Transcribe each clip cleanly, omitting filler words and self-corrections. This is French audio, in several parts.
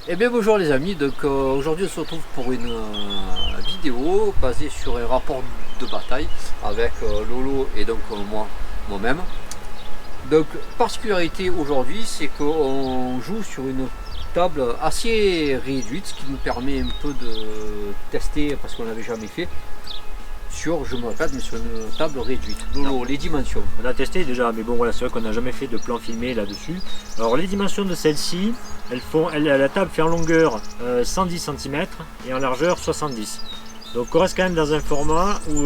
Eh bien bonjour les amis, donc aujourd'hui on se retrouve pour une vidéo basée sur un rapport de bataille avec Lolo et donc moi-même. Donc particularité aujourd'hui c'est qu'on joue sur une table assez réduite, ce qui nous permet un peu de tester parce qu'on n'avait jamais fait sur, je me répète, mais sur une table réduite. Lolo, les dimensions. On a testé déjà, mais bon voilà, c'est vrai qu'on n'a jamais fait de plan filmé là-dessus. Alors les dimensions de celle-ci, la table fait en longueur 110 cm et en largeur 70. Donc on reste quand même dans un format où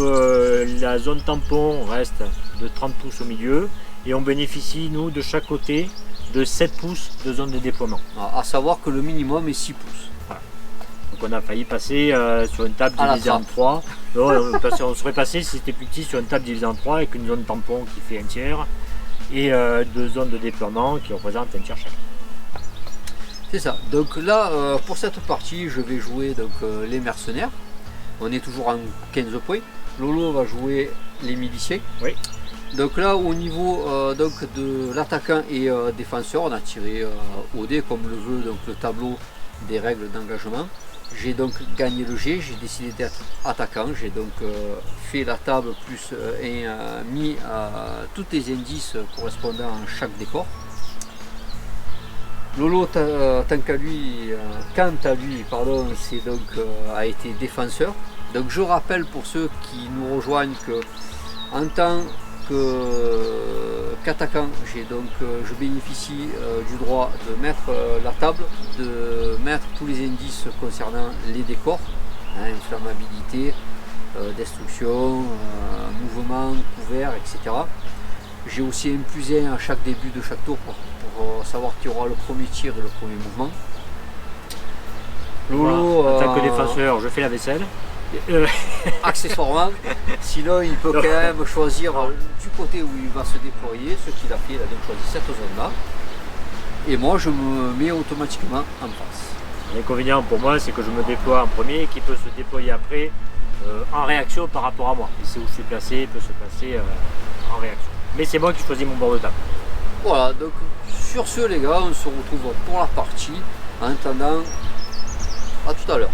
la zone tampon reste de 30 pouces au milieu et on bénéficie nous de chaque côté de 7 pouces de zone de déploiement. À savoir que le minimum est 6 pouces. Voilà. Donc on a failli passer sur une table divisée en 3. On serait passé si c'était plus petit sur une table divisée en 3 avec une zone tampon qui fait un tiers et deux zones de déploiement qui représentent un tiers chacun. C'est ça. Donc là, pour cette partie, je vais jouer donc, les mercenaires. On est toujours en 15 points. Lolo va jouer les miliciens. Oui. Donc là, au niveau donc de l'attaquant et défenseur, on a tiré au dé comme le veut donc, le tableau des règles d'engagement. J'ai donc gagné le jet, j'ai décidé d'être attaquant, j'ai donc fait la table plus et mis tous les indices correspondant à chaque décor. Lolo, quant à lui, c'est donc a été défenseur. Donc je rappelle pour ceux qui nous rejoignent que en tant qu'attaquant, je bénéficie du droit de mettre la table, de mettre tous les indices concernant les décors, inflammabilité, destruction, mouvement, couvert, etc. J'ai aussi un plus 1 à chaque début de chaque tour pour savoir qui aura le premier tir et le premier mouvement. Lolo, en tant que défenseur, je fais la vaisselle. Accessoirement, sinon il peut quand même choisir du côté où il va se déployer, ce qu'il a fait, il a donc choisi cette zone là, et moi je me mets automatiquement en face. L'inconvénient pour moi c'est que je me déploie en premier, qui peut se déployer après en réaction par rapport à moi, et c'est où je suis placé, il peut se placer en réaction, mais c'est moi qui choisis mon bord de table. Voilà, donc sur ce les gars, on se retrouve pour la partie, en attendant à tout à l'heure.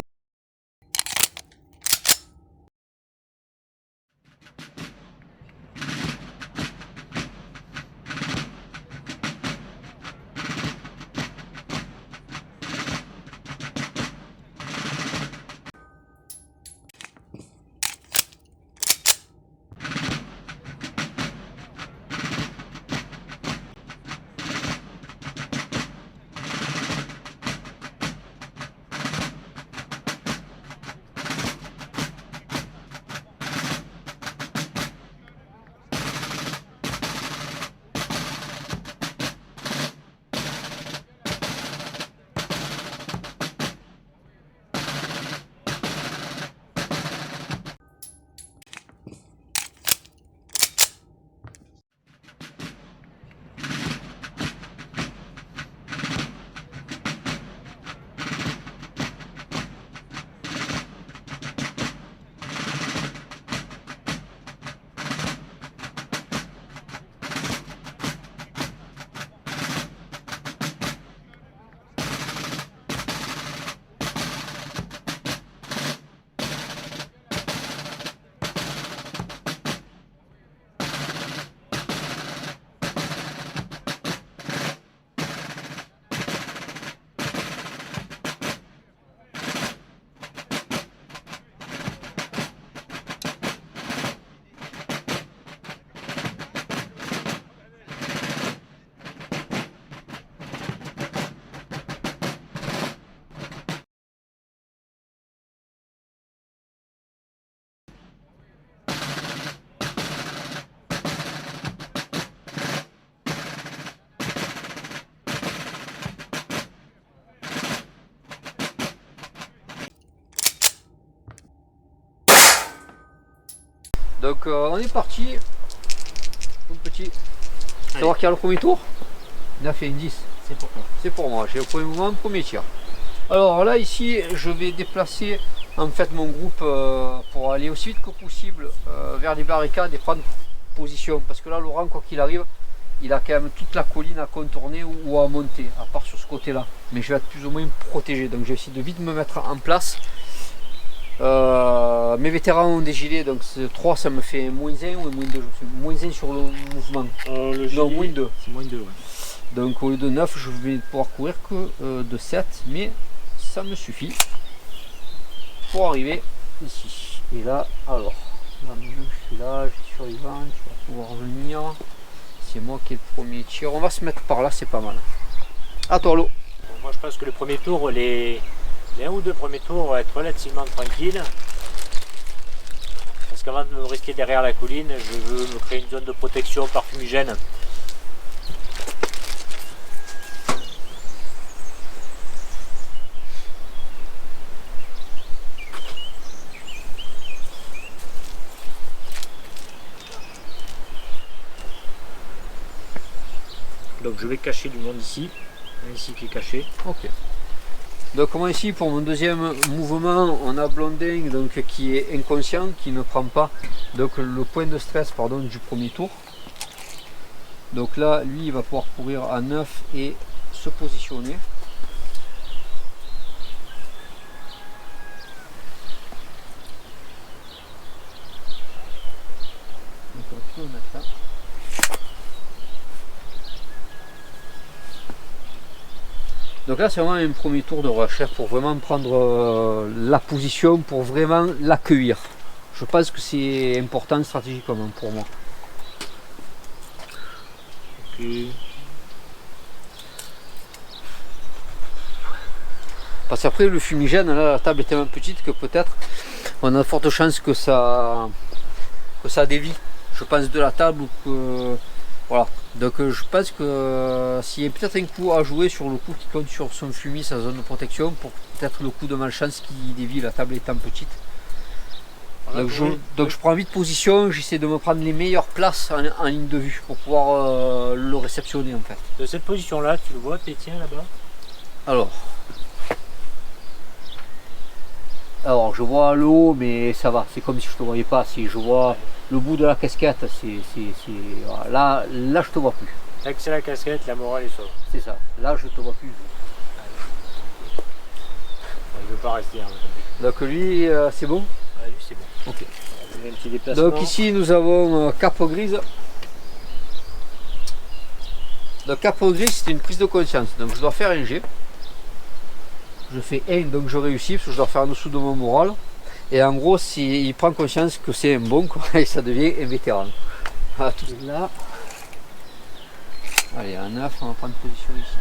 Donc on est parti, tout petit, savoir qui a le premier tour. Il a fait une 10. C'est pour toi. C'est pour moi, j'ai le premier mouvement, premier tir. Alors là ici je vais déplacer en fait mon groupe pour aller aussi vite que possible vers les barricades et prendre position, parce que là Laurent, quoi qu'il arrive, il a quand même toute la colline à contourner ou à monter, à part sur ce côté-là. Mais je vais être plus ou moins protégé, donc je vais essayer de vite me mettre en place. Mes vétérans ont des gilets, donc 3 ça me fait -1 ou -2, je suis -1 sur le mouvement. Le gilet, non, -2. C'est -2, ouais. Donc au lieu de 9, je vais pouvoir courir que de 7, mais ça me suffit pour arriver ici. Et là, alors, là maintenant je suis là, je suis survivant, tu vas pouvoir venir. C'est moi qui ai le premier tir. On va se mettre par là, c'est pas mal. À toi, l'eau. Moi je pense que le premier tour, les 1 ou 2 premiers tours vont être relativement tranquilles. Parce qu'avant de me risquer derrière la colline, je veux me créer une zone de protection par fumigène. Donc je vais cacher du monde ici. Ici qui est caché. Ok. Donc moi ici pour mon deuxième mouvement, on a Blondin donc qui est inconscient, qui ne prend pas donc le point de stress pardon du premier tour. Donc là lui il va pouvoir courir à 9 et se positionner. Donc on peut mettre là. Donc là c'est vraiment un premier tour de recherche pour vraiment prendre la position, pour vraiment l'accueillir. Je pense que c'est important stratégiquement pour moi. Ok. Parce qu'après le fumigène, là la table est tellement petite que peut-être on a de fortes chances que ça dévie. Je pense de la table ou que voilà. Donc je pense que s'il y a peut-être un coup à jouer sur le coup qui compte sur son fumier, sa zone de protection, pour peut-être le coup de malchance qui dévie, la table étant petite. Donc je prends vite position, j'essaie de me prendre les meilleures places en ligne de vue pour pouvoir le réceptionner en fait. De cette position là, tu le vois, Pétien là-bas? Alors je vois le haut mais ça va, c'est comme si je ne te voyais pas, si je vois le bout de la casquette, voilà. Là je te vois plus. Dès que c'est la casquette, la morale est sauve. C'est ça, là je te vois plus. Il ne veut pas rester. Hein, donc lui c'est bon? Ouais, lui c'est bon. Ok. Un petit déplacement. Donc ici nous avons cape grise. Donc cape grise c'est une prise de conscience, donc je dois faire un jet. Je fais 1 donc je réussis parce que je dois faire en dessous de mon moral. Et en gros il prend conscience que c'est un bon quoi, et ça devient un vétéran. Voilà, tout là. Allez à 9 on va prendre position ici.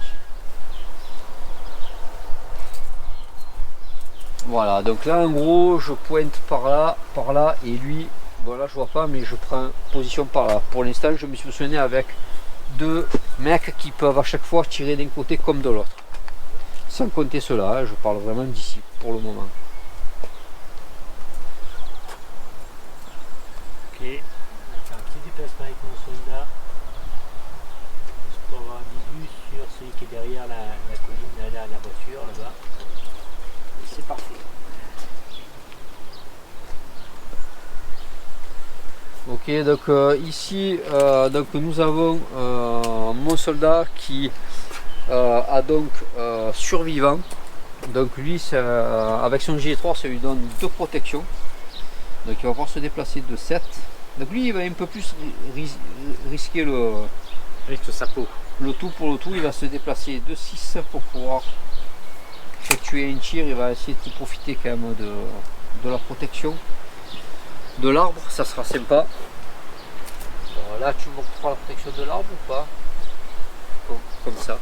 Voilà donc là en gros je pointe par là et lui, bon là je vois pas mais je prends position par là. Pour l'instant je me suis positionné avec 2 mecs qui peuvent à chaque fois tirer d'un côté comme de l'autre. Sans compter cela, je parle vraiment d'ici pour le moment. Ok, on va faire un petit déplacement avec mon soldat. Juste pour avoir une vue sur celui qui est derrière la colline, derrière la voiture là-bas. Et c'est parfait. Ok, donc ici donc nous avons mon soldat qui a donc survivant. Donc lui avec son G3 ça lui donne 2 protections. Donc il va pouvoir se déplacer de 7. Donc lui il va un peu plus risquer Risque sa peau. Le tout pour le tout, il va se déplacer de 6 pour pouvoir effectuer un tir. Il va essayer de profiter quand même de la protection de l'arbre, ça sera sympa. Alors là tu m'octroies la protection de l'arbre ou pas? Comme ça.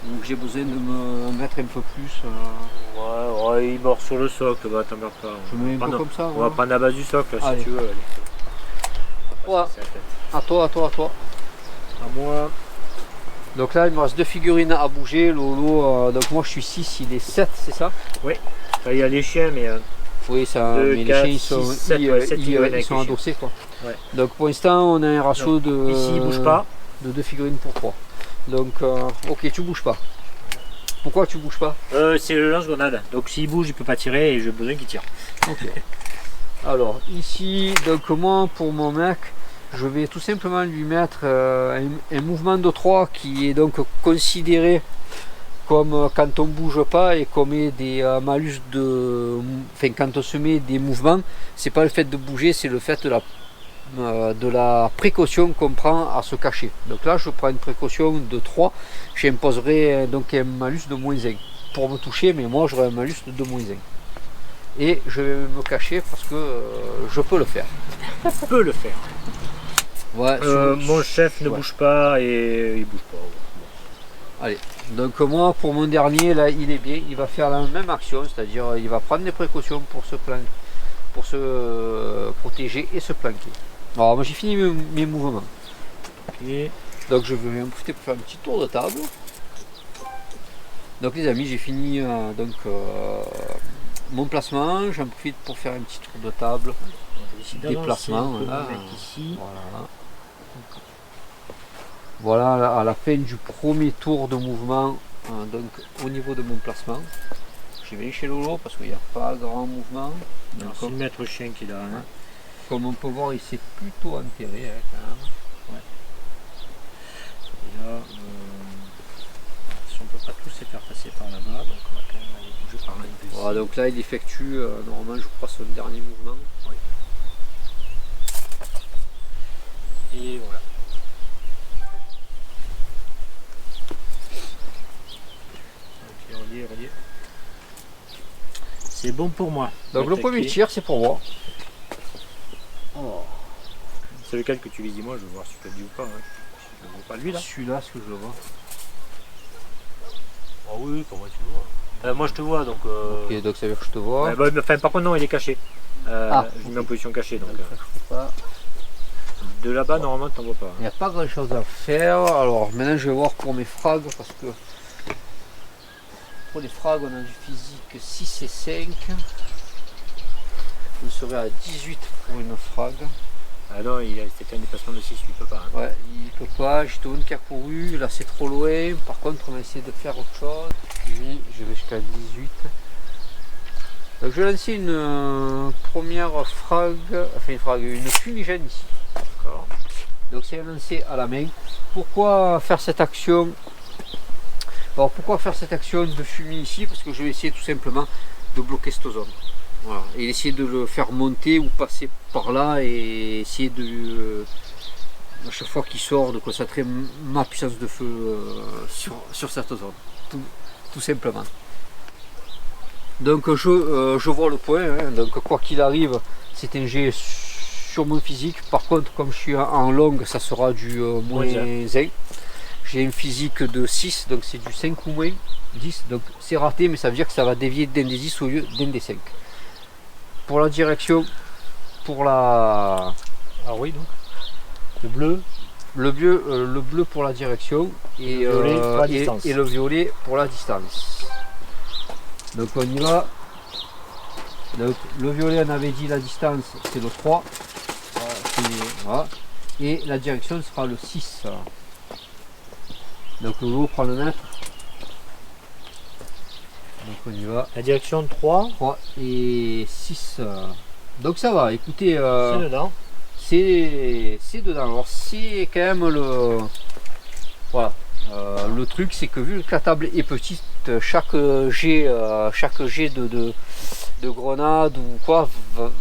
Donc j'ai besoin de me mettre un peu plus. Ouais, il mord sur le socle, bah t'en meurs pas. Je me mets un peu comme ça. On va prendre la base du socle si allez. tu veux. Allez. Ouais. À toi. À moi. Donc là il me reste 2 figurines à bouger. Lolo, donc moi je suis 6, il est 7, c'est ça? Oui. Il y a les chiens mais... Oui, ça, 2, mais 4, les chiens 6, ils sont adossés quoi. Ouais. Donc pour l'instant on a un ratio de... Ici il bouge pas. De 2 figurines pour 3. Donc ok, tu bouges pas. Pourquoi tu bouges pas? C'est le lance-grenade. Donc s'il bouge il peut pas tirer et j'ai besoin qu'il tire. Ok. Alors ici, donc moi pour mon mec, je vais tout simplement lui mettre un mouvement de 3 qui est donc considéré comme quand on bouge pas et qu'on met des malus de... Enfin, quand on se met des mouvements, c'est pas le fait de bouger, c'est le fait de la précaution qu'on prend à se cacher. Donc là, je prends une précaution de 3, j'imposerai donc un malus de -1 pour me toucher, mais moi j'aurai un malus de -1. Et je vais me cacher parce que je peux le faire. On peut le faire. Ouais, Mon chef ne ouais. bouge pas et il bouge pas. Allez, donc moi pour mon dernier là il est bien, il va faire la même action, c'est-à-dire il va prendre des précautions pour se protéger et se planquer. Alors moi j'ai fini mes mouvements. Et Donc je vais en profiter pour faire un petit tour de table. Donc les amis, j'ai fini mon placement, j'en profite pour faire un petit tour de table. Déplacement, voilà. Ici. Voilà à la fin du premier tour de mouvement, donc au niveau de mon placement. Je vais chez Lolo parce qu'il n'y a pas grand mouvement. C'est le maître chien qui est là. Hein. Comme on peut voir, il s'est plutôt enterré hein, quand même. Ouais. Et là, si on ne peut pas tous les faire passer par là-bas, donc on va quand même aller bouger par là. Voilà, donc là il effectue normalement je crois son dernier mouvement. Oui. Et voilà. Relié. C'est bon pour moi. Donc le premier tir c'est pour moi. Oh. C'est lequel que tu lui dis moi, je veux voir si tu le dis ou pas. Hein. Je ne vois pas lui là. Celui-là, ce que je le vois. Ah oui, pour moi tu vois. Moi je te vois donc. Ok, donc ça veut dire que je te vois. Ouais, bah, enfin, par contre non, il est caché. Je le mets en position cachée donc. De là-bas normalement tu n'en vois pas. Il n'y a pas grand chose à faire. Alors maintenant je vais voir pour mes frags parce que pour les frags on a du physique 6 et 5. Je serai à 18 pour une frag. Ah non, c'était un déplacement de 6, il peut pas. Hein. Ouais, il peut pas, j'ai tout qui a couru, là c'est trop loin. Par contre on va essayer de faire autre chose. Lui, je vais jusqu'à 18. Donc je vais lancer une première frag, une fumigène ici. D'accord. Donc c'est un lancer à la main. Pourquoi faire cette action? Alors pourquoi faire cette action de fumer ici? Parce que je vais essayer tout simplement de bloquer cette zone. Voilà. Et essayer de le faire monter ou passer par là et essayer de à chaque fois qu'il sort de concentrer ma puissance de feu sur cette zone. Tout simplement. Donc je vois le point, hein. Donc quoi qu'il arrive, c'est un jet sur mon physique. Par contre, comme je suis en longue, ça sera du -1. J'ai une physique de 6, donc c'est du 5 ou moins 10. Donc c'est raté, mais ça veut dire que ça va dévier d'un des 10 au lieu d'un des 5. Pour la direction, pour la... Ah oui, donc le bleu. Le bleu pour la direction et le violet pour la distance. Donc on y va. Donc, le violet, on avait dit la distance, c'est le 3. Voilà. Et la direction sera le 6. Donc le loup prend le mètre. Donc on y va. La direction 3. 3 et 6. Donc ça va, écoutez. C'est dedans. C'est dedans. Alors c'est quand même le... Voilà. Le truc c'est que vu que la table est petite, chaque jet de grenade ou quoi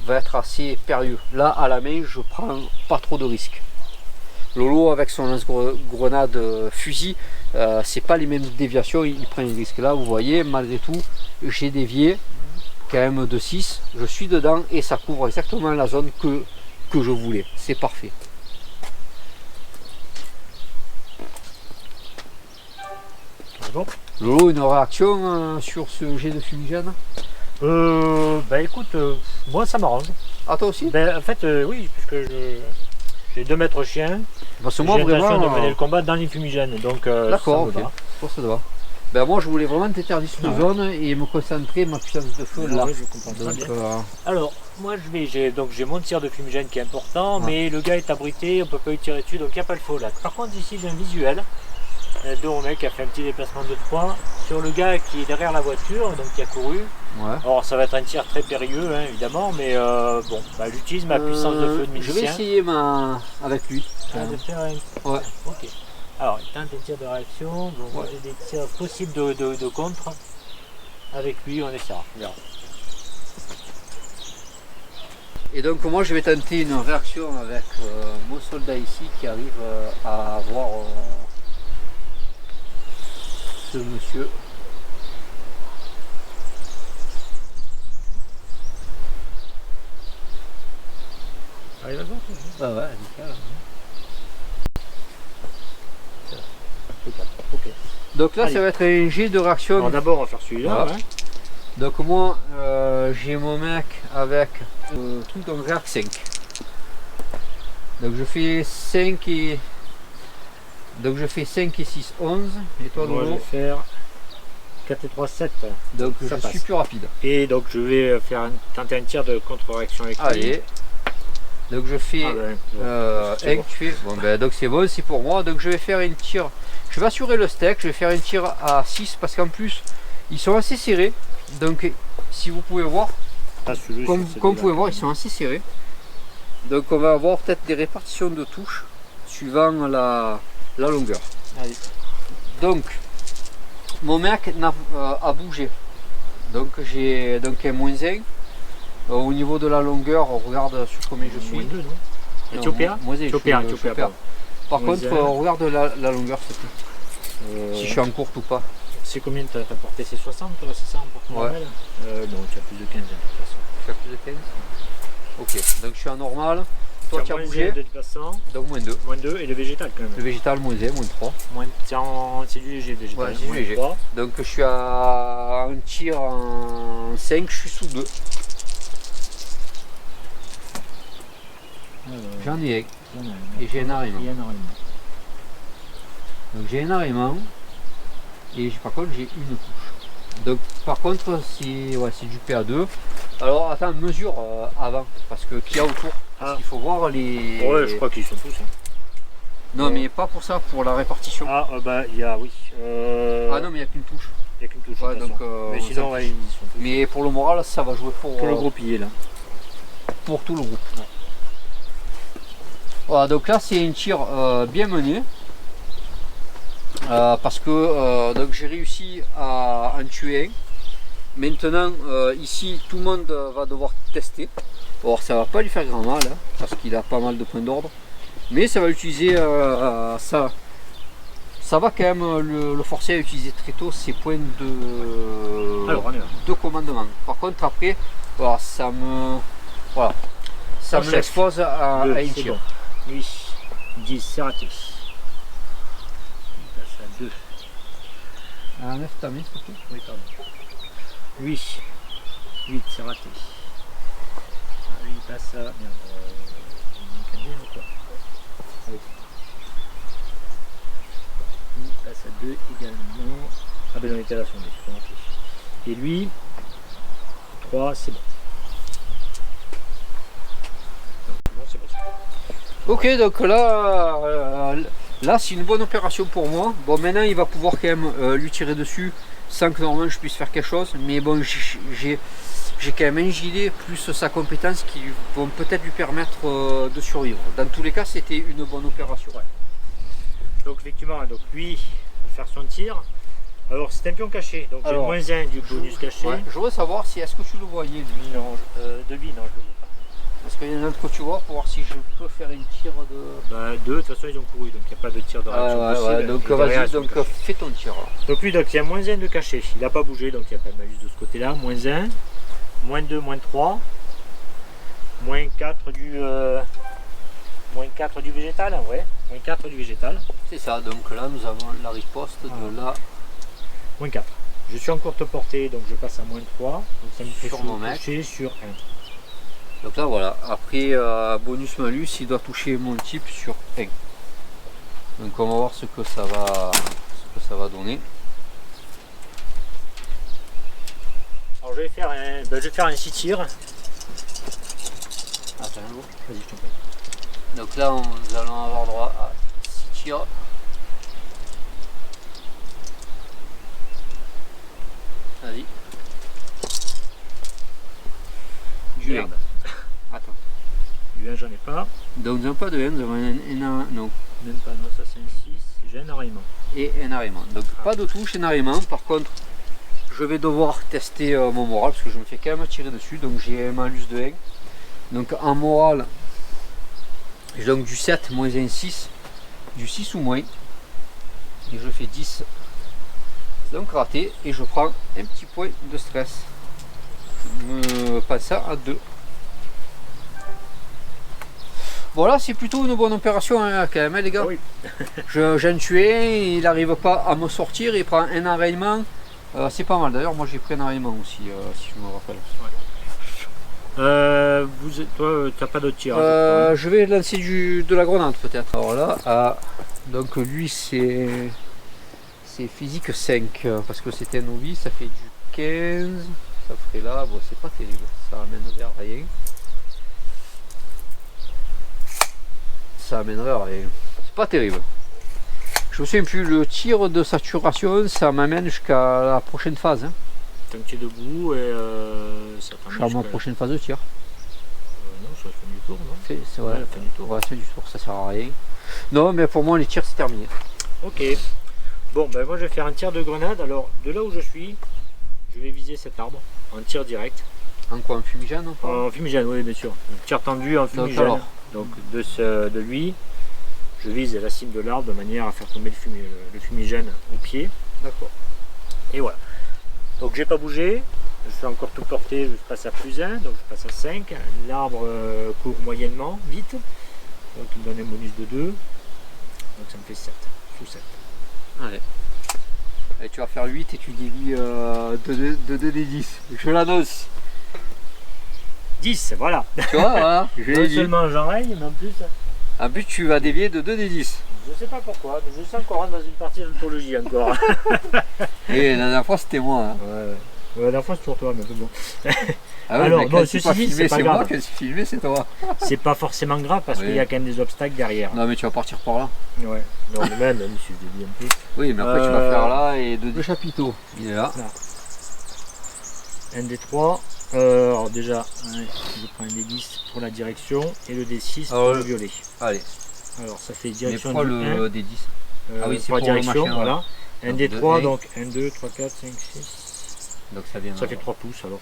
va être assez périlleux. Là à la main je prends pas trop de risques. Lolo avec son lance-grenade fusil, c'est pas les mêmes déviations, il prend des risques. Là vous voyez, malgré tout j'ai dévié quand même de 6, je suis dedans et ça couvre exactement la zone que je voulais, c'est parfait. Bon. Lolo, une réaction sur ce jet de fumigène? Bah écoute, moi ça m'arrange. Ah toi aussi? Ben, en fait oui, puisque j'ai 2 maîtres chiens. Parce que j'ai moi l'intention vraiment... de mener le combat dans les fumigènes. Donc d'accord, ok, va. ça va. Ben moi je voulais vraiment t'interdire cette zone et me concentrer ma puissance de feu là. Oui, je comprends très bien. Alors moi j'ai mon tir de fumigène qui est important, mais le gars est abrité, on peut pas lui tirer dessus, donc il n'y a pas le faux lac. Par contre ici j'ai un visuel. 2 mon mec qui a fait un petit déplacement de 3 sur le gars qui est derrière la voiture, donc qui a couru. Ouais. Alors ça va être un tir très périlleux hein, évidemment, mais bon, bah, j'utilise ma puissance de feu de Je vais milicien. essayer avec lui. De faire un... Ouais. Ok. Alors il tente des tirs de réaction, donc Ouais. j'ai des tirs possibles de contre. Avec lui on essaiera. On verra. Et donc moi je vais tenter une réaction avec mon soldat ici qui arrive à voir ce monsieur. Ah, il va le voir, Ah ouais, nickel. Ok. Donc là Allez. ça va être un jet de réaction. Alors d'abord on va faire celui-là. Voilà. Hein. Donc moi j'ai mon mec avec tout en réac 5. Donc je fais 5 et. Donc je fais 5 et 6, 11. Et toi Moi je Lolo. vais faire 4 et 3, 7. Donc Ça je passe. suis plus rapide. Et donc je vais tenter un tir de contre-réaction avec lui. Allez. Donc je fais Ah ben, c'est un bon. que tu fais. Bon ben donc c'est bon, c'est pour moi. Donc je vais faire une tir. Je vais assurer le steak, je vais faire une tir à 6 parce qu'en plus ils sont assez serrés. Donc si vous pouvez voir, Ah, celui-là, comme c'est vous de pouvez là. voir, ils sont assez serrés. Donc on va avoir peut-être des répartitions de touches suivant la longueur. Allez. Donc mon mec a bougé. Donc j'ai donc un -1. Au niveau de la longueur, on regarde sur combien je suis. Moins 2, non Non, Éthiopia moi, je suis Éthiopia, Éthiopia. Par Moins contre, un. on regarde la longueur, s'il te plaît. Si je suis en courte ou pas. C'est combien t'as porté? C'est 60, toi, c'est ça en porte Ouais. normale Non, tu as plus de 15 de toute façon. Tu as plus de 15. Ok, donc je suis en normal. Toi, tu as moins bougé. 1 de déplacement, Donc -2. moins 2 et le végétal quand même. Le végétal, -1, -3. C'est du léger le végétal. Ouais, c'est du moins léger. 3. Donc je suis à un tir en 5, je suis sous 2. J'en ai un. Et j'ai un arrivant. Il y a un arrivant. Donc j'ai un arrivant. Et par contre j'ai une touche. Donc par contre c'est du PA2. Alors attends, mesure avant. Parce que qu'il y a autour. Parce Ah. qu'il faut voir les. Ouais, je crois qu'ils sont tous. Hein. Non mais pas pour ça, pour la répartition. Ah, bah, il y a, oui. Ah non mais il n'y a qu'une touche. Il n'y a qu'une touche. Ouais, de toute donc, façon. Mais on sinon, s'en ouais, fiche. ils sont tous. Mais pour le moral, ça va jouer pour Pour le groupe, il est là. pour tout le groupe. Ouais. Voilà, donc là c'est un tir bien mené. Parce que donc j'ai réussi à en tuer un. Maintenant ici tout le monde va devoir tester. Alors ça va pas lui faire grand mal hein, parce qu'il a pas mal de points d'ordre. Mais ça va utiliser ça va quand même le forcer à utiliser très tôt ses points Alors, on est là. de commandement. Par contre après voilà, ça me Chef. l'expose à Deux, un c'est tir. bon. Oui, 10, c'est raté. Il passe à 2. Ah, 9 t'as mis s'il te plaît. Oui, pardon. 8, c'est raté. Ah, lui, il passe à. Merde, il manque un bien ou quoi? Oui. Il passe à 2 également. Ah, ben on était à la sondée, c'est raté. Et lui, 3, c'est bon. Bon, c'est bon. Ok, donc là c'est une bonne opération pour moi. Bon, maintenant il va pouvoir quand même lui tirer dessus sans que normalement je puisse faire quelque chose. Mais bon, j'ai quand même un gilet plus sa compétence qui vont peut-être lui permettre de survivre. Dans tous les cas, c'était une bonne opération. Ouais. Donc effectivement, donc lui va faire son tir. Alors c'est un pion caché, donc j'ai Alors, moins 1 du bonus caché. Ouais, je voudrais savoir si est-ce que tu le voyais lui. Non, de lui, non, je le vois pas. Parce qu'il y en a un que tu vois pour voir si je peux faire une tir de. Bah, 2, de toute façon ils ont couru, donc il n'y a pas de tir de réaction Ouais, possible. donc Et derrière, vas-y, ils sont donc cachés. fais ton tir. Donc lui, donc, il y a moins 1 de caché, il n'a pas bougé, donc il n'y a pas de malus de ce côté-là. Moins 1, moins 2, moins 3, moins 4 du... Moins 4 du végétal, ouais, moins 4 du végétal. C'est ça, donc là nous avons la riposte de la. Moins 4. Je suis en courte portée, donc je passe à moins 3. Donc ça me fait Sur mon mec. toucher sur 1. Donc là voilà, après bonus malus, il doit toucher mon type sur 1. Donc on va voir ce que ça va donner. Alors je vais faire un 6 tirs. Attends, Vas-y, je t'en prie. donc là nous allons avoir droit à 6 tirs. Vas-y. Du Merde. Attends. Du 1, j'en ai pas. Donc nous n'avons pas de haine, nous avons un non. Même pas, non, ça c'est un 6. J'ai un arriment. Et un arriment. Donc pas de touche, un arriment. Par contre, je vais devoir tester mon moral parce que je me fais quand même tirer dessus. Donc j'ai un malus de 1. Donc en moral, j'ai donc du 7 moins un 6, du 6 ou moins. Et je fais 10. C'est donc raté et je prends un petit point de stress. Je me passe ça à 2. Voilà, c'est plutôt une bonne opération hein, quand même, hein, les gars. Oui. J'en tue un, il n'arrive pas à me sortir, il prend un enraînement. C'est pas mal. D'ailleurs, moi j'ai pris un enraînement aussi, si je me rappelle. Toi, t'as pas d'autre tir. Je vais lancer de la grenade peut-être. Alors là, donc lui c'est physique 5 parce que c'était un novice, ça fait du 15. Ça ferait là, bon c'est pas terrible, ça amènerait à rien. Ça amènerait à rien. C'est pas terrible. Je me souviens plus, le tir de saturation, ça m'amène jusqu'à la prochaine phase. Hein. Tant que tu es debout et ça Je suis à ma prochaine phase de tir. Non, c'est la fin du tour, non? C'est Ouais, la fin du tour. Ouais, fin du tour, ça sert à rien. Non, mais pour moi, les tirs, c'est terminé. Ok. Bon, ben moi je vais faire un tir de grenade. Alors, de là où je suis, je vais viser cet arbre en tir direct. En quoi, en fumigène En fumigène, oui, bien sûr. Tir tendu en fumigène. alors. Donc, de lui, je vise la cime de l'arbre de manière à faire tomber le fumigène au pied. D'accord. Et voilà. Donc, j'ai pas bougé. Je suis encore tout porté, je passe à plus 1, donc je passe à 5. L'arbre court moyennement, vite. Donc il me donne un bonus de 2. Donc ça me fait 7. Sous 7. Allez. Et tu vas faire 8 et tu dévis de 2 des 10. Je l'annonce. 10, voilà. Tu vois, voilà. Je Non l'ai dit. seulement j'enraye, mais en plus, En but, tu vas dévier de 2 des 10. je sais pas pourquoi, mais je sens qu'on rentre dans une partie d'anthologie encore. Et la dernière fois, c'était moi. Hein. Ouais. La dernière fois c'est sur toi, mais bon. Ah ouais, Alors, mais bon, quand ceci c'est pas dit, filmé, c'est pas c'est moi. grave. Quand c'est filmé, c'est toi. C'est pas forcément grave parce Oui. qu'il y a quand même des obstacles derrière. Non, mais tu vas partir par là. Ouais. Non, mais même si je dis un peu. Oui, mais après, tu vas faire là et deux chapiteaux. Il est là. Un des 3. Alors déjà, ouais, je prends un des 10 pour la direction et le D6 pour Alors, le violet. Allez. Alors ça fait Mais direction prends du 1. le des 10. Ah oui, c'est pour la pour le direction, machin, voilà. ouais. Un Donc, des de 3, un. donc 1, 2, 3, 4, 5, 6. Donc ça vient Ça là, fait ouais. 3 pouces alors.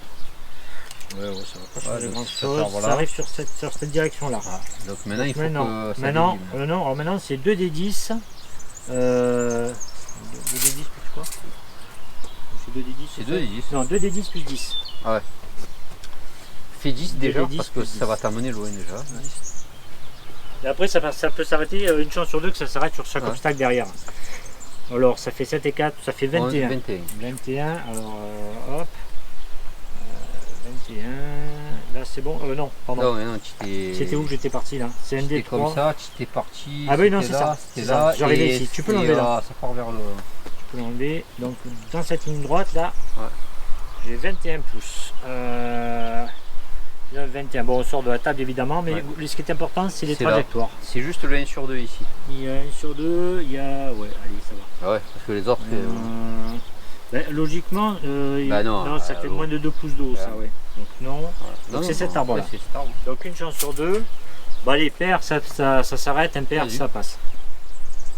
Ouais, ça va pas changer donc grand ça chose. part, voilà. Ça arrive sur cette direction là. Ah, donc maintenant, il faut Maintenant, que ça maintenant, dévie, non, alors maintenant c'est 2 des 10. 2 des 10 plus quoi? C'est 2 des 10. C'est 2 des 10. Non, 2 des 10 plus 10. Fais 10 déjà, des 10 parce que plus ça 10. va t'amener loin déjà. Et après, ça peut s'arrêter, une chance sur deux que ça s'arrête sur chaque Ouais. obstacle derrière. Alors, ça fait 7 et 4, ça fait 21. 21. 21, alors hop. 21. Là, c'est bon. Non, pardon. Non, mais non, tu t'es. C'était où que j'étais parti là? C'est un C'était des comme 3. ça, tu t'es parti. Ah oui, non, c'était c'est là, ça, C'était c'est ça. là. J'arrivais et ici. Tu peux c'est, l'enlever là. Ça part vers le. Je peux l'enlever. Donc, dans cette ligne droite là, Ouais. j'ai 21 pouces. Là, 21. Bon, on sort de la table évidemment, mais Ouais. ce qui est important, c'est les C'est là. trajectoires. C'est juste le 1 sur 2 ici. Il y a 1 sur 2, il y a. Ouais, allez, ça va. Ah ouais, parce que les autres. Ben, logiquement, Bah non, ça fait moins de 2 pouces d'eau, ça, ouais. Donc non. Voilà. Donc Non, c'est non, cet non, arbre-là. ouais, c'est cet arbre. Donc une chance sur 2. Bah les paires, ça s'arrête, impair, Vas-y. ça passe.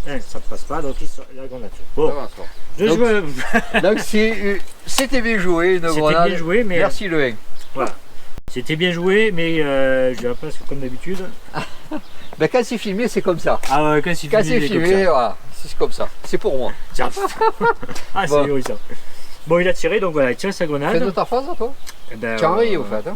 Ça ne passe pas, donc la grenade. Bon, Ça va, ça va. je Donc, joue. Donc c'était bien joué, une C'était grenade. bien joué, mais Merci le 1. voilà. C'était bien joué, mais je dirais pas comme d'habitude. Ben, quand c'est filmé, c'est comme ça. Ah ouais, quand c'est Quand c'est filmé, filmé, voilà, c'est comme ça. C'est pour moi. Tiens. Ah, c'est Bon. joli ça. Bon, il a tiré, donc voilà, il tire sa grenade. Fais de ta phase, toi. Eh ben, Tu as enrayé au fait. Hein.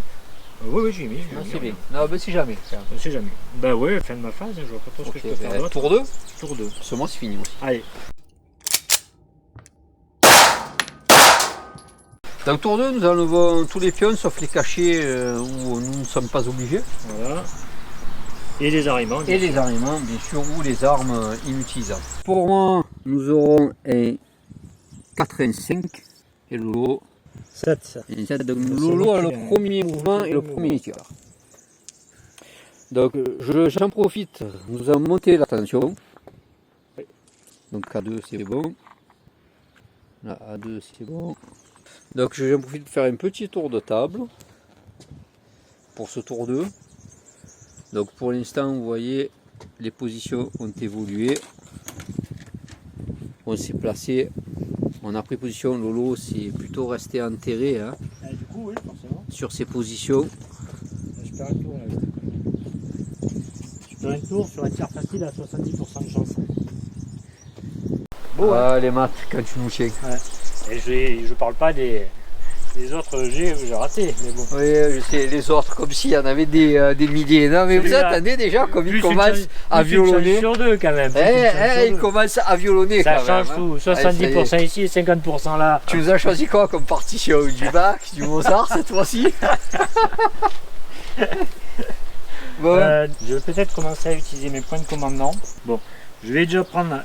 Oui, j'ai mis. Non, c'est bien. Non, ben, c'est jamais. On sait jamais. Bah ouais, fin de ma phase, je vois pas trop ce Ok, que je peux faire ben, d'autre. tour 2. Tour 2. Ce mois, c'est fini aussi. Allez. Donc, tour 2, nous enlevons tous les pions sauf les cachets où nous ne sommes pas obligés. Voilà. Et les arriments. Et les armements, bien sûr, ou les armes inutilisables. Pour moi, nous aurons un 85 et Lolo. 7. Donc, Lolo a le premier mouvement et le premier tir. Donc, j'en profite, nous avons monté la tension. Oui. Donc, A2, c'est bon. Là, A2, c'est bon. Donc j'en profite pour faire un petit tour de table pour ce tour 2. Donc pour l'instant vous voyez les positions ont évolué. On s'est placé, on a pris position, Lolo c'est plutôt resté enterré hein, Du coup, oui, forcément. sur ses positions. Je perds un tour là. Je perds un tour sur un tir facile à 70% de chance. Bon, Ah les maths quand tu nous tiens. ouais. Et je parle pas des autres jets que j'ai ratés, mais bon. Oui, je sais, les autres, comme s'il y en avait des milliers. Non, mais vous Celui-là, attendez déjà comme Plus il commence à violonner. sur deux quand même. Il commence à violonner Ça quand même. change tout. 70% ici et 50% là. Tu nous as choisi quoi comme partition? Du Bach, du Mozart cette fois-ci? Bon. Je vais peut-être commencer à utiliser mes points de commandement. Bon, je vais déjà prendre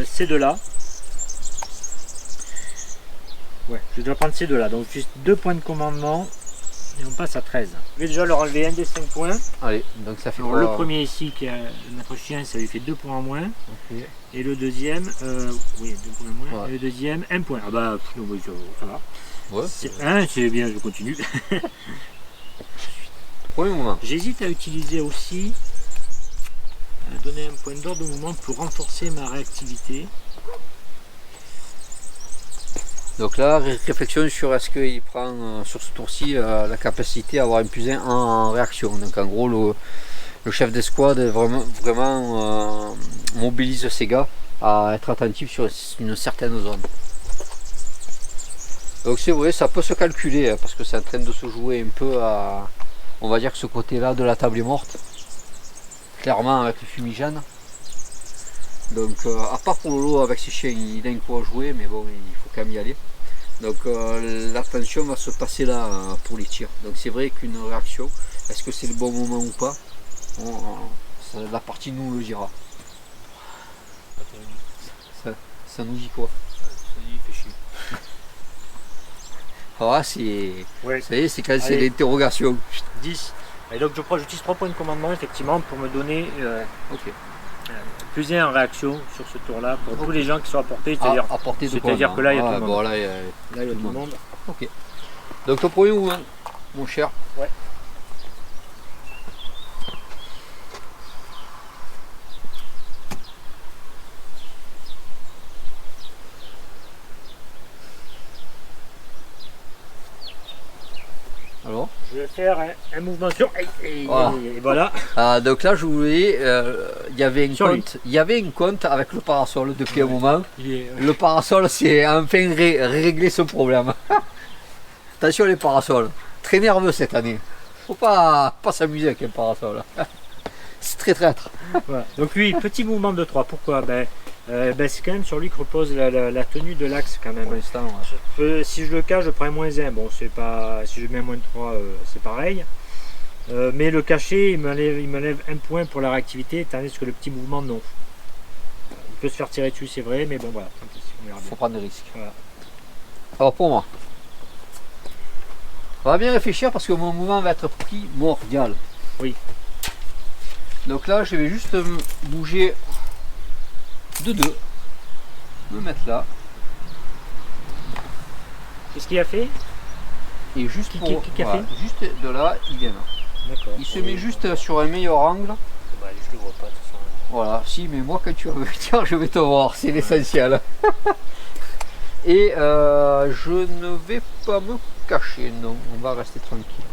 ces deux-là. Ouais, je vais déjà prendre ces deux-là. Donc juste 2 points de commandement et on passe à 13. Je vais déjà leur enlever un des 5 points. Allez, donc ça fait Alors, quoi? le premier ici, qui est notre chien, ça lui fait 2 points en moins. Okay. Et le deuxième, oui, 2 points en moins. Ouais. Et le deuxième, 1 point. Ah bah, non, oui, ça va. Ouais. C'est bien, je continue. Premier moment. J'hésite à utiliser aussi, donner un point d'ordre de mouvement pour renforcer ma réactivité. Donc là, réflexion sur est-ce qu'il prend sur ce tour-ci la capacité à avoir un plus 1 en réaction. Donc en gros, le chef d'escouade vraiment mobilise ses gars à être attentifs sur une certaine zone. Donc c'est vrai, ça peut se calculer hein, parce que c'est en train de se jouer un peu à, on va dire que ce côté-là de la table est morte, clairement avec le fumigène. Donc à part pour Lolo avec ses chiens, il a un coup à jouer, mais bon, il faut quand même y aller. Donc l'attention va se passer là pour les tirs. Donc c'est vrai qu'une réaction, est-ce que c'est le bon moment ou pas, la partie nous le dira. Ça nous dit quoi? Ça dit, il fait chier. Ah c'est, Ouais. ça y est, c'est quand c'est l'interrogation. 10. Et donc j'utilise 3 points de commandement effectivement pour me donner Ok. plus 1 en réaction sur ce tour-là pour tous les gens qui sont à portée. C'est-à-dire C'est-à-dire que là, il y a tout le monde. Bon, là, il y a là, il y a tout le monde. Ok. Donc ton premier mouvement, mon cher. Ouais. Alors Je vais faire un mouvement sur. Voilà. Et voilà. Donc là je voulais, il y avait un compte avec le parasol depuis un moment. Le parasol c'est enfin régler ce problème. Attention les parasols, très nerveux cette année. Faut pas s'amuser avec un parasol. C'est très traître. Voilà. Donc lui, petit mouvement de 3. Pourquoi c'est quand même sur lui que repose la tenue de l'axe quand même. Pour l'instant, Si je le cache, je prends -1. Bon, c'est pas. Si je mets -3, c'est pareil. Mais le cacher, il m'enlève 1 point pour la réactivité, tandis que le petit mouvement, non. Il peut se faire tirer dessus, c'est vrai, mais bon, voilà. Tant pis, on verra bien. faut prendre des risques. Voilà. Alors pour moi, on va bien réfléchir parce que mon mouvement va être primordial. Oui. Donc là, je vais juste bouger de 2, me mettre là, Qu'est-ce qu'il a fait? et juste Qui a voilà, fait juste de là, il vient là. D'accord. Il se met juste sur un meilleur angle. Bah, je le vois pas, de toute façon. Voilà, si, mais moi quand tu vas me dire, je vais te voir, c'est l'essentiel. Et je ne vais pas me cacher, non, on va rester tranquille.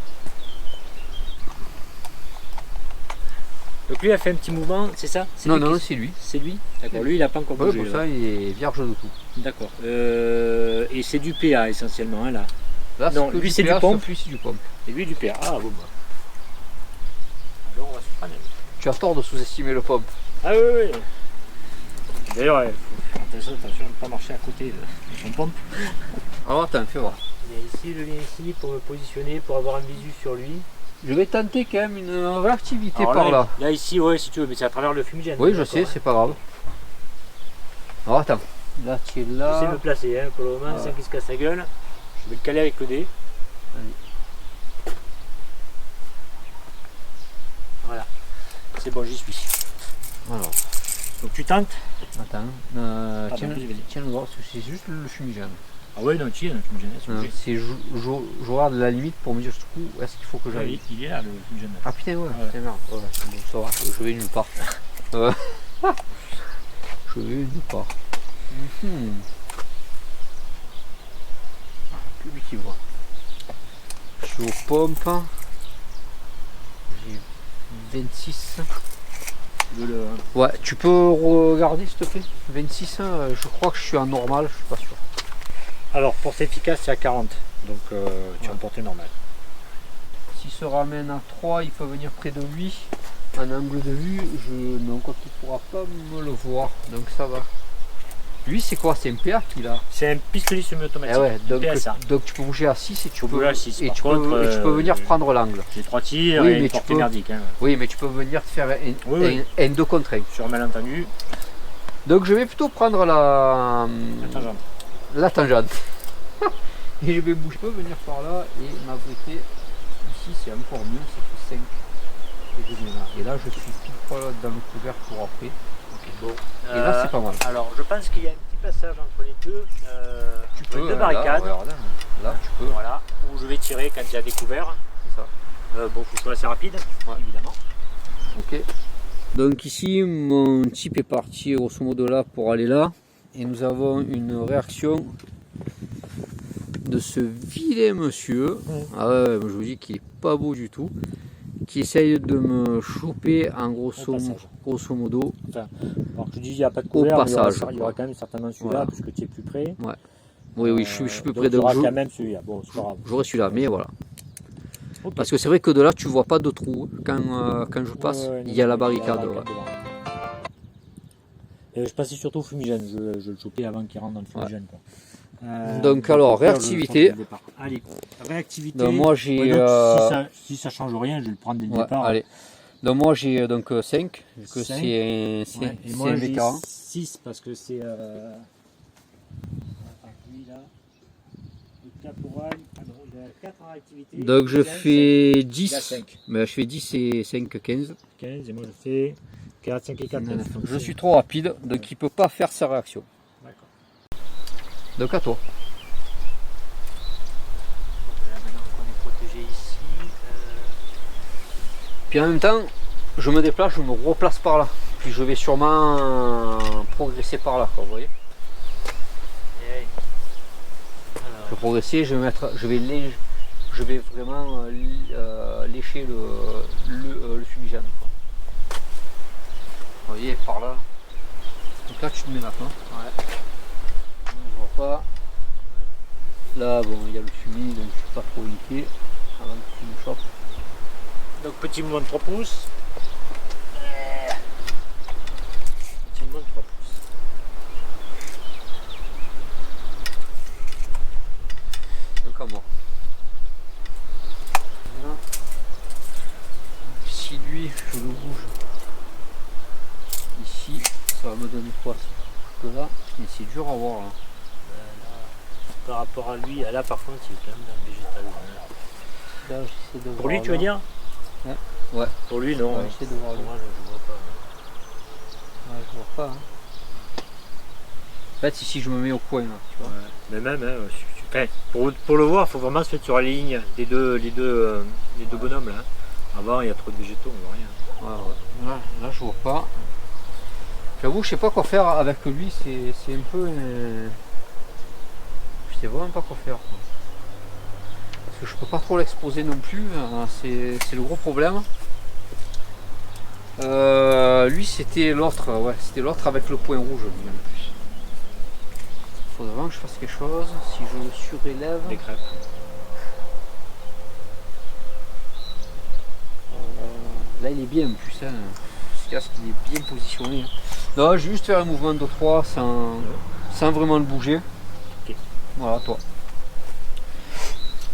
Donc lui a fait un petit mouvement, c'est ça? Non, c'est lui. C'est lui? D'accord, lui il n'a pas encore Ouais, bougé. pour ça, il est vierge de tout. D'accord. Et c'est du PA essentiellement, hein, là. Là, Non, lui, c'est du pompe. Lui, c'est du pompe. Et lui du PA. Ah bon bah. Alors on va se prendre. Tu as tort de sous-estimer le pompe. Ah oui, oui. D'ailleurs, attention de ne pas marcher à côté de son pompe. Alors attends, fais voir. Il y a ici le lien ici pour me positionner, pour avoir un visu sur lui. Je vais tenter quand même une réactivité Alors par là. Là ici, ouais, si tu veux, mais c'est à travers le fumigène. Oui, je sais, c'est pas grave. Alors attends, là tu es là. J'essaie de me placer, hein, pour le moment, sans qu'il se casse la gueule. Je vais le caler avec le dé. Allez. Voilà. C'est bon, j'y suis. Alors, Donc tu tentes. attends, vas-y. tiens le droit, c'est juste le fumigène. Ah ouais, non, tu y es, le fumigène. Je regarde la limite pour me dire jusqu'où est-ce qu'il faut que j'aille. Il est là, le fumigène. Ah putain, ouais, putain, merde. Ouais, bon, ça va, je vais nulle part. Je vais nulle part. Plus lui qui voit. Je suis aux pompes. J'ai 26. Ouais, tu peux regarder s'il te plaît. 26, je crois que je suis en normal, je suis pas sûr. Alors, portée efficace, c'est à 40. Donc, tu as une portée normale. S'il se ramène à 3, il peut venir près de lui. En angle de vue, non, quand il pourra pas me le voir, donc ça va. Lui, c'est quoi? C'est un PA qu'il a? C'est un pistolet semi-automatique. Eh ouais, PSA. donc tu peux bouger à 6 et tu peux bouger à 6. Et tu peux venir prendre l'angle. J'ai 3 tirs oui, et une portée merdique. Hein. Oui, mais tu peux venir te faire un 2 contre 1. Sur malentendu. Donc je vais plutôt prendre la tangente. La tangente. Et je vais bouger, je peux venir par là et m'abriter. Ici, c'est encore mieux, c'est plus 5. Et là, je suis pile poil dans le couvert pour après. Bon. Et là, c'est pas mal. Alors, je pense qu'il y a un petit passage entre les deux. Tu peux, deux barricades. Là, tu peux. Voilà, où je vais tirer quand il y a découvert. C'est ça. Bon, il faut que je sois assez rapide, évidemment. Ok. Donc ici, mon type est parti grosso modo là pour aller là. Et nous avons une réaction de ce vilain monsieur. Ah ouais, je vous dis qu'il est pas beau du tout. Qui essaye de me choper en grosso modo. Enfin, alors que je dis il n'y a pas de couvert, au passage. Il y aura quand même certainement celui-là, parce que tu es plus près. Ouais. Oui, je suis plus près de vous. Quand même celui-là. Bon, c'est pas grave. J'aurai celui-là, mais voilà. Okay. Parce que c'est vrai que de là, tu vois pas de trou. Quand je passe, il y a la barricade. Et je passais surtout au fumigène. Je le chopais avant qu'il rentre dans le fumigène. Quoi. Donc alors, réactivité. Allez, réactivité. Donc moi j'ai... si ça change rien, je vais le prendre dès le départ. Allez. Donc moi j'ai donc 5, vu que 5. C'est un vétéran. 6 parce que c'est... lui là, le caporal, il a 4 en réactivité. Donc je fais 10. Il a 5. Mais je fais 10 et 5, 15. 15 et moi je fais 4, 5 et 4, 9. Je suis trop rapide, donc il ne peut pas faire sa réaction. Donc à toi. Là, maintenant qu'on est protégé ici. Puis en même temps, je me déplace, je me replace par là. Puis je vais sûrement progresser par là, quoi, vous voyez. Je vais progresser, je vais vraiment lécher le fumigène. Vous voyez, par là. Donc là, tu te mets là, quoi. Ouais. On voit pas. Là, bon, il y a le fumier, donc je suis pas trop inquiet avant que tu me chopes. Donc petit mouvement de 3 pouces. Petit mouvement de 3 pouces. Donc à moi. Là. Si lui, je le bouge ici, ça va me donner quoi? Que là, mais c'est dur à voir là. Par rapport à lui, là par contre il est quand même dans le végétal. Là, j'essaie de voir. Pour lui tu veux dire? Ouais. Pour lui non. J'essaie de voir. Moi je vois pas. Ouais, je vois pas. Hein. En fait ici je me mets au coin là, tu vois. Ouais. Mais même pour le voir, il faut vraiment se mettre sur la ligne des deux bonhommes là. Avant il y a trop de végétaux, on voit rien. Ouais. Là je vois pas. J'avoue, je sais pas quoi faire avec lui, c'est un peu... Je sais vraiment pas quoi faire. Parce que je peux pas trop l'exposer non plus, c'est le gros problème. Lui c'était l'autre, c'était l'autre avec le point rouge lui en plus. Faudrait vraiment que je fasse quelque chose, si je le surélève... Des crêpes. Là il est bien en plus, hein. Ce casque il est bien positionné. Non, je vais juste faire un mouvement de 3 sans vraiment le bouger. Okay. Voilà, toi.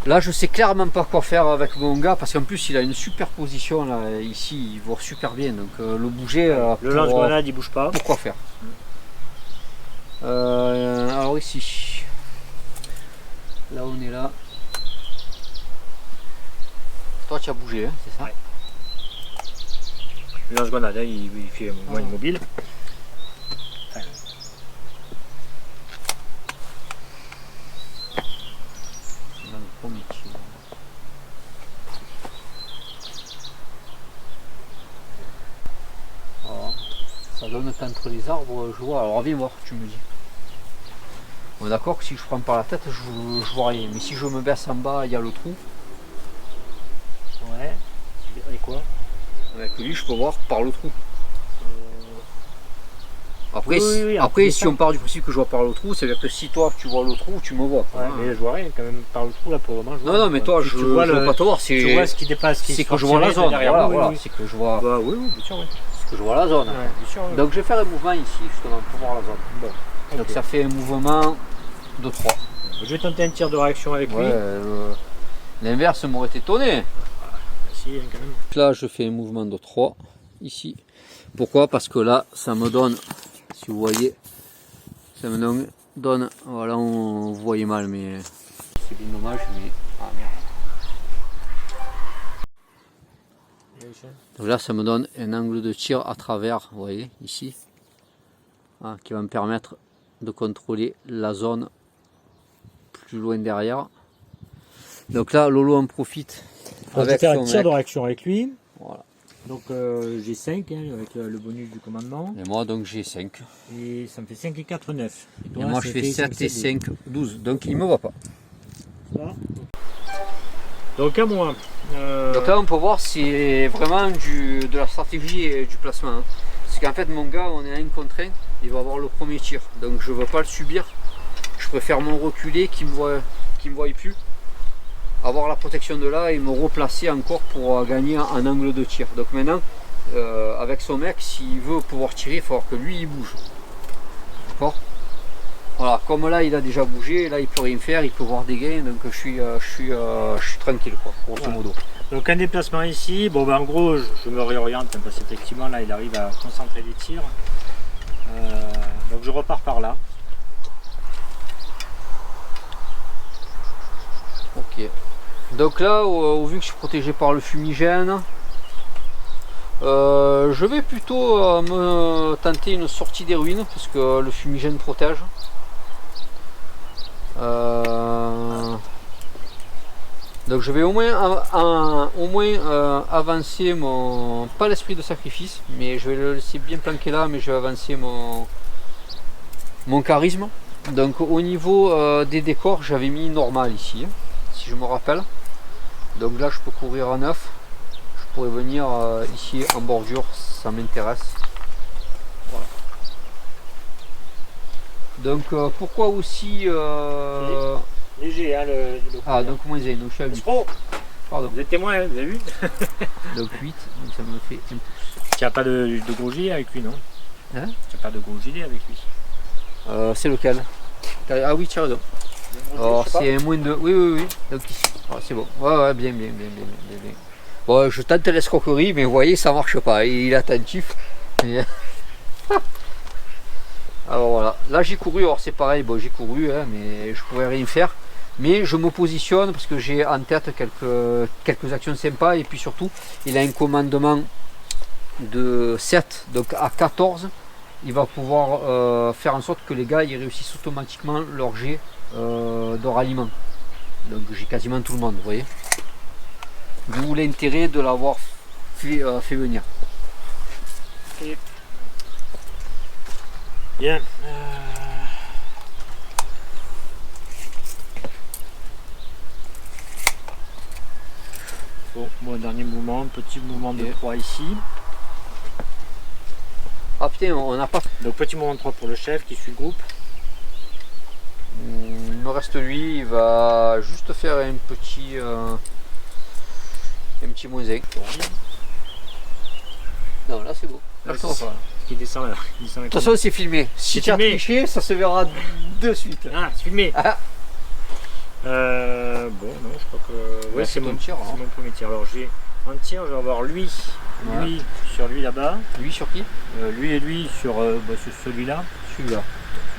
Là, je sais clairement pas quoi faire avec mon gars parce qu'en plus il a une super position là. Ici, il voit super bien. Donc le bouger. Le lance-grenade, il bouge pas. Pourquoi faire? Alors ici, là on est là. Toi, tu as bougé, hein, c'est ça? Ouais. Le lance-grenade, il fait un mouvement immobile. ça donne qu'entre les arbres, je vois. Alors viens voir, tu me dis. Bon, d'accord que si je prends par la tête, je vois rien. Mais si je me baisse en bas, il y a le trou. Ouais. Et quoi? Avec lui, je peux voir par le trou. Après, Oui, après si on part du principe que je vois par le trou, c'est-à-dire que si toi tu vois le trou, tu me vois. Ouais, mais je vois rien quand même par le trou là pour le moment. Non, mais toi, je veux pas te voir. Tu vois ce qui dépasse, c'est que je vois la zone. Derrière. Voilà, c'est que je vois. Bah oui, bien sûr. Oui. C'est que je vois la zone. Ouais, bien sûr, oui. Donc je vais faire un mouvement ici justement pour voir la zone. Bon. Donc Okay. ça fait un mouvement de 3. Je vais tenter un tir de réaction avec lui. L'inverse m'aurait étonné. Si, quand même. Là, je fais un mouvement de 3 ici. Pourquoi? Parce que là, ça me donne, si vous voyez, ça me donne, voilà, vous voyez mal, mais c'est bien dommage, mais ah merde. Donc là, ça me donne un angle de tir à travers, vous voyez, ici, qui va me permettre de contrôler la zone plus loin derrière. Donc là, Lolo en profite. Donc, avec je vais faire un son tir mec. de réaction avec lui. Voilà. Donc j'ai 5 avec le bonus du commandement. Et moi, donc j'ai 5. Et ça me fait 5 et 4, 9. Et moi, je fais 7 et 5, 12. Donc il me voit pas. Ça. Donc à moi. Donc là, on peut voir c'est vraiment de la stratégie et du placement. Hein. Parce qu'en fait, mon gars, on est à une contrainte, il va avoir le premier tir. Donc je ne veux pas le subir. Je préfère me reculer, qu'il me voie plus. Avoir la protection de là et me replacer encore pour gagner un angle de tir. Donc maintenant, avec son mec, s'il veut pouvoir tirer, il faut que lui il bouge. D'accord? Voilà, comme là il a déjà bougé, là il peut rien faire, il peut voir des gains, donc je suis tranquille quoi, grosso modo. Donc un déplacement ici, bon ben en gros je me réoriente parce qu'effectivement là il arrive à concentrer les tirs. Donc je repars par là. Ok. Donc là, au vu que je suis protégé par le fumigène, je vais plutôt me tenter une sortie des ruines parce que le fumigène protège. Donc je vais au moins avancer mon, pas l'esprit de sacrifice, mais je vais le laisser bien planqué là, mais je vais avancer mon charisme. Donc au niveau des décors, j'avais mis normal ici, si je me rappelle. Donc là je peux courir à 9, je pourrais venir ici en bordure, ça m'intéresse. Voilà. Donc pourquoi aussi léger hein, le ah donc moins 1, donc je suis à 8. Pardon. Vous êtes témoin, hein, vous avez vu? Donc 8, donc ça me fait 1 pouce. Tu n'as pas de gros gilet avec lui, non? Hein? Tu n'as pas de gros gilet avec lui? C'est lequel? Ah oui, tiens, alors c'est un moins 2, oui. Donc ici, c'est bon. Ouais, bien. Bon, je tente l'escroquerie, mais vous voyez, ça marche pas. Il est attentif. Et... alors voilà, là j'ai couru, alors c'est pareil, bon j'ai couru, hein, mais je pourrais rien faire. Mais je me positionne parce que j'ai en tête quelques actions sympas et puis surtout, il a un commandement de 7, donc à 14. Il va pouvoir faire en sorte que les gars ils réussissent automatiquement leur jet de ralliement. Donc j'ai quasiment tout le monde, vous voyez. D'où l'intérêt de l'avoir fait venir. Okay. Bien. Bon, mon dernier mouvement, petit mouvement de 3 ici. Ah putain, on n'a pas. Donc petit mouvement de 3 pour le chef qui suit le groupe. Il me reste lui, il va juste faire un petit moins 1. Non, là c'est beau. Là, ça va pas. Qui descend là. De toute façon, c'est filmé. Si tu as triché, ça se verra de suite. Ah, c'est filmé. Ah. Bon, non, je crois que. Ouais, c'est mon tir. C'est mon premier tir. Alors j'ai un tir, je vais avoir lui sur lui là-bas. Lui sur qui? Lui et lui sur celui-là. Celui-là.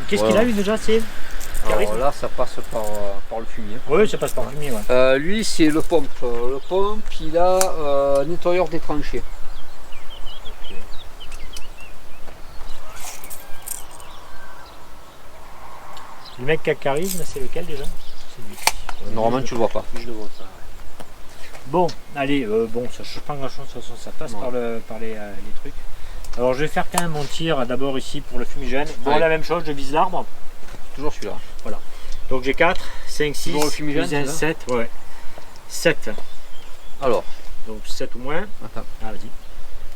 Qu'est-ce qu'il a lui déjà? C'est alors là, ça passe par le fumier. Oui, ça passe par le fumier. Ouais. Lui, c'est le pompe. Le pompe, il a nettoyeur des tranchées. Okay. Le mec qui a charisme, c'est lequel déjà? C'est lui. Normalement, tu le vois pas. Je le vois pas. Ouais. Bon, allez, bon, ça change pas grand chose. De toute façon, ça passe par les trucs. Alors je vais faire quand même mon tir d'abord ici pour le fumigène. Bon, Ouais. la même chose, je vise l'arbre. Toujours celui-là. Donc j'ai 4, 5, 6, Toujours le fumigène, plus un, c'est ça 7. Ouais. 7. Alors, Donc 7 ou moins. attends. Ah, vas-y.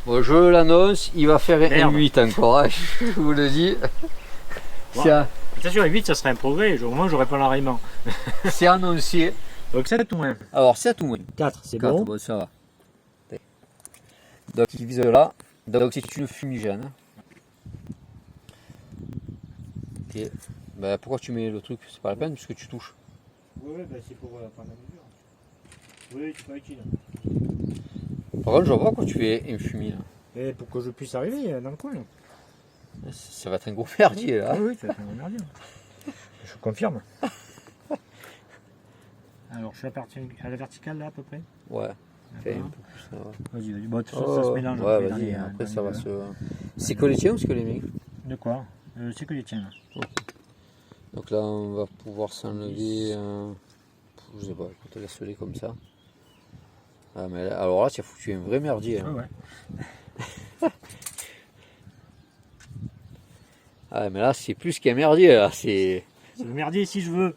Bon, je l'annonce, il va faire un Merde. 8 encore, hein, je vous le dis. Ouais. Attention, à 8, ça serait un progrès. Au moins, j'aurais pas l'enraillement. C'est annoncé. Donc 7 ou moins. Alors, 7 ou moins 4, c'est 4, bon. bon, ça va. Donc, il vise là. Donc, c'est une fumigène. Ok. Ben, pourquoi tu mets le truc? C'est pas la peine puisque tu touches. Oui, bah, c'est pour prendre la mesure. Oui, c'est pas utile. Par contre, je vois pas pourquoi tu fais un fumier là. Et pour que je puisse arriver dans le coin. Ça va être un gros merdier là. Oui, ça va être un merdier. Je confirme. Alors, je suis à la verticale là à peu près. Ouais. Fais un D'accord. peu plus ça. Ouais. Vas-y, vas-y. Bon, de toute façon, ça se mélange. Ouais, après dans vas-y. les- Après, dans ça les va deux. se. C'est que les tiens ou c'est que les miens? De quoi C'est que les tiens là. Donc là, on va pouvoir s'enlever. Je sais pas, écoute, laisse-les comme ça. Ah, mais là, alors là, tu as foutu un vrai merdier. Hein. Ouais. Ah, mais là, c'est plus qu'un merdier. Là. C'est... C'est le merdier si je veux.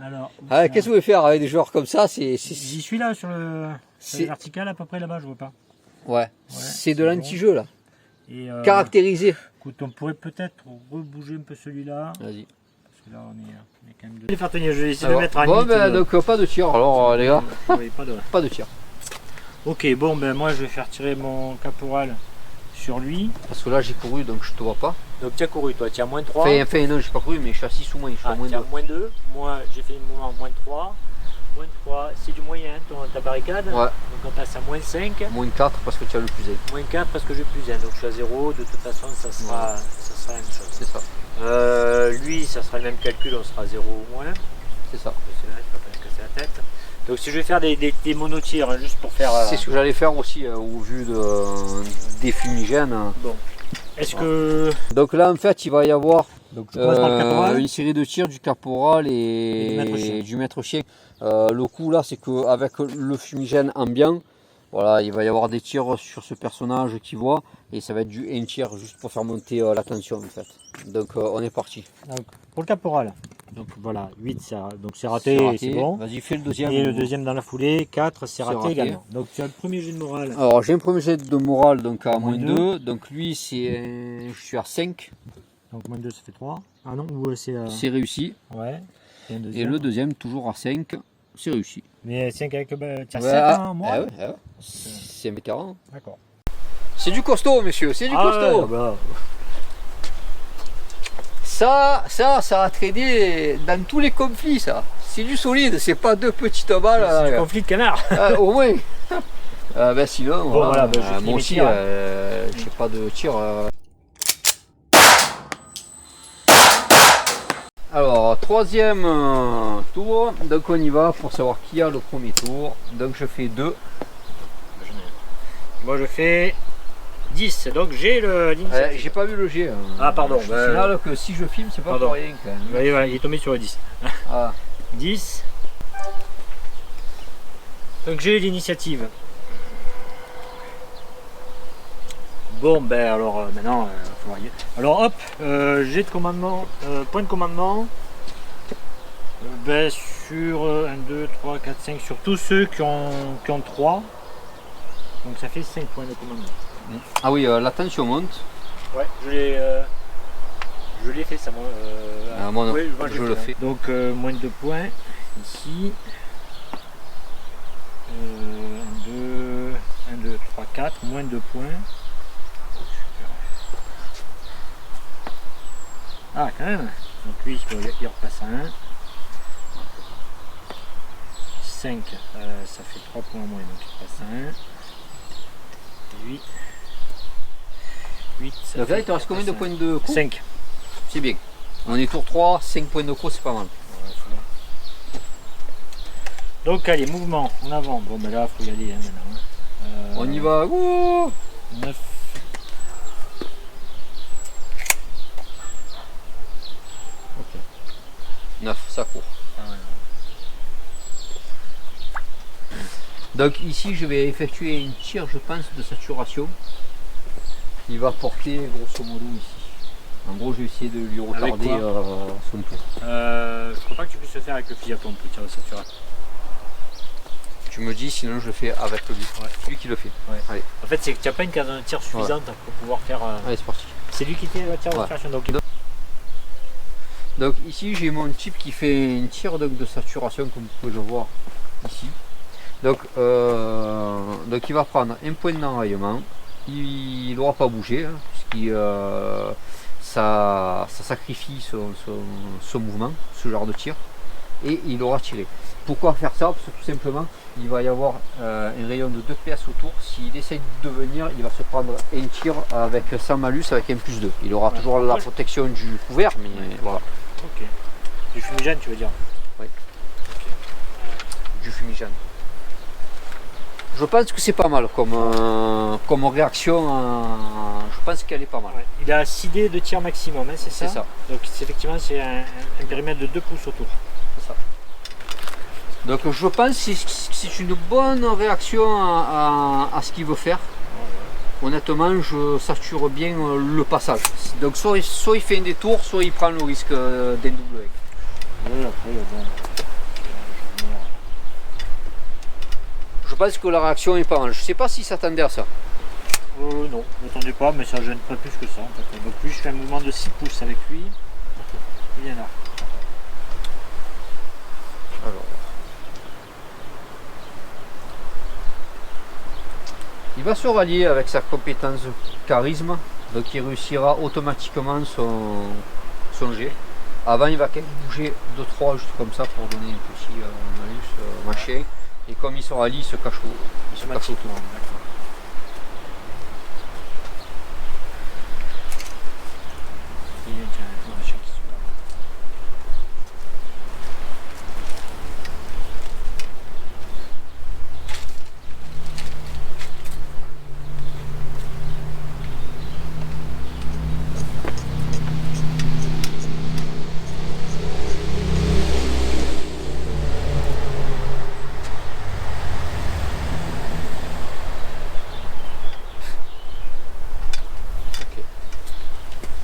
Alors, Ah, qu'est-ce que vous voulez faire avec des joueurs comme ça? j'y suis là sur la c'est... verticale à peu près là-bas, je vois pas. Ouais. C'est de l'anti-jeu là. Et Caractérisé. écoute, on pourrait peut-être rebouger un peu celui-là. Vas-y. Parce que là, on est quand même deux. Je vais faire tenir, je vais essayer Alors, de mettre un bon, nid, ben, donc pas de tir alors, les gars. Oui, pas de... Pas de tir. Ok, bon, ben moi je vais faire tirer mon caporal sur lui. Parce que là, j'ai couru donc je te vois pas. Donc tu as couru, toi, tu as moins 3. Enfin, non, j'ai pas couru, mais je suis à 6 ou moins. Je suis à moins tu as 2. moins 2. Moi, j'ai fait un mouvement moins 3. Moins 3, c'est du moyen, ta barricade. Ouais. Donc on passe à moins 5. Moins 4 parce que tu as le plus 1. Moins 4 parce que j'ai plus 1. Donc je suis à 0. De toute façon, ça sera la même chose. C'est ça. Lui, ça sera le même calcul, on sera 0 ou moins. C'est ça. C'est vrai, je vais pas se casser la tête. Donc si je vais faire des monotirs, hein, juste pour faire... C'est ce que j'allais faire aussi au vu des fumigènes. Bon. Est-ce que... Donc là, en fait, il va y avoir Donc je commence par le caporal. une série de tirs du caporal Et et du maître chien. Le coup là, c'est qu'avec le fumigène ambiant, voilà, il va y avoir des tirs sur ce personnage qui voit et ça va être un tir juste pour faire monter la tension en fait. Donc on est parti. Donc, pour le caporal. Donc voilà, 8, donc c'est raté, c'est bon. Vas-y, fais le deuxième. Et le deuxième dans la foulée, 4, c'est raté, raté. également. Donc tu as le premier jet de morale. Alors j'ai un premier jet de morale donc à moins Moins 2. Donc lui, je suis à 5. Donc moins 2, ça fait 3. Ah non, ou c'est... C'est réussi. Ouais. Et, un Et deuxième. le deuxième, toujours à 5. C'est réussi. Mais 5 avec... tu as 7 ah, hein, moi ah ouais, ah ouais. C'est un vétéran. D'accord. C'est du costaud, monsieur, c'est du costaud. Ouais, bah, Ça a traîné dans tous les conflits, ça. C'est du solide, c'est pas deux petites balles. c'est du conflit de canard. Au moins. Ben sinon, Bon, voilà, ben, je finis moi mes aussi, tirs, j'ai pas de tir. Alors, troisième tour, donc on y va pour savoir qui a le premier tour. Donc je fais 2. Moi je fais 10, donc j'ai l'initiative. J'ai pas vu le G. Ah, pardon, Je ben- signale que si je filme, c'est pas Pardon. pour rien quand même. Allez, voilà, il est tombé sur le 10. Ah. 10. Donc j'ai l'initiative. Bon, ben alors maintenant, faut voir. Alors hop, jet de commandement, point de commandement. Ben, sur 1, 2, 3, 4, 5, sur tous ceux qui ont 3. Donc ça fait 5 points de commandement. Ah oui, la tension monte. Ouais, je l'ai fait ça moi. Moi non, oui, moi, je le fais. Donc moins de 2 points ici. 1, 2, 3, 4, moins de 2 points. Ah quand même. Donc lui il repasse à 1. 5, ça fait 3 points en moins, donc il passe à 1. 8. 8, ça Donc là, fait il te reste combien de 5. points de coup? 5. C'est bien. On est tour 3, 5 points de coup, c'est pas mal. Donc allez, mouvement en avant. Bon ben là, il faut y aller hein, maintenant. On y va. Ouh 9. Ok. 9, ça court. Donc ici, je vais effectuer un tir, je pense, de saturation. il va porter grosso modo ici. En gros, je vais essayer de lui retarder son tour. Je crois pas que tu puisses le faire avec le fusil à pompe, le tir de saturation. Tu me dis, sinon je le fais avec lui. Ouais. Lui qui le fait. Ouais. Allez. En fait, c'est que tu n'as pas une cadence de tir suffisante pour pouvoir faire. Allez, c'est parti. C'est lui qui fait la tir de saturation. Donc ici, j'ai mon type qui fait un tir de saturation, comme vous pouvez le voir ici. Donc il va prendre un point d'enraillement. Il n'aura pas bougé, hein, puisqu'il ça sacrifie son mouvement, ce genre de tir, et il aura tiré. Pourquoi faire ça? Parce que tout simplement, il va y avoir un rayon de 2 PS autour. S'il essaye de venir, il va se prendre un tir avec sans malus, avec un +2. Il aura toujours la protection du couvert, mais voilà. Ok. Du fumigène, tu veux dire? Oui. Okay. Du fumigène. Je pense que c'est pas mal comme réaction. Je pense qu'elle est pas mal. Ouais. Il a 6 dés de tir maximum, hein, c'est ça? C'est ça. Donc effectivement, c'est un périmètre de 2 pouces autour. C'est ça. Donc je pense que c'est une bonne réaction à ce qu'il veut faire. Honnêtement, je sature bien le passage. Donc soit il fait un détour, soit il prend le risque d'un double leg. Oui, après, bon. Je pense que la réaction est pas mal. Je sais pas s'il s'attendait à ça. Non, ne m'attendais pas, mais ça gêne pas plus que ça. En fait. Donc plus je fais un mouvement de 6 pouces avec lui, il y en a. Alors. Il va se rallier avec sa compétence charisme, donc il réussira automatiquement son jet. Avant, il va quand même bouger 2-3 juste comme ça pour donner un petit malus machin. Et comme il se rallie, il se cache autour.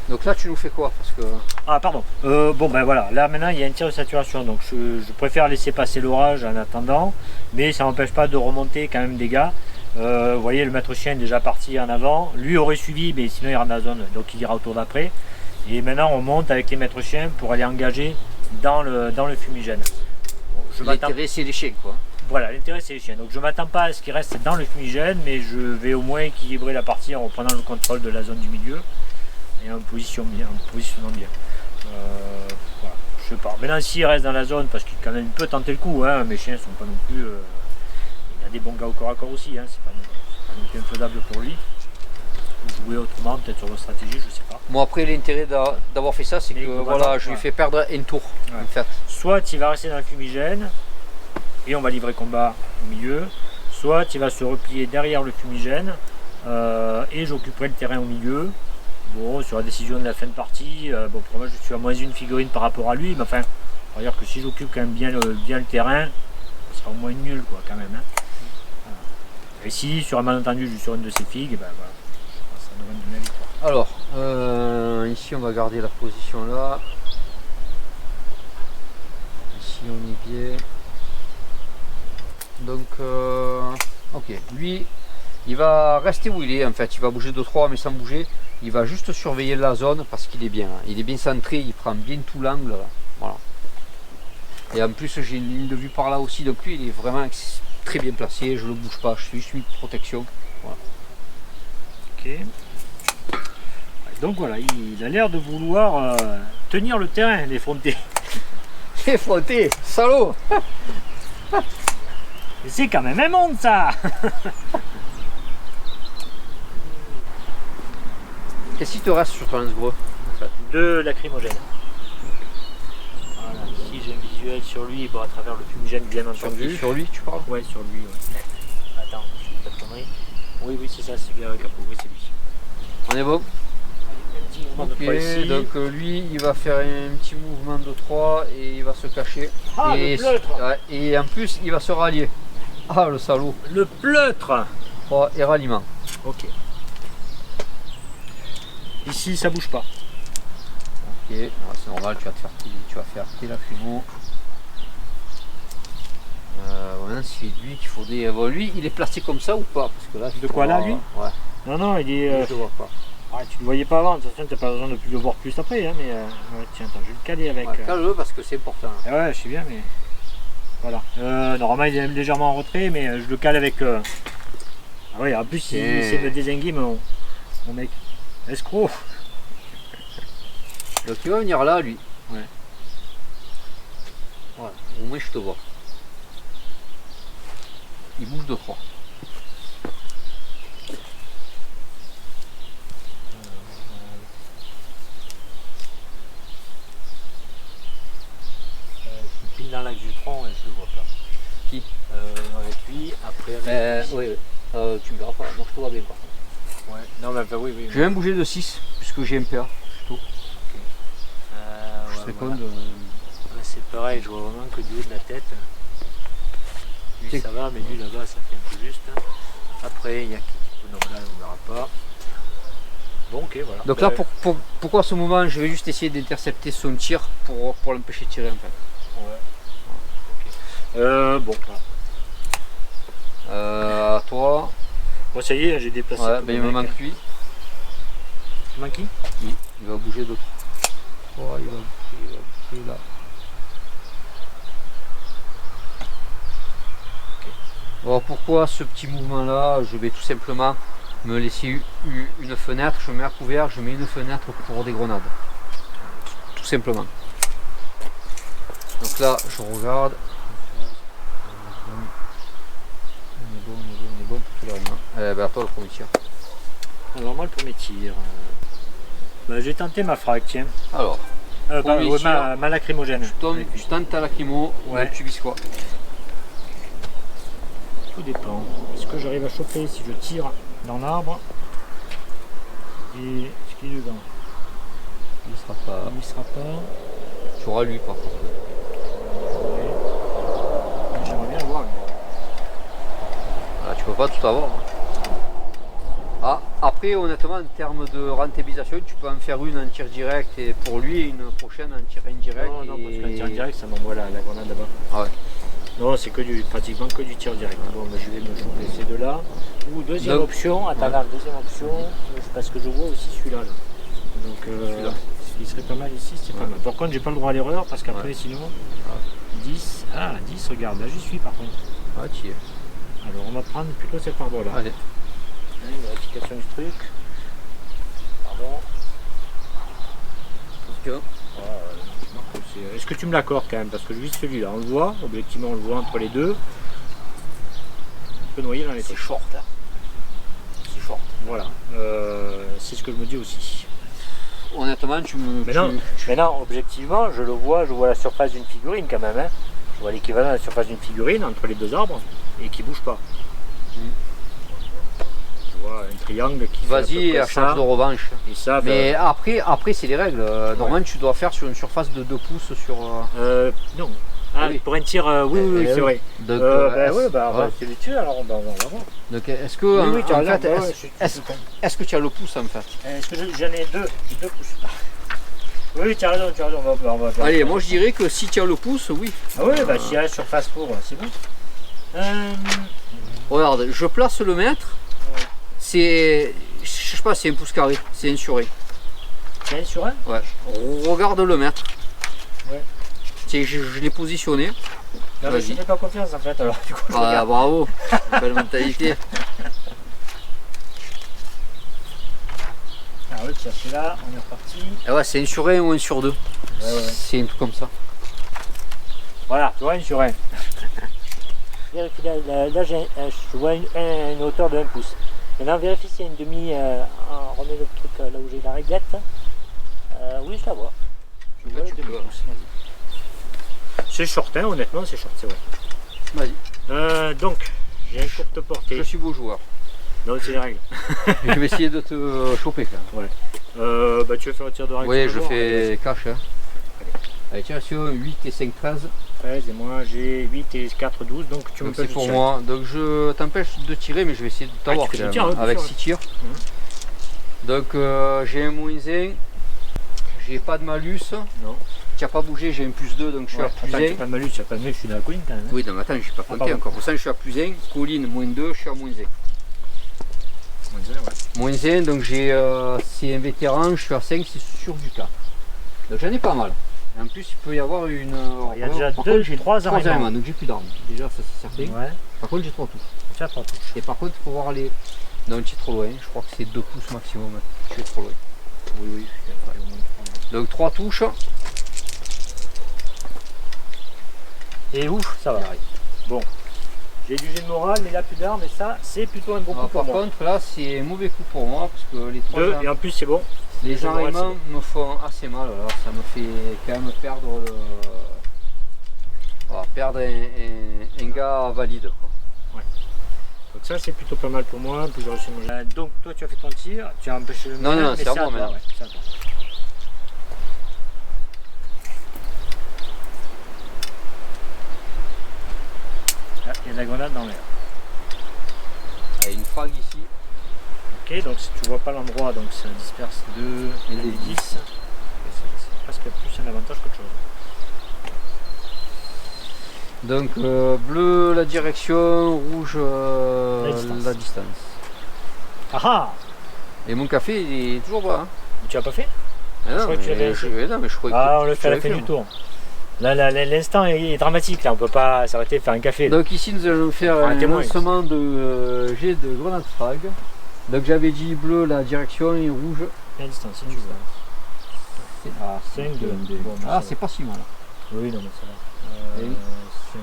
Donc là tu nous fais quoi? Parce que... Ah pardon, bon ben voilà, là maintenant il y a un tir de saturation, donc je préfère laisser passer l'orage en attendant, mais ça n'empêche pas de remonter quand même des gars. Vous voyez, le maître chien est déjà parti en avant, lui aurait suivi, mais sinon il rentre dans la zone, donc il ira au tour d'après. Et maintenant on monte avec les maîtres chiens pour aller engager dans le fumigène. Bon, l'intérêt c'est les chiens quoi. Voilà, l'intérêt c'est les chiens, donc je m'attends pas à ce qu'ils restent dans le fumigène, mais je vais au moins équilibrer la partie en reprenant le contrôle de la zone du milieu. Et en positionnant bien. Voilà, je sais pas. Maintenant, s'il reste dans la zone, parce qu'il quand même peut tenter le coup, hein, mes chiens sont pas non plus. Il y a des bons gars au corps à corps aussi, hein, c'est pas non plus infaisable pour lui. Ou jouer autrement, peut-être sur votre stratégie, je sais pas. Bon, après, l'intérêt d'avoir fait ça, c'est que voilà, je lui fais perdre un tour. Ouais. En fait. Soit il va rester dans le fumigène, et on va livrer combat au milieu, soit il va se replier derrière le fumigène, et j'occuperai le terrain au milieu. Bon, sur la décision de la fin de partie, bon, pour moi je suis à moins une figurine par rapport à lui, mais enfin, on va dire que si j'occupe quand même bien le terrain, ce sera au moins nul quoi, quand même. Hein. Voilà. Et si sur un malentendu je suis sur une de ces figues, ben voilà, ça devrait me donner la victoire. Alors, ici on va garder la position là. Ici on est bien. Donc, ok, lui il va rester où il est en fait, il va bouger 2-3 mais sans bouger. Il va juste surveiller la zone parce qu'il est bien. Il est bien centré, il prend bien tout l'angle. Voilà. Et en plus j'ai une ligne de vue par là aussi, donc lui il est vraiment très bien placé, je ne le bouge pas, je suis de protection. Voilà. Ok. Donc voilà, il a l'air de vouloir tenir le terrain, l'effronté. L'effronté, salaud. Mais c'est quand même un monde ça. Qu'est-ce qui te reste sur ton lance-gros en fait? De lacrymogène. Voilà, ici j'ai un visuel sur lui, bon, à travers le fumigène bien entendu. Sur lui tu parles? Ouais, sur lui, ouais. Attends, je dis pas de conneries. Oui, c'est ça, c'est bien Capot, oui, c'est lui. On est bon? Ok, donc lui il va faire un petit mouvement de 3 et il va se cacher. Ah, et, le pleutre. Ouais, et en plus il va se rallier. Ah le salaud. Le pleutre. 3 et ralliement. Ok. Ici, ça bouge pas. Ok, c'est normal, tu vas faire tes lacrymos. Voilà, c'est lui qu'il faudrait. Bon, lui, il est placé comme ça ou pas? Parce que là, De quoi là, lui? Ouais. Non, il est. Je le vois pas. Ah, tu le voyais pas avant, de toute façon, t'as pas besoin de le voir plus après, hein, mais ouais, tiens, attends, je vais le caler avec. Ouais, cale-le parce que c'est important. Ah ouais, je sais bien, mais voilà. Normalement, il est légèrement en retrait, mais je le cale avec. Ah ouais, en plus, il essaie de dézinguer mon mec. Escroc. Donc il va venir là, lui. Ouais. Voilà, au moins je te vois. Il bouge de 3. Je suis pile dans l'axe du tronc et je le vois pas. Qui Avec lui, après avec lui. Oui, tu me verras pas, moi je te vois bien par contre. Ouais. Non, mais oui. Je vais même bouger de 6 puisque j'ai un PA, c'est tout. Je serais con de. Ouais, c'est pareil, je vois vraiment que du haut de la tête. Lui ça va, mais lui là-bas ça fait un peu juste. Après il y a qui non, là on verra pas. Bon ok voilà. Donc là pourquoi à ce moment je vais juste essayer d'intercepter son tir pour l'empêcher de tirer en fait. Ouais. Ok. Bon voilà. À toi. Bon ça y est, j'ai déplacé. Ouais, ben il me manque lui. Tu manques qui? Il va bouger de 3. Il va bouger là. Alors pourquoi ce petit mouvement là? Je vais tout simplement me laisser une fenêtre, je mets à couvert, je mets une fenêtre pour des grenades. Tout simplement. Donc là je regarde. On est bon pour tout le monde. Ben à toi le premier tir. Alors moi le premier tir. Bah, j'ai tenté ma frappe, tiens. Alors. Ma lacrymogène. Tu tentes ta lacrymo, ouais. Tu vises quoi? Tout dépend. Est-ce que j'arrive à choper si je tire dans l'arbre? Et ce qui est dedans? Il sera pas. Il sera pas. Tu auras lui par contre. Ouais. J'aimerais bien le voir lui. Voilà, tu peux pas tout avoir. Ah, après honnêtement en termes de rentabilisation, tu peux en faire une en tir direct et pour lui une prochaine en tir indirect. Non, parce qu'un tir direct ça m'envoie la grenade là-bas. Ah ouais. Non, c'est pratiquement que du tir direct. Bon, ben, je vais me choper ces deux-là. Ou deuxième option, attendant, deuxième option, parce que je vois aussi celui-là. Là. Donc, ce qui serait pas mal ici, c'est pas mal. Par contre, j'ai pas le droit à l'erreur parce qu'après, sinon, 10. Ah, 10, regarde, là j'y suis par contre. Ah, tu y es. Alors, on va prendre plutôt cet arbre-là. Allez. Vérification du truc. Pardon. Ok. Est-ce que tu me l'accordes quand même? Parce que je vise celui-là, on le voit, objectivement on le voit entre les deux. On peut noyer dans les C'est short. Hein. C'est short. Voilà. C'est ce que je me dis aussi. Honnêtement, tu me. Mais non, objectivement, je vois la surface d'une figurine quand même. Hein. Je vois l'équivalent de la surface d'une figurine entre les deux arbres et qui ne bouge pas. Je vois un triangle qui. Vas-y, à charge de revanche. Et ça, mais après c'est les règles. Normalement, tu dois faire sur une surface de 2 pouces sur. Non. Ah, oui. Pour un tir, oui, c'est vrai. Donc, c'est le tir, alors on va voir. Donc, est-ce que. Oui, tu as raison. Est-ce que tu as le pouce en fait? Est-ce que j'en ai deux? J'ai 2 pouces. Oui, tu as raison, on va faire. Allez, moi je dirais que si tu as le pouce, oui. Ah oui, s'il y a la surface pour, c'est bon. Regarde, je place le mètre. Ouais. C'est. Je sais pas, c'est un pouce carré, c'est 1 sur 1. C'est 1 sur 1? Ouais. Regarde le mètre. Ouais. Je l'ai positionné. Non, mais je ne fais pas confiance en fait alors. Du coup, bravo, belle mentalité. Alors le tir c'est là, on est reparti. Ah ouais, c'est 1 sur 1 ou 1 sur 2. C'est un truc comme ça. Voilà, tu vois 1 sur 1. Vérifie là je vois une hauteur de 1 pouce. Maintenant vérifie s'il y a une demi, remets le truc là où j'ai la réglette. Oui, je la vois. Je vois le demi-pouce. C'est short, hein, honnêtement, c'est short, c'est vrai. Vas-y. Donc, j'ai une courte portée. Je suis beau joueur. Non, c'est les règles. Je vais essayer de te choper quand même. Ouais. Tu veux faire un tir de règle? Oui, je fais cash. Hein. Allez, tiens, sur 8 et 5, 13. 13 et moi j'ai 8 et 4, 12, donc tu me peux c'est pour tirer. Moi. Donc je t'empêche de tirer, mais je vais essayer de t'avoir avec 6 tirs. Donc j'ai un -1, j'ai pas de malus. Non. Tu n'as pas bougé, j'ai un +2, donc je suis à Attends, +1. tu n'as pas de malus, tu n'as pas de malus, je suis dans la colline quand même. Hein. Oui, non, mais attends, je n'ai pas compté pardon. encore. Pour ça, je suis à +1. Colline, -2, je suis à -1. -1, donc c'est un vétéran, je suis à 5, c'est sur du 4. Donc j'en ai pas mal. Et en plus, il peut y avoir une. Il y a déjà par contre, j'ai 3 3 éléments. éléments, donc j'ai plus d'armes. Déjà, ça c'est certain. Ouais, Par contre, j'ai 3 touches. tu as 3 touches. Et par contre, il faut voir les. Non, tu es trop loin, je crois que c'est 2 pouces maximum. Je suis trop loin. Oui, oui, il y a au moins 3. Donc 3 touches. Et ouf, ça va. Bon, j'ai du jet de morale, mais là plus d'armes, et ça, c'est plutôt un bon coup Alors, pour par moi. contre, là, c'est un mauvais coup pour moi parce que les 3 Et en plus, c'est bon. les jet de morale, enrayements me font assez mal. Alors, ça me fait quand même perdre, voilà, perdre un gars valide. Quoi. Donc ça, c'est plutôt pas mal pour moi. En plus, j'ai reçu mon jet. Donc, toi, tu as fait ton tir, tu as empêché le Non, mien, non, mais c'est à moi toi, maintenant. ouais, c'est à toi. Ah, il y a de la grenade dans l'air. Il y a une frag ici. Ok, donc si tu vois pas l'endroit, donc ça disperse 2 Et et des 10. C'est presque plus un avantage qu'autre chose. Donc bleu la direction, rouge La distance. la. Ah ah! Et mon café il est toujours pas. Hein. Mais tu as pas fait? Ah non, crois que tu l'avais fait. non, mais je croyais Ah, que on le tu fait à la l'avais fin du moi. tour. Là, l'instant est dramatique, là, on peut pas s'arrêter de faire un café. Donc ici nous allons faire Un un témoin, lancement de jet de grenade frag. Donc j'avais dit bleu la direction et rouge. La distance, si tu veux. Ah, 5, 2, Bon, ah c'est pas si mal. Oui, non, mais ça va. Oui. 5,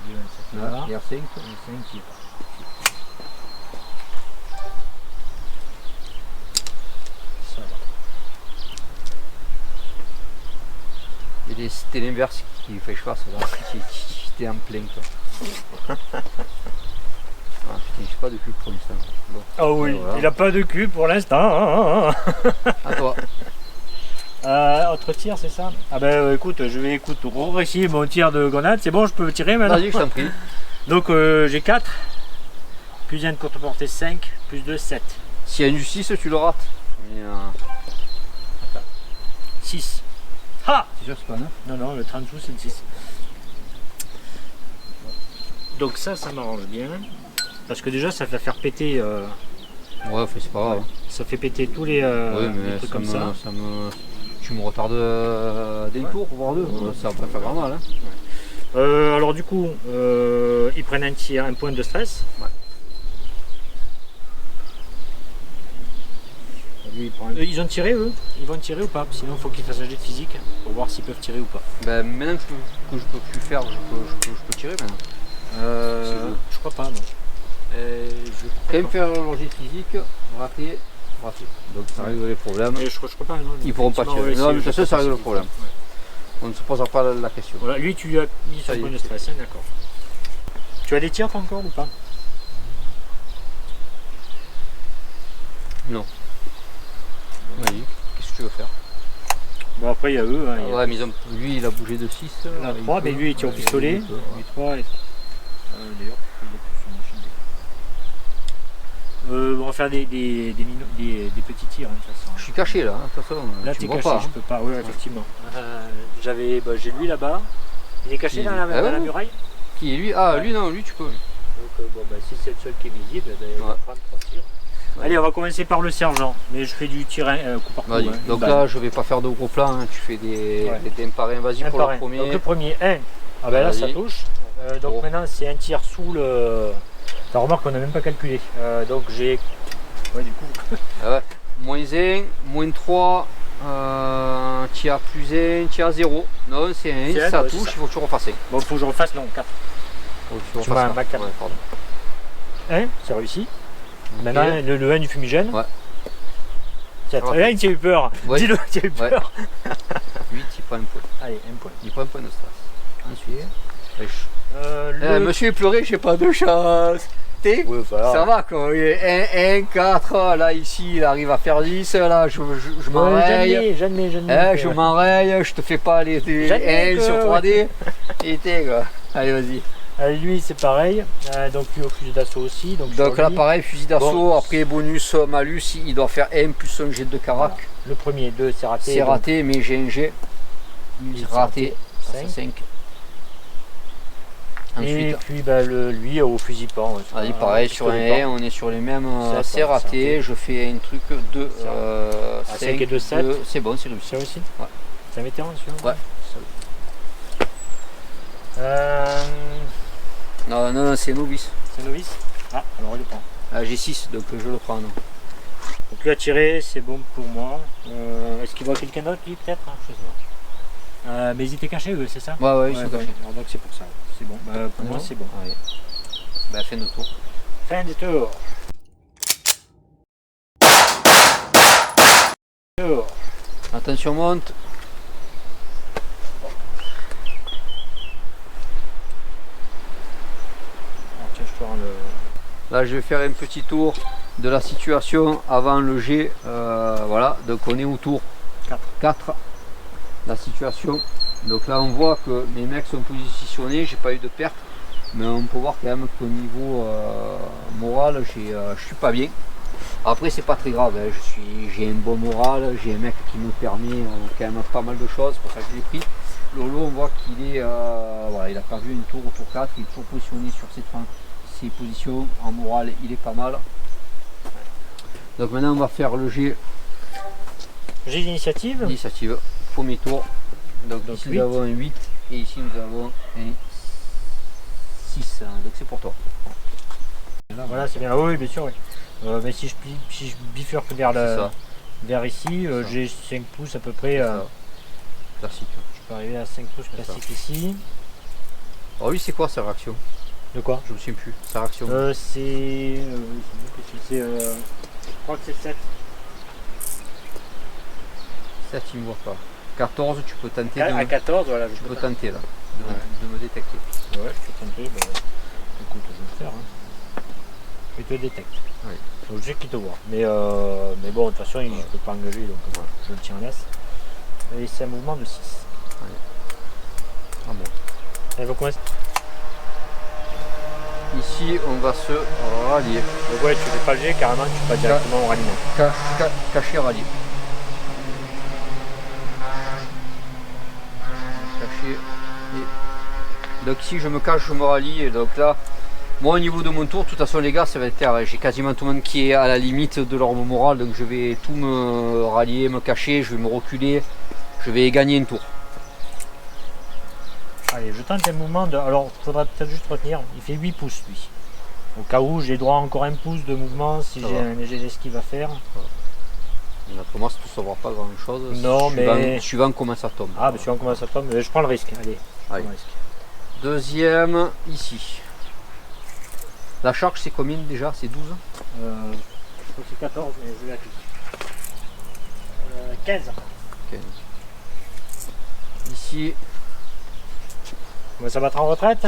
2, 7, là. Et R5. Et 5 qui est pas. Ça va. C'était l'inverse qui fait je passe là, qui était en plein quoi. Ah putain, j'ai pas de cul pour l'instant. Bon. Ah oui, Voilà. il a pas de cul pour l'instant. À toi. Autre tir, c'est ça? Ah ben écoute, je vais réussir mon tir de grenade. C'est bon, je peux tirer maintenant? Vas-y, je t'en prie. Donc j'ai 4, plus 1 de courte portée 5, plus 2, 7. S'il y a une 6, tu le rates. Mais, 6. Ah! c'est sûr que c'est pas 9. Non, non, le 30 sous c'est le 6. Donc ça m'arrange bien. Parce que déjà, ça va faire péter. Ouais, c'est pas grave. Ça fait péter tous les, Oui, les mais trucs ça comme ça. Tu me retardes d'un tour, voire deux. Ouais. Ça va pas faire grand mal. Hein. Alors du coup, ils prennent un point de stress. Ouais. Lui, il prend ils ont tiré eux? Ils vont tirer ou pas? Sinon il faut qu'ils fassent un jet de physique pour voir s'ils peuvent tirer ou pas. Ben, maintenant que je peux plus faire, je peux tirer maintenant. Je crois pas, non. Quand même faire leur jet physique, rater. Donc ça règle les problèmes. Mais je crois pas, non. Ils pourront pas tirer. Ouais, Non, mais de toute je façon, ça crois règle le pas, problème. ouais. On ne se posera pas la question. Voilà, lui tu lui as mis Ça son y point est. de stress, hein, d'accord. Tu as des tirs toi, encore ou pas? Non. Vas-y, qu'est-ce que tu veux faire? Bon après il y a eux, hein, il y a Ouais, mais lui il a bougé de 6. il y en a 3, mais lui il tire au pistolet. Il peut, Lui 3 et 3. D'ailleurs, il est plus sur ma chaîne. On va faire des petits tirs, hein, de toute façon. Je suis caché là, hein, de toute façon. Là tu t'es me vois caché, pas. je peux pas, oui effectivement. J'ai lui là-bas. Il est caché Qui, dans lui? la, Ah dans la ouais. muraille. Qui est lui? Ah, Ouais. lui non, lui tu peux. Donc si c'est le seul qui est visible, on va prendre 3 tirs. Ouais. Allez, on va commencer par le sergent, mais je fais du tir coup par coup. Vas-y. hein, une Donc balle. là, je vais pas faire de gros plans, hein. Tu fais des parrains. Vas-y Un pour par le un. premier. Donc le premier, 1. Ah ben là ça Vas-y. touche. Donc Oh. maintenant c'est un tir sous le. T'as remarqué qu'on n'a même pas calculé. Donc j'ai. Ouais du coup. Ah ouais. -1, -3, tu as +1, tu as 0. Non, c'est C'est 1, un, ça ouais, touche, c'est ça. il faut que tu refasses. Bon faut que je refasse, non 4. Faut que tu Tu m'as refasses. un Mac 4. Ouais, pardon. 1, c'est réussi. Maintenant le 1 du fumigène. Ouais. 4. Ouais. Là tu as eu peur. Ouais. Dis-le, tu as eu Ouais. peur. 8, il prend un point. Allez, un point. Il prend un point de stress. Ensuite, riche. Le... Monsieur est pleuré, j'ai pas de chance. T'es Oui, voilà. Ça va quoi, 1, 4, là ici il arrive à faire 10, là je m'enraye. J'admets. Je m'enraye, je te fais pas les J'admets 1 que- sur 3D. Et t'es quoi. Allez vas-y. Lui c'est pareil, donc lui au fusil d'assaut aussi. Donc là pareil, fusil d'assaut, bon, après bonus malus, il doit faire 1 plus un jet de carac. Voilà. Le premier, 2 c'est raté. C'est raté, mais j'ai un jet. Lui, Raté, 5. Ensuite, et puis lui au fusil pent. allez, pareil, sur un haie, on est sur les mêmes. C'est raté, je fais un truc de 5 et 2, 7. C'est bon, c'est réussi. Ça aussi Ouais. C'est un vétéran celui-là? Ouais. Non, c'est novice. C'est novice? Ah, alors il le prend. J'ai 6, donc je le prends. Non. Donc lui a tiré, c'est bon pour moi. Est-ce qu'il voit quelqu'un d'autre lui peut-être? Je sais pas. Mais ils étaient cachés eux, c'est ça? Ouais, ils sont cachés. Donc c'est pour ça. C'est bon. Pour moi c'est bon. Allez. Fin de tour. Fin des tours. Attention, monte. Tiens, je te rends le... Là, je vais faire un petit tour de la situation avant le jet. Voilà, donc on est au tour 4. La situation. Donc là, on voit que mes mecs sont positionnés, j'ai pas eu de perte. Mais on peut voir quand même qu'au niveau moral, je suis pas bien. Après, c'est pas très grave, hein. J'ai un bon moral, j'ai un mec qui me permet quand même pas mal de choses, c'est pour ça que je l'ai pris. Lolo, on voit qu'il est, voilà, il a perdu une tour au tour 4, il est toujours positionné sur ses positions. En moral, il est pas mal. Donc maintenant, on va faire le jet. Jet d'initiative. Initiative, premier tour. Donc ici 8. nous avons un 8 et ici nous avons un 6. Donc c'est pour toi. Voilà, c'est bien. Ah oui, bien sûr, oui. Mais si je bifurque vers ici, j'ai 5 pouces à peu près. Classique. Je peux arriver à 5 pouces classique ici. Alors lui, c'est quoi sa réaction? De quoi? Je me souviens plus. Sa réaction. Je crois que c'est 7. 7, il me voit pas. 14, tu peux tenter de À 14, voilà. tu peux tenter là, de me détecter. Ouais, je peux tenter. Écoute, je vais le faire. Hein. Il te détecte. Oui. Donc je sais qu'il te voit. Mais bon, de toute façon, il ne peut pas engager, donc je le tiens en laisse. Et c'est un mouvement de 6. Ouais. Ah bon. Elle va commencer. Ici, on va se rallier. Donc ouais, tu fais pas le jet, carrément, tu vas directement au ralliement. Cacher, rallier. Cacher. Et... Donc ici, je me cache, je me rallie. Et donc là, moi au niveau de mon tour, de toute façon les gars, ça va être clair. J'ai quasiment tout le monde qui est à la limite de leur moral. Donc je vais tout me rallier, me cacher, je vais me reculer. Je vais gagner un tour. Allez, je tente un mouvement de... Alors, il faudra peut-être juste retenir, il fait 8 pouces lui. Au cas où j'ai droit à encore un pouce de mouvement si j'ai un léger esquive à faire. Autrement, ça ne sauvera pas grand chose. Non, mais... Suivant comment ça tombe. Ah, suivant comment ça tombe, je prends le risque. Allez, Allez. Deuxième, ici. La charge, c'est combien déjà? C'est 12? Je crois que c'est 14, mais je vais appliquer. 15. 15. Ici. On va se battre en retraite.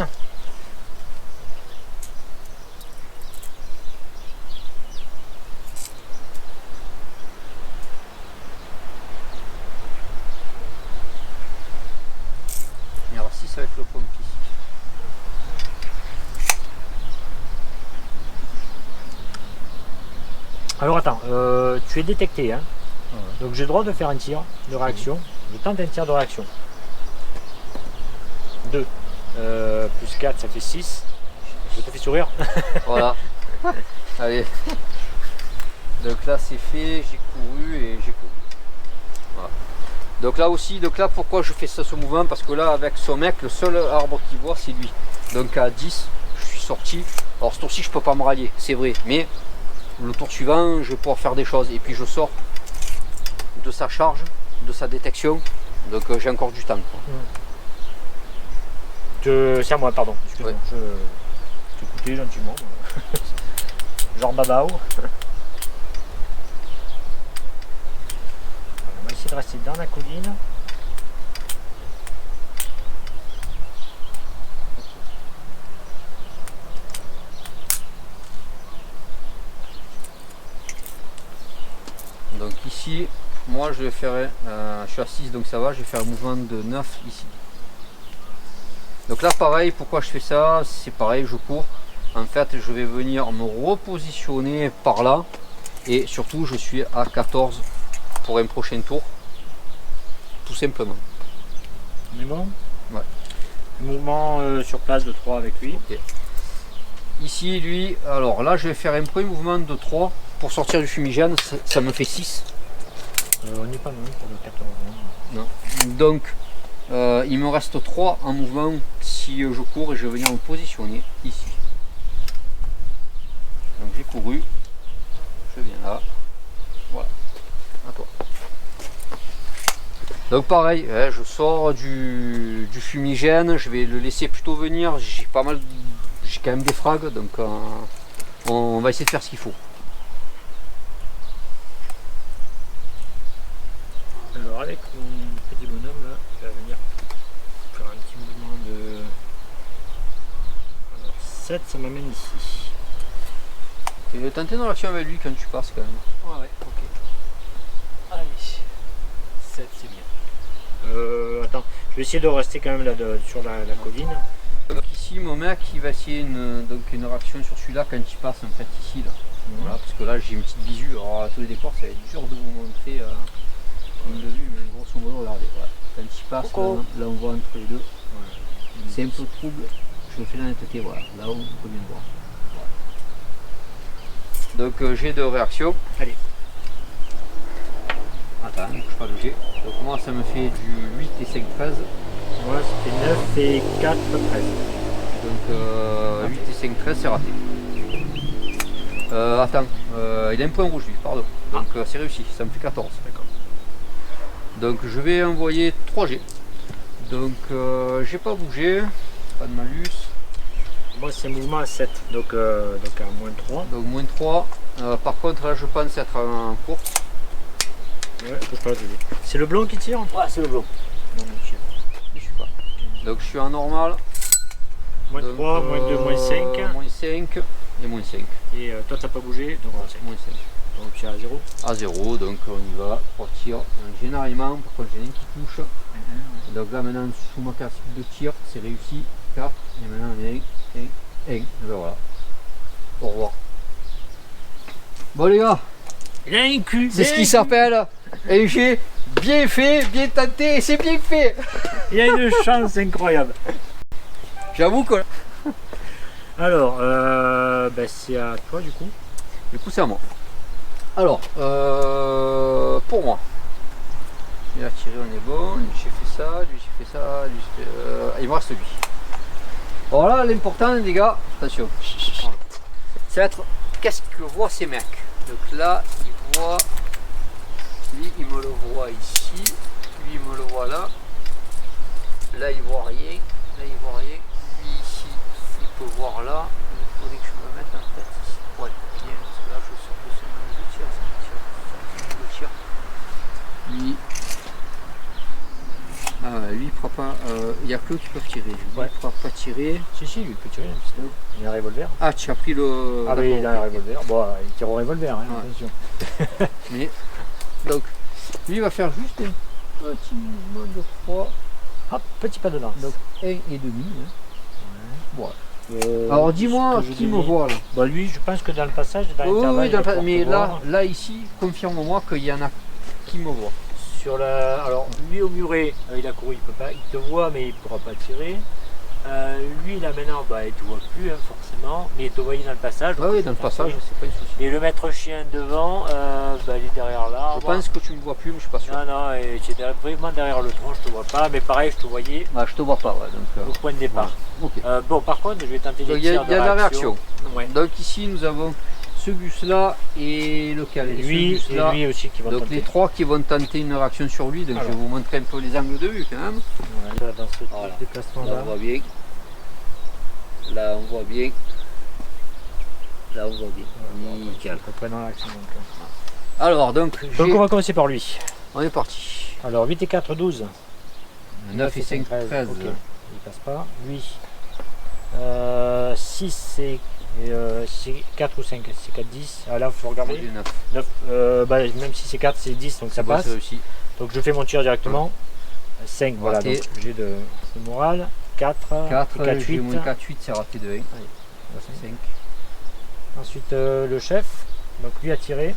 Il y aura 6 avec le pompe ici. Alors attends, tu es détecté, hein. Ouais. Donc j'ai le droit de faire un tir de réaction. Je tente un tir de réaction. 2. Plus 4, ça fait 6. Je te fais sourire. Voilà. Allez. Donc là c'est fait, j'ai couru et j'ai couru. Voilà. Donc là aussi, pourquoi je fais ce mouvement? Parce que là avec son mec, le seul arbre qu'il voit c'est lui. Donc à 10, je suis sorti. Alors ce tour-ci je peux pas me rallier, c'est vrai. Mais le tour suivant, je vais pouvoir faire des choses. Et puis je sors de sa charge, de sa détection. Donc j'ai encore du temps. Quoi. C'est à moi, pardon. Excuse-moi. Ouais. Je t'écoutais gentiment. Genre babao. On va essayer de rester dans la colline. Donc ici, moi je vais faire, je suis à 6 donc ça va, je vais faire un mouvement de 9 ici. Donc là pareil, pourquoi je fais ça? C'est pareil, je cours. En fait, je vais venir me repositionner par là. Et surtout, je suis à 14 pour un prochain tour. Tout simplement. On est bon? Ouais. Mouvement sur place de 3 avec lui. Ok. Ici, lui, alors là, je vais faire un premier mouvement de 3 pour sortir du fumigène. Ça me fait 6. On n'est pas loin pour le 14. Non. Donc, il me reste 3 en mouvement si je cours et je vais venir me positionner ici. Donc j'ai couru, je viens là, voilà, à toi. Donc pareil, hein, je sors du fumigène, je vais le laisser plutôt venir, j'ai quand même des frags, donc on va essayer de faire ce qu'il faut. Alors avec mon petit bonhomme là, je vais venir faire un petit mouvement de... Alors 7, ça m'amène ici. Tu veux tenter dans l'action avec lui quand tu passes quand même. Ouais, ok. Allez, 7 c'est bien. Attends, je vais essayer de rester quand même là sur la colline. Donc ici mon mec il va essayer une réaction sur celui-là quand il passe en fait ici là. Voilà, parce que là j'ai une petite visu, alors à tous les décors ça va être dur de vous montrer une de vue, mais grosso modo regardez, voilà. Quand il passe là on voit entre les deux. Ouais. C'est un peu trouble, je fais la netteté, voilà, là on peut bien voir. Donc j'ai de réactions. Allez. Attends, je ne pas le jet. Donc moi ça me fait du 8 et 5, 13. Moi ça fait 9 et 4, 13. Donc 8 et 5, 13 c'est raté. Attends, il a un point rouge lui, pardon. Donc c'est réussi, ça me fait 14. D'accord. Donc je vais envoyer 3 G. Donc j'ai pas bougé, pas de malus. Moi c'est mouvement à 7, donc à moins 3. Donc moins 3. Par contre là je pense être en course. Ouais, je peux pas t'aider. C'est le blanc qui tire? Ouais, c'est le blanc. Non, mais tire. Je suis pas. Donc je suis en normal. Moins Donc, 3, moins 2, moins 5. Moins 5 et moins 5. Et toi t'as pas bougé, donc moins 5. Moins 5. Donc tu es à 0. À 0, donc on y va. 3 tirs. Généralement, par contre j'ai un qui touche. Donc là maintenant sous ma casse de tir, c'est réussi. 4. Et maintenant on est 1. Et ben voilà. Au revoir. Bon les gars, Il a un cul. c'est ce qui s'appelle un jet bien fait, bien tenté, et c'est bien fait. Il a une chance incroyable. J'avoue que... Alors, c'est à toi du coup. Du coup c'est à moi. Alors, pour moi, il a tiré, on est bon, lui j'ai fait ça, lui j'ai fait ça, lui j'ai fait... il me reste lui. Alors là, l'important les gars, attention, ça va être qu'est-ce que voient ces mecs. Donc là, il voit, lui il me le voit ici, lui il me le voit là, là il voit rien, là il voit rien, lui ici il peut voir là, il faudrait que je me mette en fait ici pour être bien, parce que là je sors de ce manche de tir, ça me tire, lui, lui il fera pas, il n'y a que eux qui peuvent tirer, lui il ne fera pas tirer. Si, lui il peut tirer un pistolet. Il a un revolver. Ah, tu as pris le... Ah oui, il a un revolver. Bon, il tire au revolver, hein, Ouais. attention. Mais, donc, lui il va faire juste un petit mouvement de 3, Hop, petit pas de lance. donc 1,5. Hein. Voilà. Alors Alors dis-moi qui me voit là. Bah lui, je pense que dans le passage, dans l'intervalle, Oui, dans il va le- mais pouvoir là, voir. là ici, confirme-moi qu'il y en a qui me voient. Sur la... Alors lui au muret, il a couru, il peut pas, il te voit mais il pourra pas tirer. Lui là maintenant, il te voit plus hein, forcément, mais il te voyait dans le passage. Ah oui, dans le passage, c'est pas un souci. Et le maître chien devant, il est derrière là. Je pense que tu me vois plus, mais je suis pas sûr. Non, et tu es vraiment derrière le tronc, je te vois pas, mais pareil, je te voyais Bah, je te vois pas, ouais, donc... au point de départ. voilà. Ok. Bon, par contre, je vais tenter Donc des il y a, tirs il y a de la réaction. Ouais. Donc ici nous avons ce bus là et lequel Et lui, ce bus là. aussi qui va Donc tenter. les trois qui vont tenter une réaction sur lui, donc Alors. je vais vous montrer un peu les angles de vue quand même. Voilà, dans ce Voilà. déplacement Là là. on voit bien. Là on voit bien. Là on voit bien. Nickel. À peu près dans l'action. Alors donc, Donc on va commencer par lui. on est parti. Alors 8 et 4, 12. 9 et 5, 13. Ok, il passe pas. Lui, 6 et 4 ou 5, c'est 4, 10. Ah là, il faut regarder. 9. 9, même si c'est 4, c'est 10, donc ça passe. C'est réussi. Donc je fais mon tir directement. 5, voilà, Raté. donc j'ai de morale. 4, 4, 4 j'ai 8. moins 4, 8, c'est raté de 1. Allez, 5. Ensuite le chef, donc lui a tiré.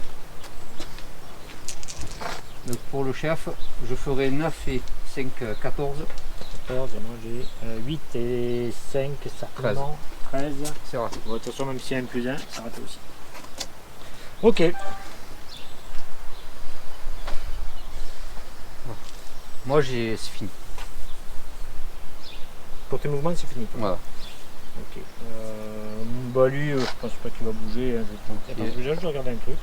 Donc pour le chef, je ferai 9 et 5, 14. 14, et moi j'ai 8 et 5, certainement. 13. C'est raté. Bon, de toute façon, même s'il y a un plus 1, ça rate aussi. Ok. Moi c'est fini. Pour tes mouvements, c'est fini. Voilà. Ok. Bah lui, je pense pas qu'il va bouger. Hein, je vais déjà, je vais regarder un truc.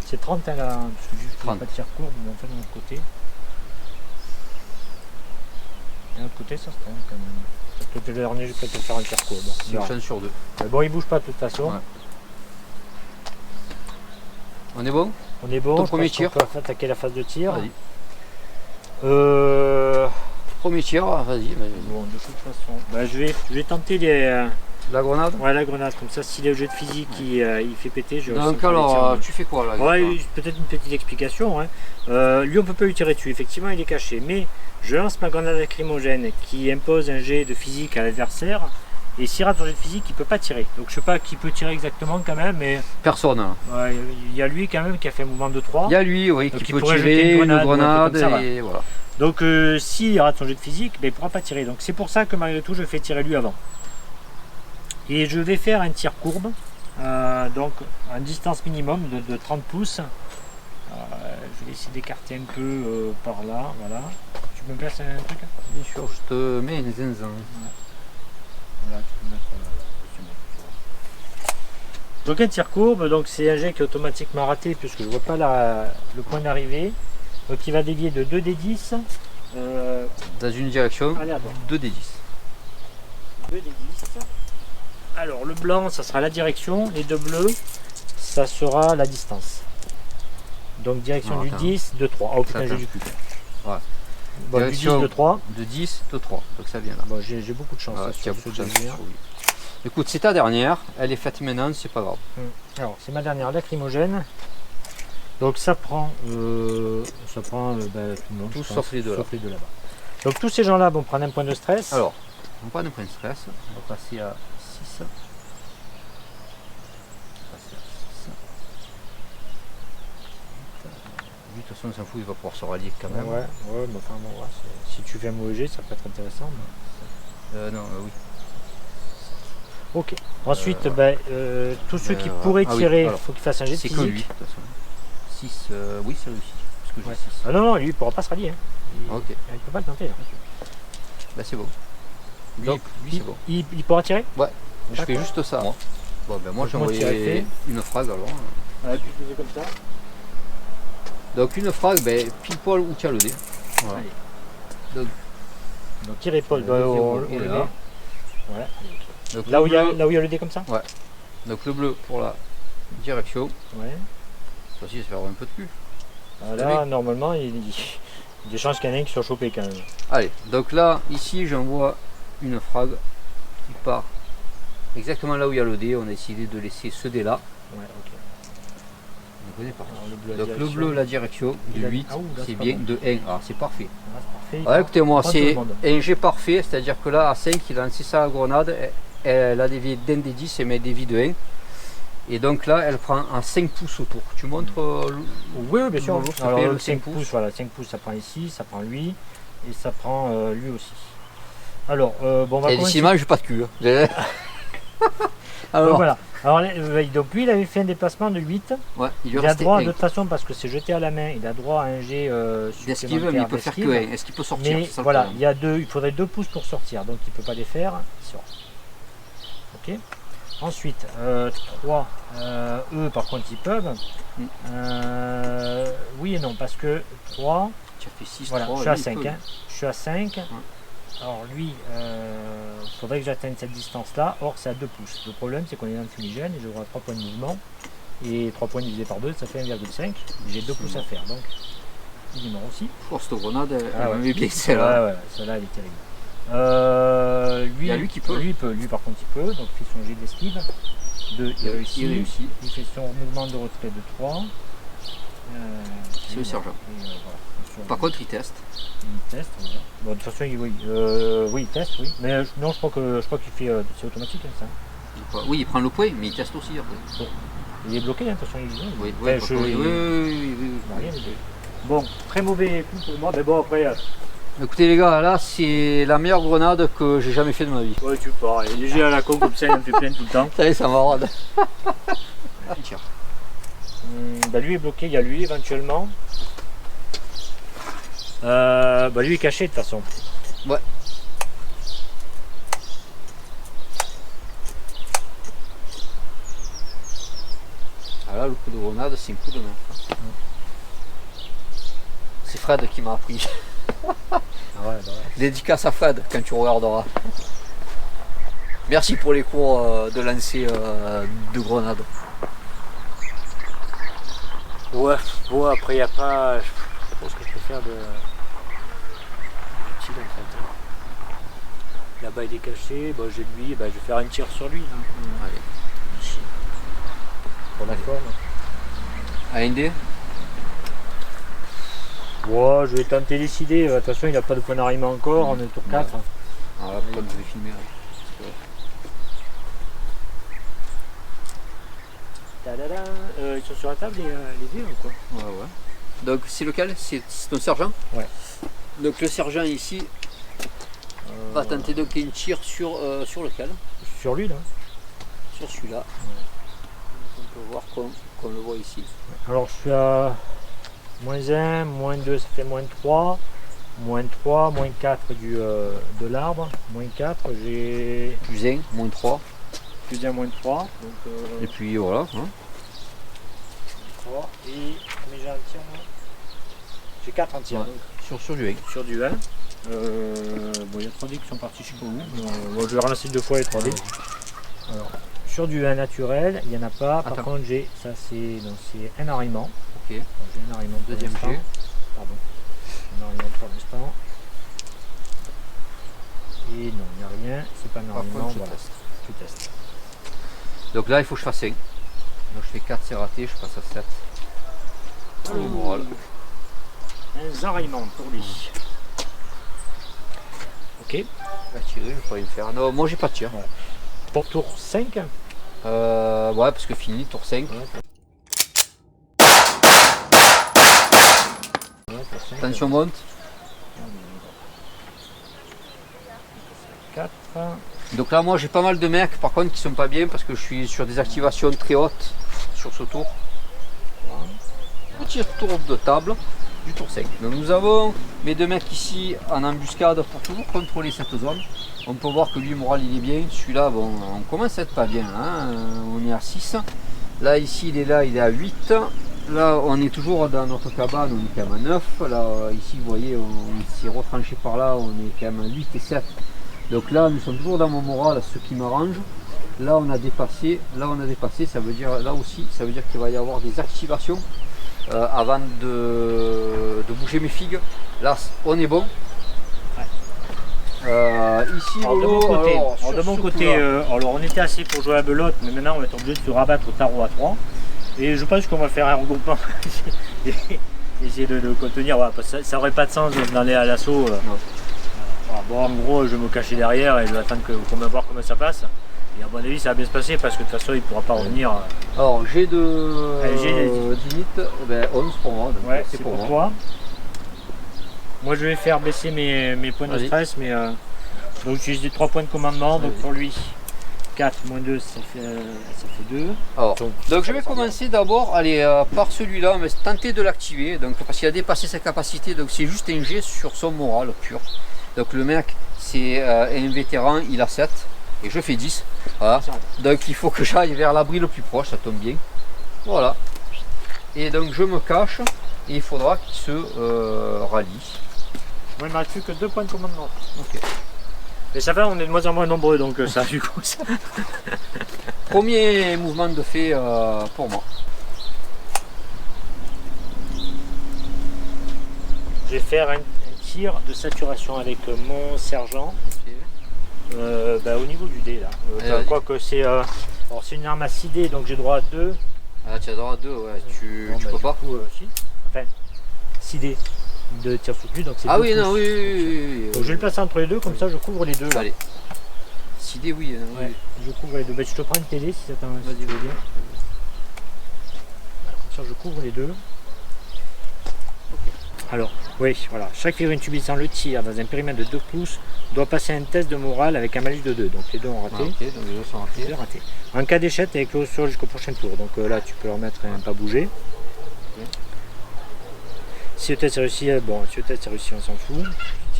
C'est 31 là, hein, parce que juste 30. pas de tir court, mais on fait de l'autre côté. De l'autre côté, ça se tente quand même. Peut-être que le dernier, je vais peut-être faire un tir court. Bon, C'est une chance sur 2. mais bon, il bouge pas de toute façon. Ouais. On est bon? On est bon. Ton je premier pense qu'on tir. peut attaquer la phase de tir. Vas-y. Euh... Premier tir, vas-y. Bon, de toute façon, bah, je vais tenter les. La grenade? Ouais, la grenade, comme ça, si le jeu de physique il fait péter, je. Donc alors, tu fais quoi là? Ouais, peut-être une petite explication. Hein. Lui, on peut pas lui tirer dessus, effectivement, il est caché. Mais je lance ma grenade lacrymogène qui impose un jet de physique à l'adversaire. Et s'il rate son jet de physique, il peut pas tirer. Donc je sais pas qui peut tirer exactement quand même, mais. Personne. Ouais, il y a lui quand même qui a fait un mouvement de 3. Il y a lui, oui, donc qui il peut pourrait tirer jeter une une grenade grenade, ou un truc et voilà. Donc s'il rate son jet de physique, ben, il ne pourra pas tirer. Donc c'est pour ça que malgré tout je fais tirer lui avant. Et je vais faire un tir courbe, donc à distance minimum de 30 pouces. Je vais essayer d'écarter un peu par là, voilà. Tu peux me placer un truc? Bien sûr, je te mets une zinzin. Voilà, tu peux mettre c'est bon. Donc un tir courbe, donc c'est un jet qui est automatiquement raté puisque je ne vois pas le point d'arrivée. Donc il va dévier de 2d10. Dans une direction, Allez, à droite. 2d10. 2d10. Alors le blanc ça sera la direction, les deux bleus ça sera la distance. Donc direction Non, du attends. 10, de 3. Oh putain, Attends. j'ai du cul. Ouais. Bon, du 10, Direction de 3. De 10, de 3. Donc ça vient là. Bon, j'ai beaucoup de chance Ah, hein, tu as sur beaucoup ce de chance délire. sur lui. Écoute, c'est ta dernière. Elle est faite maintenant, c'est pas grave. Alors c'est ma dernière lacrymogène. Donc ça prend bah, tout le monde. Tout je pense, sauf les deux sauf les deux là-bas. Donc tous ces gens-là vont prendre un point de stress. Alors, on prend un point de stress. On va passer à 6. Lui, de toute façon, on s'en fout, il va pouvoir se rallier quand même. Ouais, mais enfin bon, ouais, si tu fais un mauvais jet, ça peut être intéressant. Non, oui. Ok. Ensuite, tous ceux qui voilà. pourraient Ah oui, tirer, il alors, faut qu'ils fassent un jet de C'est physique. que lui, de toute façon. 6, oui, c'est réussi. Parce que j'ai Ouais. 6. Ah non, lui il pourra pas se rallier. Hein. Ok, Il peut pas le tenter. Là. bah c'est bon. Lui, Donc, lui c'est bon. Il pourra tirer. Je fais juste ça, moi. Bon, ben moi Donc, j'ai moi, tu as envoyé fait. une frag alors. Ouais, tu faisais comme ça. Donc une frag, ben, pile poil où tu as le dé. Voilà. Allez. Donc tirer Paul, Le zéro, on il le est met. là. Ouais. Donc, Là le où il y a bleu- le dé comme ça. Donc le bleu pour la direction. Ouais. Ça aussi, ça fait avoir un peu de cul. Là, normalement, il y a des chances qu'il y en ait un qui soit chopé quand même. Allez, donc là, ici, j'envoie une frag qui part exactement là où il y a le dé. On a décidé de laisser ce dé là. Ouais, ok. Donc on est parti. Alors, le bleu, Donc le bleu, la direction, Il de a- 8, Ah, ouh, là, c'est c'est pas bien, bon. de 1. Alors c'est parfait. Ah, c'est parfait. Ouais, écoutez-moi, Prends tout le c'est monde. un jet parfait, c'est-à-dire que là, à 5, il a lancé sa grenade, elle a dévié d'un des 10 et met des vies de 1. Et donc là, elle prend à 5 pouces autour. Tu montres Oui, bien sûr. Lolo, s'il te Alors, plaît, le le 5 5 pouces, pouces. voilà, 5 pouces, ça prend ici, ça prend lui, et ça prend lui aussi. Alors, bon, on va Et commencer. décidément, j'ai pas de cul. Hein. Donc, Alors, voilà. Alors, donc lui, il avait fait un déplacement de 8. ouais, il lui Il a restait droit, un de toute façon, parce que c'est jeté à la main, il a droit à un jet d'esquive, supplémentaire mais il peut faire que d'esquive. 1. Est-ce qu'il peut sortir? Mais C'est ça le voilà, problème. il faudrait 2 pouces pour sortir, donc il ne peut pas les faire. Il sort. Ok. Ensuite, 3, eux par contre ils peuvent. Mm. Oui et non, parce que 3, Tu as fait 6, voilà, 3, je suis à lui, il 5. peut. Hein. Je suis à 5. Alors lui, il faudrait que j'atteigne cette distance-là, or c'est à 2 pouces. Le problème c'est qu'on est dans le fumigène et j'aurai 3 points de mouvement. Et 3 points divisé par 2, ça fait 1,5. J'ai 2 pouces à faire, donc il est mort aussi. Oh, cette grenade, elle Ah ouais. m'avait bien celle-là. Ouais, celle-là elle est terrible. Lui, Il y a lui qui peut. Lui peut, lui par contre il peut, donc il fait son jet d'esquive. 2, il réussit. Il réussit. Il fait son mouvement de retrait de 3. C'est le sergent. Voilà. Par contre, il teste. Il teste, voilà. Bon, de toute façon, oui, oui, il teste, oui. Mais non, je crois qu'il fait, c'est automatique, hein, ça. Oui, il prend le point, mais il teste aussi après. Bon. Il est bloqué, hein, de toute façon, il Oui, enfin, oui. Rien dit. Bon, très mauvais coup pour moi, mais bon, après. Écoutez les gars, là c'est la meilleure grenade que j'ai jamais fait de ma vie. Ouais, tu pars, il est léger à la con comme ça, il en fait plein tout le temps. Ça y est, ça m'arrode. Bah lui est bloqué, il y a lui éventuellement. Bah lui est caché de toute façon. Ouais. Ah là, le coup de grenade, c'est un coup de main. C'est Fred qui m'a appris. Ah ouais, bah ouais. Dédicace à Fred quand tu regarderas. Merci pour les cours de lancer de grenade. Ouais, bon après il n'y a pas. Je sais pas ce que je peux faire de. Utile en fait. Là-bas il est caché, bon, j'ai lui, bah, je vais faire un tir sur lui. Allez. Pour la forme. À un dé. Ouais, je vais tenter décider. De toute façon il n'a pas de point d'arrivement encore, on est tour 4. Alors là, comme je vais filmer. Tadada. Ils sont sur la table les dés ou quoi? Ouais. Donc c'est lequel? C'est ton sergent? Ouais. Donc le sergent ici va tenter de un tir sur lequel? Sur lui là. Sur celui-là. On peut voir qu'on le voit ici. Alors je suis à -1, -2 ça fait -3, -3, -4 de l'arbre, -4 j'ai Plus 1, moins 3. plus un -3. Donc, Et puis voilà. Hein. 3 et mais j'ai un tir moi. J'ai 4 en tir Ouais. donc, Sur du 1. sur du 1. Bon il y a 3 dés qui sont partis je sais pas où. Moi je vais relancer 2 fois les 3 dés. Alors, sur du 1 naturel, il n'y en a pas. Par Attends. contre j'ai ça c'est un arriment. Ok. Bon, j'ai un arriment pour Deuxième l'instant. jet. Pardon. Un arriment pour l'instant. Et non, il n'y a rien. C'est pas un Par arriment. contre, je Voilà. teste. Tu testes. Donc là, il faut que je fasse 1. Donc je fais 4, c'est raté, je passe à 7. Oh, moral. Un arriment pour lui. Ok. Va tirer, je vais pas rien faire. Non, moi j'ai pas de tir. Pour tour 5. Ouais, parce que fini, tour 5. Tension monte. 4. Donc là, moi j'ai pas mal de mecs par contre qui sont pas bien parce que je suis sur des activations très hautes sur ce tour. Petit tour de table du tour 5. Donc nous avons mes 2 mecs ici en embuscade pour toujours contrôler cette zone. On peut voir que lui, moral, il est bien. Celui-là, bon, on commence à être pas bien. Hein. On est à 6. Là, ici, il est à 8. Là, on est toujours dans notre cabane, on est quand même à 9. Là, ici, vous voyez, on s'est retranché par là, on est quand même à 8 et 7. Donc là, nous sommes toujours dans mon moral, ce qui m'arrange. Là, on a dépassé. Ça veut dire, là aussi, ça veut dire qu'il va y avoir des activations avant de bouger mes figues. Là, on est bon. Ici, Alors, de mon côté, alors on était assez pour jouer à belote, mais maintenant on va être obligé de se rabattre au tarot à 3. Et je pense qu'on va faire un regroupement. Essayer de le contenir. Voilà, parce que ça n'aurait pas de sens d'aller à l'assaut. Voilà, bon, en gros, je vais me cacher derrière et je vais attendre qu'on va voir comment ça passe. Et à mon avis, ça va bien se passer parce que de toute façon, il ne pourra pas revenir. Alors, j'ai de Allez, 10, 11 pour moi. Donc ouais, c'est pour moi. toi. Moi, je vais faire baisser mes points de Vas-y. stress, mais donc j'utilise les 3 points de commandement. Donc Vas-y. pour lui, 4 moins 2, ça fait 2. Alors, donc je vais commencer d'abord par celui-là, mais tenter de l'activer, donc parce qu'il a dépassé sa capacité, donc c'est juste un jet sur son moral pur. Donc le mec, c'est un vétéran, il a 7 et je fais 10. Voilà. Donc il faut que j'aille vers l'abri le plus proche, ça tombe bien. Voilà. Et donc je me cache et il faudra qu'il se rallie. Moi, il ne me reste plus que 2 points de commandement. Ok. Mais ça va, on est de moins en moins nombreux, donc ça du coup ça. Premier mouvement de fait pour moi. Je vais faire un tir de saturation avec mon sergent. Au niveau du dé là. Vas-y. Quoi que c'est. Alors c'est une arme à 6 dés, donc j'ai droit à 2. Ah, tu as droit à 2, ouais, tu peux pas. Si. sidé de tir soutenu. Donc c'est Ah 2 oui, pouces. non, oui. Donc je vais le placer entre les deux, comme ça je couvre les deux. Là. Allez. Sidé, oui. Ouais, je couvre les deux. Ben, je te prends une télé si ça t'en si Vas-y, tu veux bien. Voilà, comme ça je couvre les deux. Alors, oui, voilà. Chaque figurine subissant le tir dans un périmètre de 2 pouces doit passer un test de morale avec un malus de 2. Donc les deux ont raté. Ah, ok, donc les deux sont Les ratés. deux ratés. En cas d'échec, avec le sol jusqu'au prochain tour. Donc là, tu peux le remettre et ne pas bouger. Ok. Si le test est réussi, bon, si le test est réussi, on s'en fout.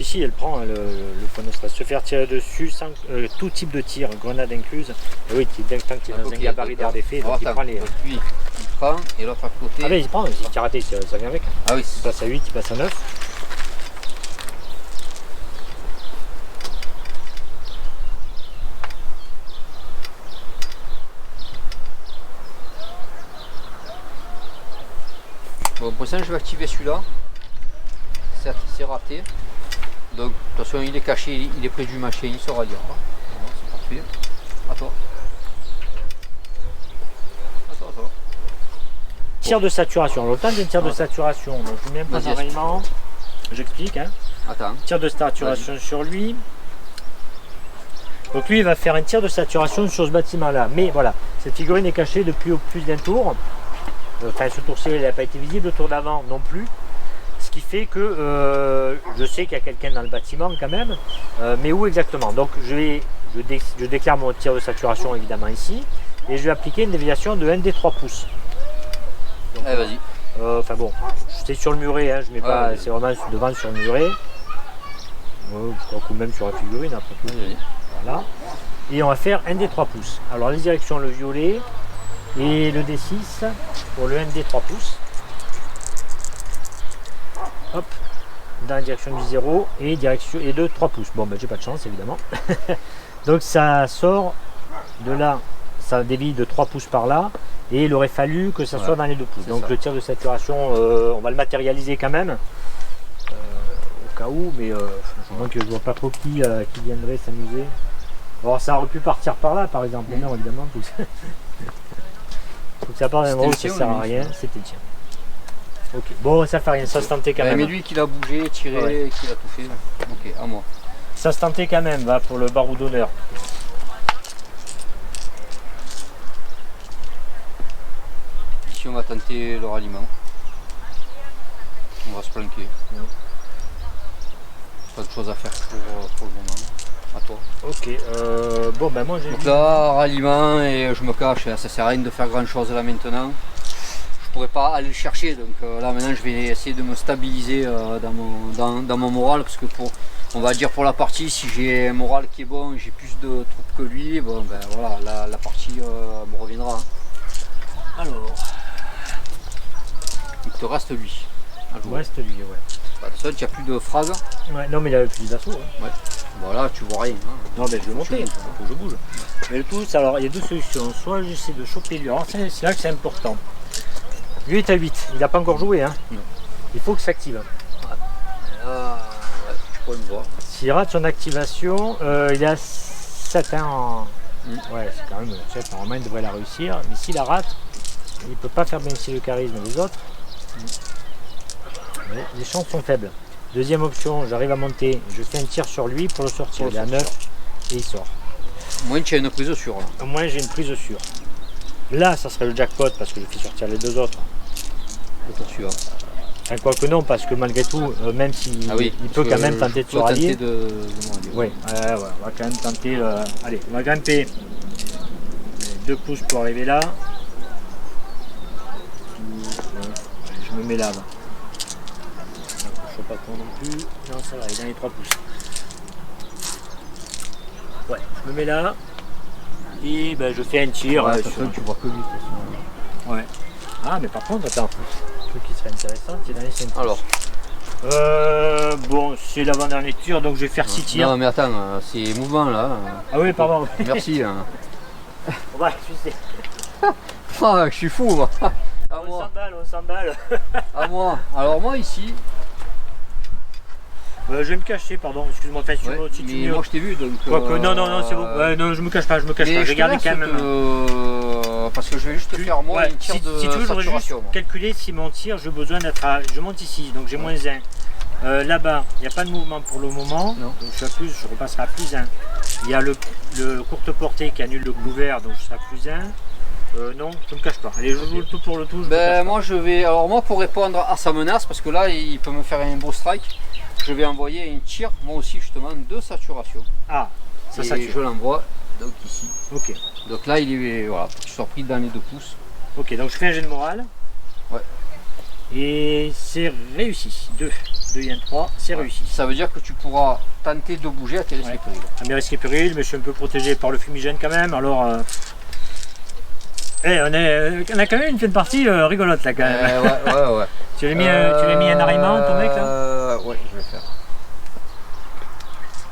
Si, elle prend le point de stress. Se faire tirer dessus sans tout type de tir, grenade incluse. Et oui, tant que tu es dans un gabarit d'air d'effet, donc il prend les. Donc lui, il prend, et l'autre à côté. Ah ben il prend, si tu as raté, ça vient avec. Ah oui, Il passe à 8, il passe à 9. Bon, pour ça, je vais activer celui-là. Certes, c'est raté. Donc, de toute façon, il est caché, il est près du machin, il sera lire. Voilà, c'est parfait. À toi. À toi, à toi. Tir de saturation. Alors, le temps d'un tir de saturation, donc je mets un peu Vas-y, d'enraillement. J'explique. Hein. Attends. Tir de saturation sur lui. Donc lui, il va faire un tir de saturation sur ce bâtiment-là. Mais voilà, cette figurine est cachée depuis plus d'un tour. Enfin, ce tour-ci, il n'a pas été visible. Le tour d'avant non plus. Ce qui fait que je sais qu'il y a quelqu'un dans le bâtiment quand même. Mais où exactement? Donc je déclare mon tir de saturation évidemment ici. Et je vais appliquer une déviation de 1 des 3 pouces. Donc, Allez, vas-y. enfin bon, c'est sur le muret, hein, je mets pas, Ouais. c'est vraiment devant sur le muret. Je crois que même sur la figurine après tout. Vas-y. Voilà. Et on va faire 1 des 3 pouces. Alors les directions, le violet et le D6 pour le 1 des 3 pouces. Hop, dans la direction du 0 et direction et de 3 pouces. Bon ben j'ai pas de chance évidemment. Donc ça sort de là, ça dévie de 3 pouces par là. Et il aurait fallu que ça soit dans les 2 pouces. Donc ça. le tir de saturation, on va le matérialiser quand même. Au cas où, mais je vois pas trop qui viendrait s'amuser. Alors ça aurait pu partir par là par exemple, mais non évidemment. Faut que ça parte d'un endroit où ça sert à rien, c'était le tien. Ok, bon ça fait rien, ça se tentait quand même. Mais lui qui l'a bougé, tiré, Ouais. qui l'a tout fait. Ok, à moi. Ça se tentait quand même, va pour le barreau d'honneur. Ici on va tenter le ralliement. On va se planquer. Pas de choses à faire pour le moment. À toi. Ok, bon ben moi j'ai... Donc là, ralliement et je me cache, ça sert à rien de faire grand chose là maintenant. Je pourrais pas aller le chercher, donc là maintenant je vais essayer de me stabiliser dans mon moral, parce que on va dire pour la partie, si j'ai un moral qui est bon, j'ai plus de troupes que lui, bon ben voilà, la partie me reviendra. Alors, Il te reste lui. à jouer. reste lui, ouais. Bah, de toute façon, tu n'as plus de phrases. Ouais, non mais il avait plus d'assaut. Hein. Ouais. Voilà, tu vois rien. Hein. Non mais je vais monter, faut que je bouge. Mais le tout, alors il y a deux solutions. Soit j'essaie de choper lui, alors c'est là que c'est important. Lui est à 8, il n'a pas encore joué. Hein. Non. Il faut que ça s'active. Là, ouais, tu pourrais me voir. S'il rate son activation, il est à 7 hein, en... Ouais, c'est quand même 7, normalement il devrait la réussir. Mais s'il la rate, il ne peut pas faire bénéficier le charisme des autres. Ouais, les chances sont faibles. Deuxième option, j'arrive à monter, je fais un tir sur lui pour le sortir. Il est à 9 et il sort. Moins tu as une prise sûre là. Au moins j'ai une prise sûre. Là, ça serait le jackpot parce que je fais sortir les deux autres. Pour celui-là. Enfin, quoique non, parce que malgré tout, même s'il il peut quand même tenter de se rallier. Oui, on va quand même tenter. Allez, on va grimper 2 pouces pour arriver là. Je me mets là. Je ne pas trop non plus. Non, ça va, il est dans les 3 pouces. Ouais, je me mets là. Et ben, je fais un tir. Ouais, sur... tu vois que lui de toute façon. Ouais. Ah, mais par contre, attends, un truc qui serait intéressant, c'est dans les 5 pouces. Alors. Bon, c'est l'avant-dernier tir, donc je vais faire 6 tirs. Non mais attends, c'est mouvement là. Ah oui, pardon. Merci. Hein. Ouais, je sais. Ah, je suis fou moi. À On moi. s'emballe. À moi. Alors moi ici. Je vais me cacher, pardon, excuse-moi, enfin, Ouais, si tu mais me... moi je t'ai vu donc. Quoique, non, c'est bon. Ouais, non, je me cache pas, Mais J'ai gardé quand même. parce que je vais juste faire moi Ouais, une tir si, de si tu veux, j'aurais juste saturation. Moi. calculé si mon tir, j'ai besoin d'être à. Je monte ici, donc j'ai moins 1. Là-bas, il n'y a pas de mouvement pour le moment. Non. Donc je suis à plus, je repasserai à plus 1. Il y a le courte portée qui annule le couvert, donc je serai à plus 1. Non, je ne me cache pas. Allez, je joue le tout pour le tout. Ben, moi je vais. Alors moi pour répondre à sa menace, parce que là il peut me faire un beau strike, je vais envoyer une tir, moi aussi justement, de saturation. Ah, ça Et sature. je l'envoie donc ici. Ok. Donc là il est. Voilà, pour qu'il soit pris dans les 2 pouces. Ok, donc je fais un jet de morale. Ouais. Et c'est réussi. 2 et 1, 3, c'est réussi. Ça veut dire que tu pourras tenter de bouger à tes risques et périls. À mes risques et périls, mais je suis un peu protégé par le fumigène quand même. Alors, on a quand même une fin de partie rigolote là quand même. Ouais. Tu l'as mis un arriment ton mec là? Ouais, je vais faire.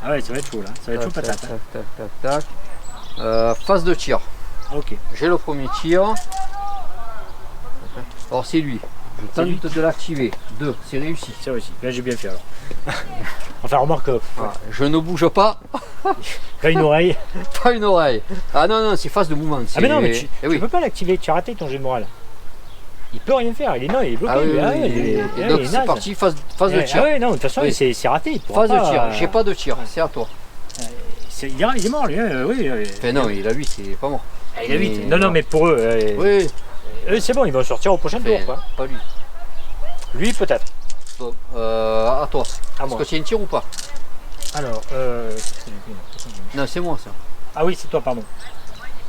Ah ouais, ça va être chaud là. Ça va être chaud patate. Hein. Tac. Phase de tir. Ok. J'ai le premier tir. Alors c'est lui. Je tente de l'activer. 2, c'est réussi. C'est réussi. Là j'ai bien fait alors. Enfin remarque, Voilà. Je ne bouge pas. pas une oreille. Pas une oreille. Ah non, c'est phase de mouvement. Ah mais non, mais tu oui. peux pas l'activer, tu as raté ton jet de morale. Il peut rien faire, il est bloqué. Ah oui, lui. Ah oui, ouais, oui. il est Donc naze. c'est parti, phase de tir. Ah ouais, non, de toute façon Oui. c'est raté. Il pourra Phase de pas, tir. J'ai pas de tir, c'est à toi. Il est mort lui, hein, oui. Enfin non, il a 8, c'est pas mort. Ah, il a 8. Non, mais pour eux, Oui. C'est bon, ils vont sortir au prochain tour. Quoi. Pas lui. Lui peut-être. Donc, à toi. À Est-ce moi. que tu as une tir ou pas? Alors, Non, c'est moi ça. ah oui, c'est toi, pardon.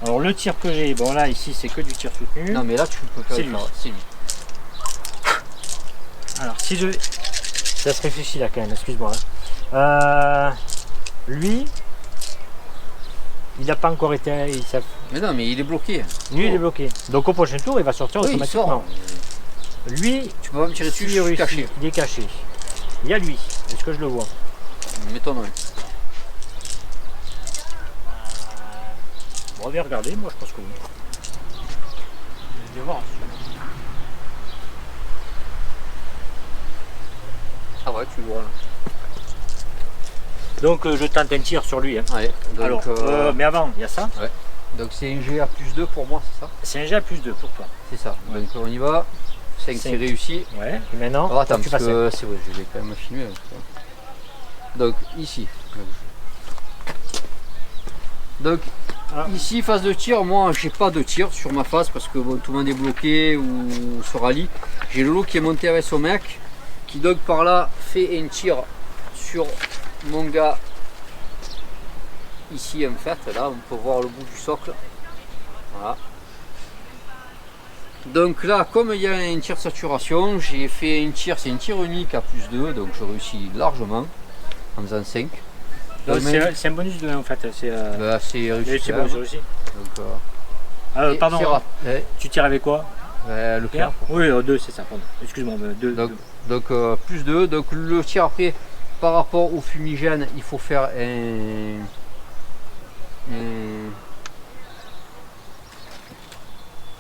Alors le tir que j'ai, bon là ici c'est que du tir soutenu. Non, mais là tu peux faire. C'est lui. C'est lui. Alors si je... Ça se réfléchit là quand même, excuse-moi. Lui, il n'a pas encore été... Mais non, mais il est bloqué. Lui il est bloqué. Donc au prochain tour il va sortir Oui, il automatiquement. sort. Lui, Tu peux pas me tirer dessus, s'il je suis réussit, caché. il est caché. Il y a lui, est-ce que je le vois? M'étonnerait. Bon, on va regarder, moi je pense que oui. Je vais voir. Ah ouais, tu le vois là. Donc je tente un tir sur lui. Hein. Ouais, donc, Alors, mais avant, il y a ça. donc c'est un G à plus 2 pour moi, c'est ça? C'est un jet à plus 2 pour toi. C'est ça. Ouais. Donc on y va. 5 c'est Cinq. réussi. Ouais. Et maintenant, Alors attends, tu parce passes. que c'est vrai, je vais quand même filmer. Donc ici. Donc ici, phase de tir, moi j'ai pas de tir sur ma phase parce que bon, tout le monde est bloqué ou se rallie. J'ai Lolo qui est monté avec son mec, qui donc par là fait un tir sur mon gars ici en fait. Là on peut voir le bout du socle. Voilà. Donc là, comme il y a un tir de saturation, j'ai fait un tir, c'est un tir unique à plus 2, donc je réussis largement en faisant 5. C'est un bonus de 1 en fait. C'est réussi. c'est bon, c'est réussi. Donc, et Pardon, c'est raté. tu tires avec quoi? Le cœur. Oui, 2 c'est ça, pardon. Excuse-moi, 2. Donc plus 2, donc le tir après, par rapport au fumigène, il faut faire un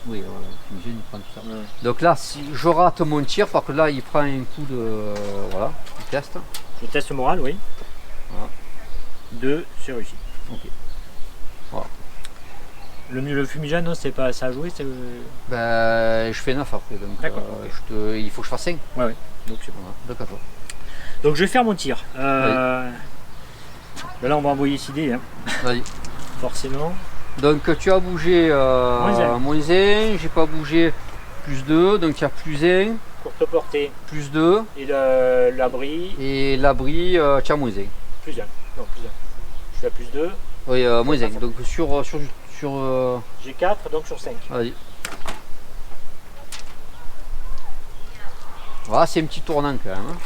oui, voilà, le fumigène il prend tout ça. Ouais. Donc là, si je rate mon tir, parce que là il prend un coup de. Voilà, il teste. Je teste moral, oui. Voilà. 2, c'est réussi. Ok. Voilà. Le fumigène, non, c'est pas ça à jouer, c'est. Ben, je fais 9 après, donc D'accord, il faut que je fasse 5. Ouais. Donc c'est bon. Voilà, donc à toi. Donc je vais faire mon tir. Ben là on va envoyer ici D, hein. Vas-y. Forcément. Donc tu as bougé moins 1, j'ai pas bougé plus 2, donc il y a plus 1, Courte portée. plus 2, Et l'abri, et l'abri, tu as moins 1. plus 1. Non, plus 1. Je suis à plus 2. Oui, moins 1. Donc sur J'ai 4, donc sur 5. vas-y. Voilà, c'est un petit tournant quand même. Hein.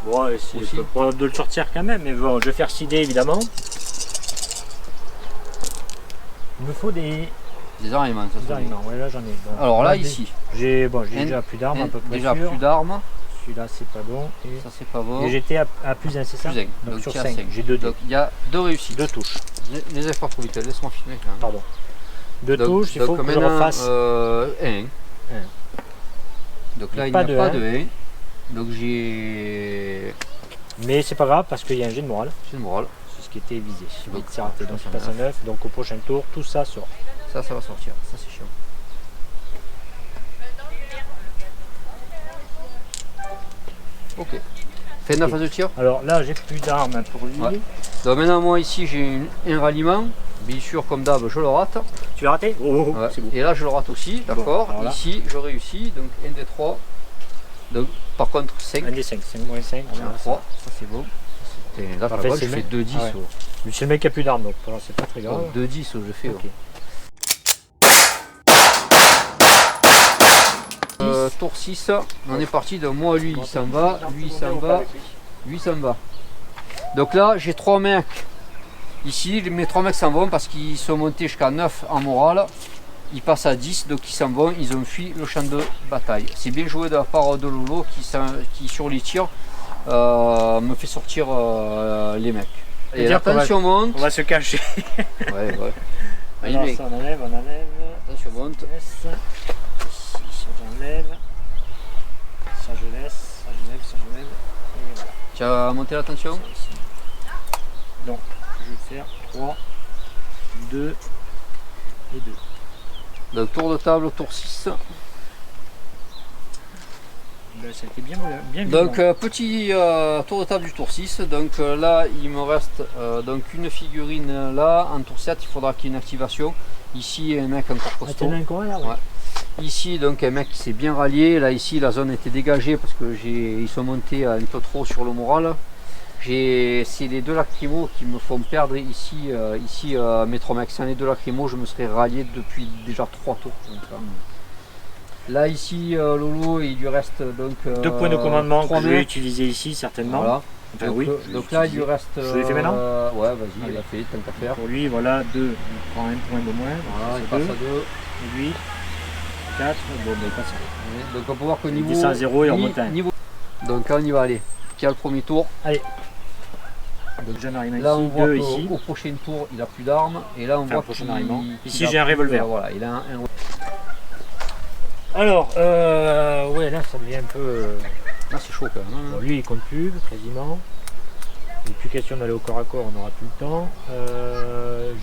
Bon, c'est Aussi. pour de le sortir quand même, mais bon, je vais faire 6 dés évidemment. Il me faut des Des arguments, ouais là j'en ai. Donc, Alors là, là, ici, j'ai déjà plus d'armes à peu près déjà sûr. plus d'armes, Celui-là c'est pas bon. Et, ça c'est pas bon. j'étais à plus 1, c'est ça? Plus 1, Donc sur tu as 5, 5. j'ai 2 dés. Donc il y a 2 réussites. 2 touches. Les efforts trop vite, laisse-moi filmer quand même. Pardon. 2 touches, il faut que je maintenant, refasse. 1. Donc là, il n'y a pas de 1. Donc j'ai. Mais c'est pas grave parce qu'il y a un jet de morale. C'est une morale. C'est ce qui était visé. Donc, C'est raté. Donc je il passe passe à à 9. Donc au prochain tour, tout ça sort. Ça va sortir. Ça, c'est chiant. Ok. Fais 9 phase de tir. Alors là, j'ai plus d'armes pour lui. Ouais. Donc maintenant, moi ici, j'ai un ralliement. Bien sûr, comme d'hab, je le rate. Tu l'as raté? Oh, Ouais. c'est bon. Et là, je le rate aussi, d'accord. alors là. Ici, je réussis. Donc 1 des 3. Donc par contre, 5. 1 des 5, 5 moins 5. 3. Ça, c'est bon. Et là, En fait, je c'est fais le mec- 2-10. Ah ouais. Lui, c'est le mec qui a plus d'armes, donc c'est pas très grave. 2-10, je fais. Ok. Tour 6, on est parti. Donc moi, lui, il s'en va. Lui, il s'en va. Lui, il s'en va. Donc là, j'ai 3 mecs. Ici, mes 3 mecs s'en vont parce qu'ils sont montés jusqu'à 9 en morale. Ils passent à 10, donc ils s'en vont. Ils ont fui le champ de bataille. C'est bien joué de la part de Lolo qui sur les tirs, me fait sortir les mecs. Et la tension monte. On va se cacher. Ouais. Allez, Alors, mec. ça, on enlève. Attention, monte. Ici, ça j'enlève. Ça je laisse. Ça je lève, ça je lève. Et voilà. Tu as monté la tension? Ça ici. Donc, je vais faire 3, 2 et 2. Donc tour de table, tour 6. Ben, ça a été bien Donc petit tour de table du tour 6. Donc là il me reste donc une figurine là. En tour 7 il faudra qu'il y ait une activation. Ici un mec encore costaud. Ici donc un mec qui s'est bien rallié. Là ici la zone était dégagée parce que ils sont montés un peu trop sur le moral. C'est les 2 lacrymos qui me font perdre ici, mes 3 mecs. Sans les 2 lacrymos je me serais rallié depuis déjà 3 tours. Donc, là ici Lolo il lui reste donc 2 points de commandement que je vais mecs. utiliser ici certainement. Voilà. Enfin, Donc, oui, donc là il lui reste. Je le fais maintenant. Ouais vas-y, il Allez. a fait tant qu'à faire. Pour lui voilà 2, il prend un point de moins. Voilà, il c'est passe à 2. Et lui 4, bon ben il passe à Donc on peut voir qu'au niveau. descend à 0 et on monte à 1. Donc là on y va aller. Qui a le premier tour. Allez. Donc j'en arrive Là on ici, voit 2 ici. qu'au prochain tour il a plus d'armes. Et là on voit prochain qu'il- arrivement. qu'il Ici a j'ai un plus, revolver. voilà, il a un Alors, ouais là ça devient un peu... Ah c'est chaud quand même. Bon, lui il compte plus quasiment. Il n'est plus question d'aller au corps à corps, on n'aura plus le temps.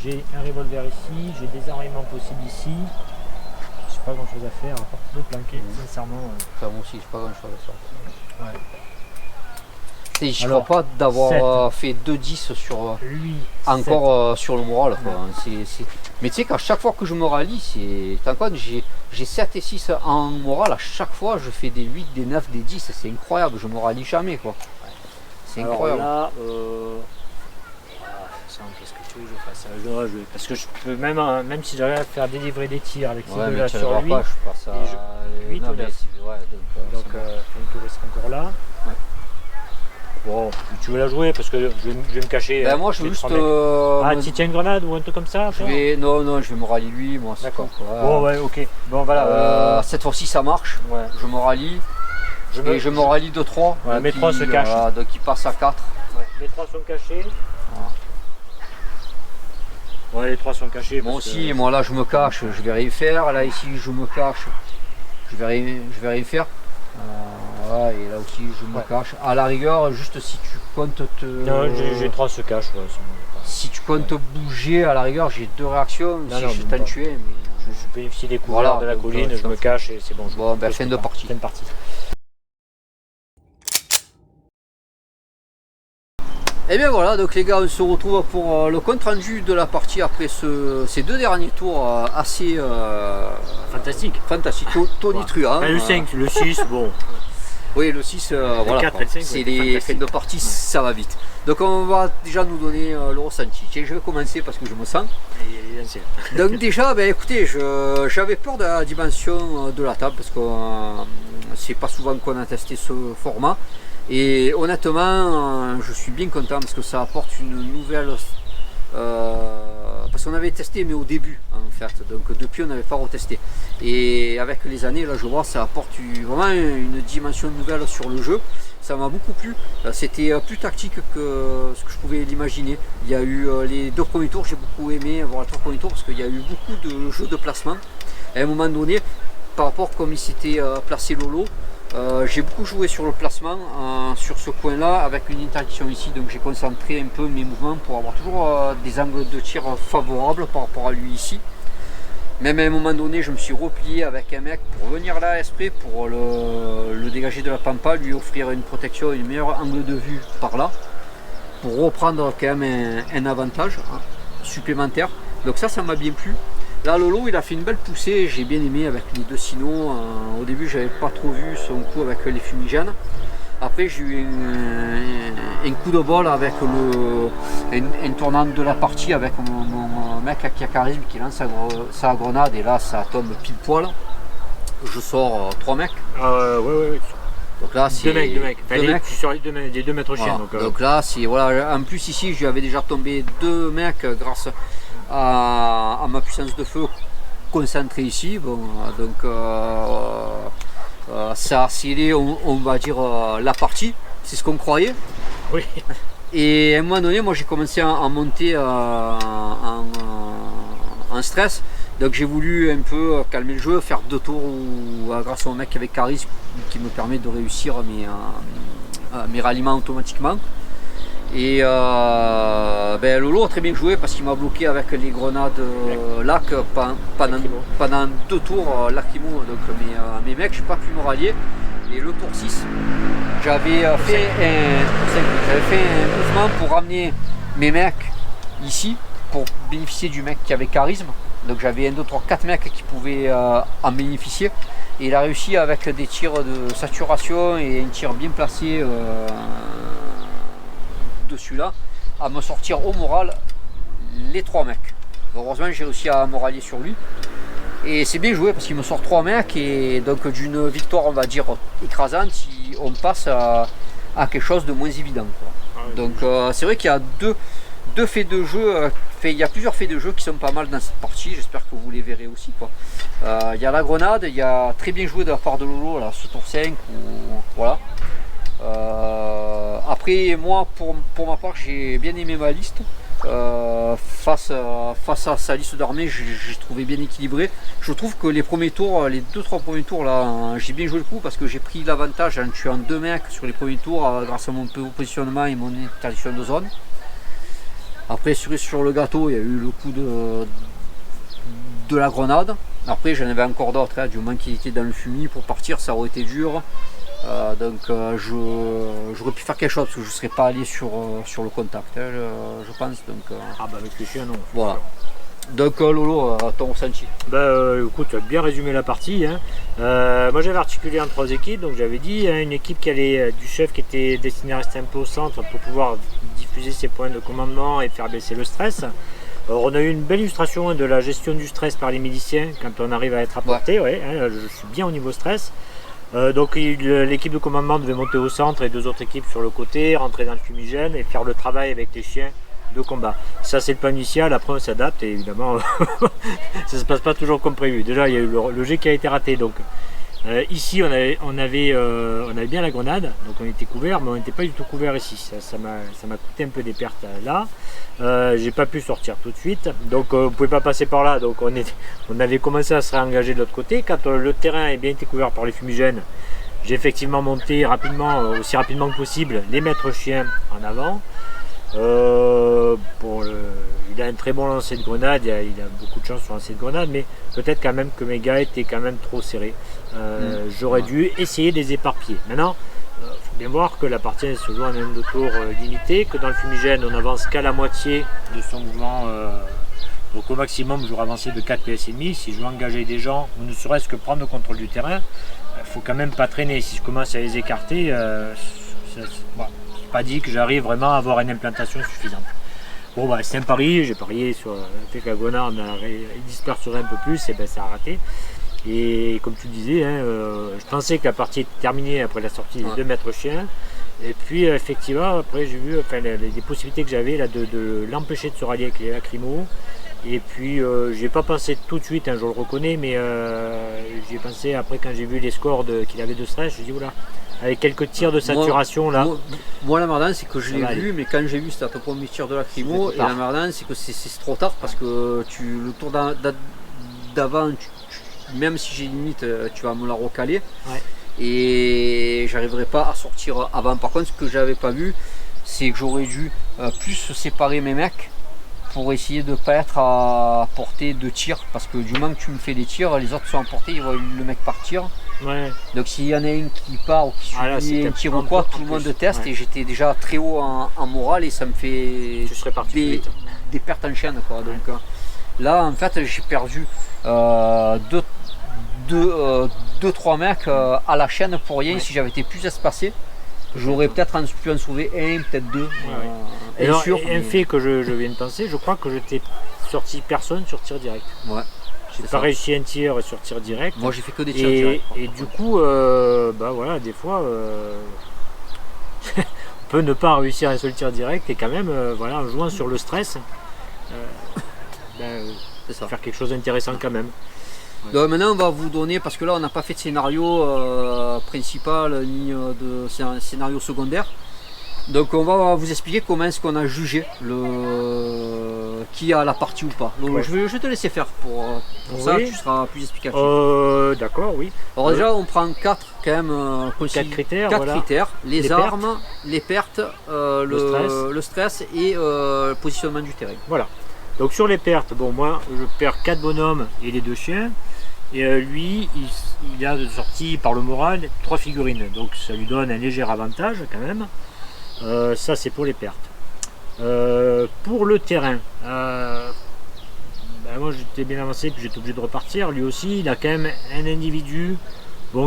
J'ai un revolver ici, j'ai des armements possibles ici. J'ai pas grand chose à faire à part me planquer, sincèrement. Enfin, moi aussi j'ai pas grand chose à faire. Ouais. Et je Alors, crois pas d'avoir 7. fait 2-10 sur Lui, encore sur le moral. Quoi. Mais tu sais qu'à chaque fois que je me rallie, t'en compte, j'ai 7 et 6 en moral, à chaque fois je fais des 8, des 9, des 10, c'est incroyable, je me rallie jamais quoi. C'est incroyable. Là, qu'est-ce que tu veux que je fasse? Je dois jouer. Parce que je peux même si j'arrive à faire délivrer des tirs avec ces Ouais, deux-là mais tu sur arriveras lui. pas, je passe à Et 8 non, ou mais 9. ouais, Donc il te reste encore là. Ouais. Bon, tu veux la jouer parce que je vais me cacher. Ben moi je veux juste. Si tu as une grenade ou un truc comme ça? Non, je vais me rallier lui, moi. D'accord. Tout, quoi. Bon, ouais, ok. Bon, voilà. Cette fois-ci ça marche. Ouais. Je me rallie. Je me rallie de 3. Ouais, mes 3 se cachent. Voilà, donc il passe à 4. Ouais, les 3 sont cachés. Ouais, les 3 sont cachés. Moi aussi, moi là je me cache, je vais rien faire. Là ici je me cache, je vais rien faire. Voilà, et là aussi je me cache. À la rigueur, juste si tu comptes te. Non, j'ai 3 se cachent. Ouais, si tu comptes bouger, à la rigueur, j'ai 2 réactions. Non, si non, je t'en tuer, mais. Je bénéficie des couverts de la colline, je me cache et c'est bon. Bon, ben fin de partie. Fin de partie. Et bien voilà, donc les gars, on se retrouve pour le compte rendu de la partie après ces 2 derniers tours assez fantastique. tonitruants. Le 5, le 6, bon. Oui, le 6, voilà. 4 et le 5, c'est les fins de partie, ça va vite. Donc on va déjà nous donner le ressenti. Tiens, je vais commencer parce que je me sens. Donc déjà, ben, écoutez, j'avais peur de la dimension de la table parce que c'est pas souvent qu'on a testé ce format. Et honnêtement, je suis bien content parce que ça apporte une nouvelle... parce qu'on avait testé mais au début en fait, donc depuis on n'avait pas retesté. Et avec les années, là je vois, ça apporte vraiment une dimension nouvelle sur le jeu. Ça m'a beaucoup plu, c'était plus tactique que ce que je pouvais l'imaginer. Il y a eu les 2 premiers tours, j'ai beaucoup aimé avoir les 3 premiers tours parce qu'il y a eu beaucoup de jeux de placement. À un moment donné, par rapport comme il s'était placé Lolo, j'ai beaucoup joué sur le placement sur ce coin là avec une interdiction ici, donc j'ai concentré un peu mes mouvements pour avoir toujours des angles de tir favorables par rapport à lui ici. Même à un moment donné, je me suis replié avec un mec pour venir là exprès pour le dégager de la pampa, lui offrir une protection, une meilleure angle de vue par là, pour reprendre quand même un avantage supplémentaire. Donc ça m'a bien plu. Là, Lolo, il a fait une belle poussée, j'ai bien aimé avec les deux sinos. Au début, j'avais pas trop vu son coup avec les fumigènes. Après, j'ai eu un coup de bol avec un tournant de la partie avec mon mec qui a charisme qui lance sa grenade et là, ça tombe pile poil. Je sors 3 mecs. Ouais. Donc là, c'est deux mecs. Enfin, deux mecs. Je suis sur les 2 mètres chiens. Voilà. Donc là, c'est voilà. En plus ici, je lui avais déjà tombé 2 mecs grâce à ma puissance de feu concentrée ici. Bon, donc ça a scellé, on va dire, la partie. C'est ce qu'on croyait. Oui. Et à un moment donné, moi, j'ai commencé à monter en stress. Donc j'ai voulu un peu calmer le jeu, faire 2 tours grâce à mon mec avec charisme qui me permet de réussir mes ralliements automatiquement. Et Lolo a très bien joué parce qu'il m'a bloqué avec les grenades lac pendant 2 tours lacrymo. Donc mes mecs, je n'ai pas pu me rallier. Et le tour 6, j'avais fait un mouvement pour ramener mes mecs ici pour bénéficier du mec qui avait charisme. Donc j'avais 1, 2, 3, 4 mecs qui pouvaient en bénéficier. Et il a réussi avec des tirs de saturation et un tir bien placé dessus là, à me sortir au moral les 3 mecs. Heureusement j'ai réussi à me rallier sur lui. Et c'est bien joué parce qu'il me sort 3 mecs et donc d'une victoire on va dire écrasante, on passe à quelque chose de moins évident, quoi. Donc c'est vrai qu'il y a deux faits de jeu, il y a plusieurs faits de jeu qui sont pas mal dans cette partie, j'espère que vous les verrez aussi, quoi. Il y a la grenade, il y a très bien joué de la part de Lolo là, ce tour 5, voilà. Après moi pour ma part j'ai bien aimé ma liste. Face à sa liste d'armée, j'ai trouvé bien équilibré. Je trouve que les premiers tours, les 2-3 premiers tours là, j'ai bien joué le coup parce que j'ai pris l'avantage en tuant 2 mecs sur les premiers tours grâce à mon positionnement et mon interdiction de zone. Après sur le gâteau, il y a eu le coup de la grenade. Après j'en avais encore d'autres, du moment qu'il était dans le fumier pour partir, ça aurait été dur. J'aurais pu faire quelque chose parce que je ne serais pas allé sur le contact, je pense. Donc, Avec les chiens, non. Voilà. Donc Lolo, ton ressenti? Écoute, tu as bien résumé la partie. Hein. Moi j'avais articulé en 3 équipes, donc j'avais dit une équipe qui allait du chef qui était destiné à rester un peu au centre pour pouvoir diffuser ses points de commandement et faire baisser le stress. Alors, on a eu une belle illustration de la gestion du stress par les miliciens quand on arrive à être apporté. Je suis bien au niveau stress. Donc l'équipe de commandement devait monter au centre et 2 autres équipes sur le côté, rentrer dans le fumigène et faire le travail avec les chiens de combat. Ça c'est le plan initial, après on s'adapte et évidemment ça se passe pas toujours comme prévu. Déjà il y a eu le jet qui a été raté, donc ici on avait bien la grenade, donc on était couvert, mais on n'était pas du tout couvert ici. Ça m'a coûté un peu des pertes là. J'ai pas pu sortir tout de suite, donc vous pouvez pas passer par là, donc on avait commencé à se réengager de l'autre côté. Quand le terrain est bien été couvert par les fumigènes, j'ai effectivement monté rapidement, aussi rapidement que possible, les maîtres chiens en avant. Il a un très bon lancer de grenade, il a beaucoup de chance sur lancer de grenade, mais peut-être quand même que mes gars étaient quand même trop serrés. J'aurais dû essayer de les éparpiller. Maintenant, il faut bien voir que la partie se joue en nombre de tours limité, que dans le fumigène on avance qu'à la moitié de son mouvement, donc au maximum j'aurais avancé de 4 PS et demi. Si je veux engager des gens ou ne serait-ce que prendre le contrôle du terrain, il faut quand même pas traîner. Si je commence à les écarter, c'est pas dit que j'arrive vraiment à avoir une implantation suffisante. Bon c'est un pari, j'ai parié sur le fait que la grenade disperserait un peu plus, et ça a raté. Et comme tu disais, je pensais que la partie était terminée après la sortie des 2 maîtres chiens. Et puis effectivement, après j'ai vu les possibilités que j'avais là de l'empêcher de se rallier avec les lacrymos. Et puis j'ai pas pensé tout de suite, je le reconnais, mais j'y ai pensé après quand j'ai vu les scores qu'il avait de stress, je me suis dit oula, avec quelques tirs de saturation là. Moi la merdance c'est que je l'ai vu, mais quand j'ai vu c'était à peu près mes tirs de lacrymo, et la merdance c'est que c'est trop tard parce que le tour d'avant, même si j'ai limite, tu vas me la recaler. Et j'arriverai pas à sortir avant. Par contre, ce que j'avais pas vu, c'est que j'aurais dû plus séparer mes mecs pour essayer de ne pas être à portée de tir, parce que du moment que tu me fais des tirs, les autres sont à portée, ils voient le mec partir. Ouais. Donc s'il y en a un qui part ou qui là, subit un tir ou quoi, tout le monde teste, et j'étais déjà très haut en morale et ça me fait Tu serais parti plus vite. des pertes en chaîne, quoi. Donc là en fait j'ai perdu 2-3 mecs à la chaîne pour rien. Si j'avais été plus espacé, j'aurais peut-être pu en sauver un, peut-être deux. Et alors, sûr, un fait que je viens de penser, je crois que je t'ai sorti personne sur tir direct. Ouais. J'ai pas réussi un tir sur tir direct. Moi j'ai fait que des tirs directs. Et du coup, bah voilà, des fois, on peut ne pas réussir un seul tir direct et quand même, voilà, en jouant sur le stress, C'est ça. faire quelque chose d'intéressant quand même. Donc maintenant on va vous donner, parce que là on n'a pas fait de scénario principal ni de scénario secondaire. Donc on va vous expliquer comment est-ce qu'on a jugé qui a la partie ou pas. Donc je vais te laisser faire pour ça, tu seras plus explicatif. D'accord, oui. Alors déjà on prend 4 quand même, 4 critères, critères, les armes, pertes, les pertes, le stress et le positionnement du terrain. Voilà. Donc sur les pertes, bon moi je perds 4 bonhommes et les 2 chiens. Et lui, il a sorti par le moral 3 figurines. Donc ça lui donne un léger avantage quand même. Ça c'est pour les pertes. Pour le terrain, moi j'étais bien avancé puis j'étais obligé de repartir. Lui aussi, il a quand même un individu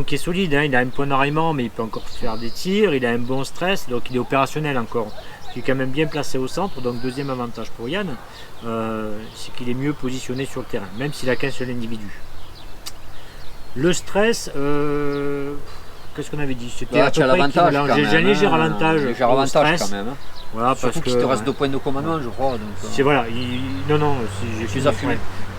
qui est solide. Il a un point d'arrêtement, mais il peut encore faire des tirs. Il a un bon stress, donc il est opérationnel encore. Il est quand même bien placé au centre. Donc deuxième avantage pour Yann, c'est qu'il est mieux positionné sur le terrain, même s'il a qu'un seul individu. Le stress, qu'est-ce qu'on avait dit? C'était tu as l'avantage. J'ai un léger avantage. Quand même. Voilà, surtout qu'il te reste 2 points de commandement, je crois. C'est voilà. Non, j'ai fini.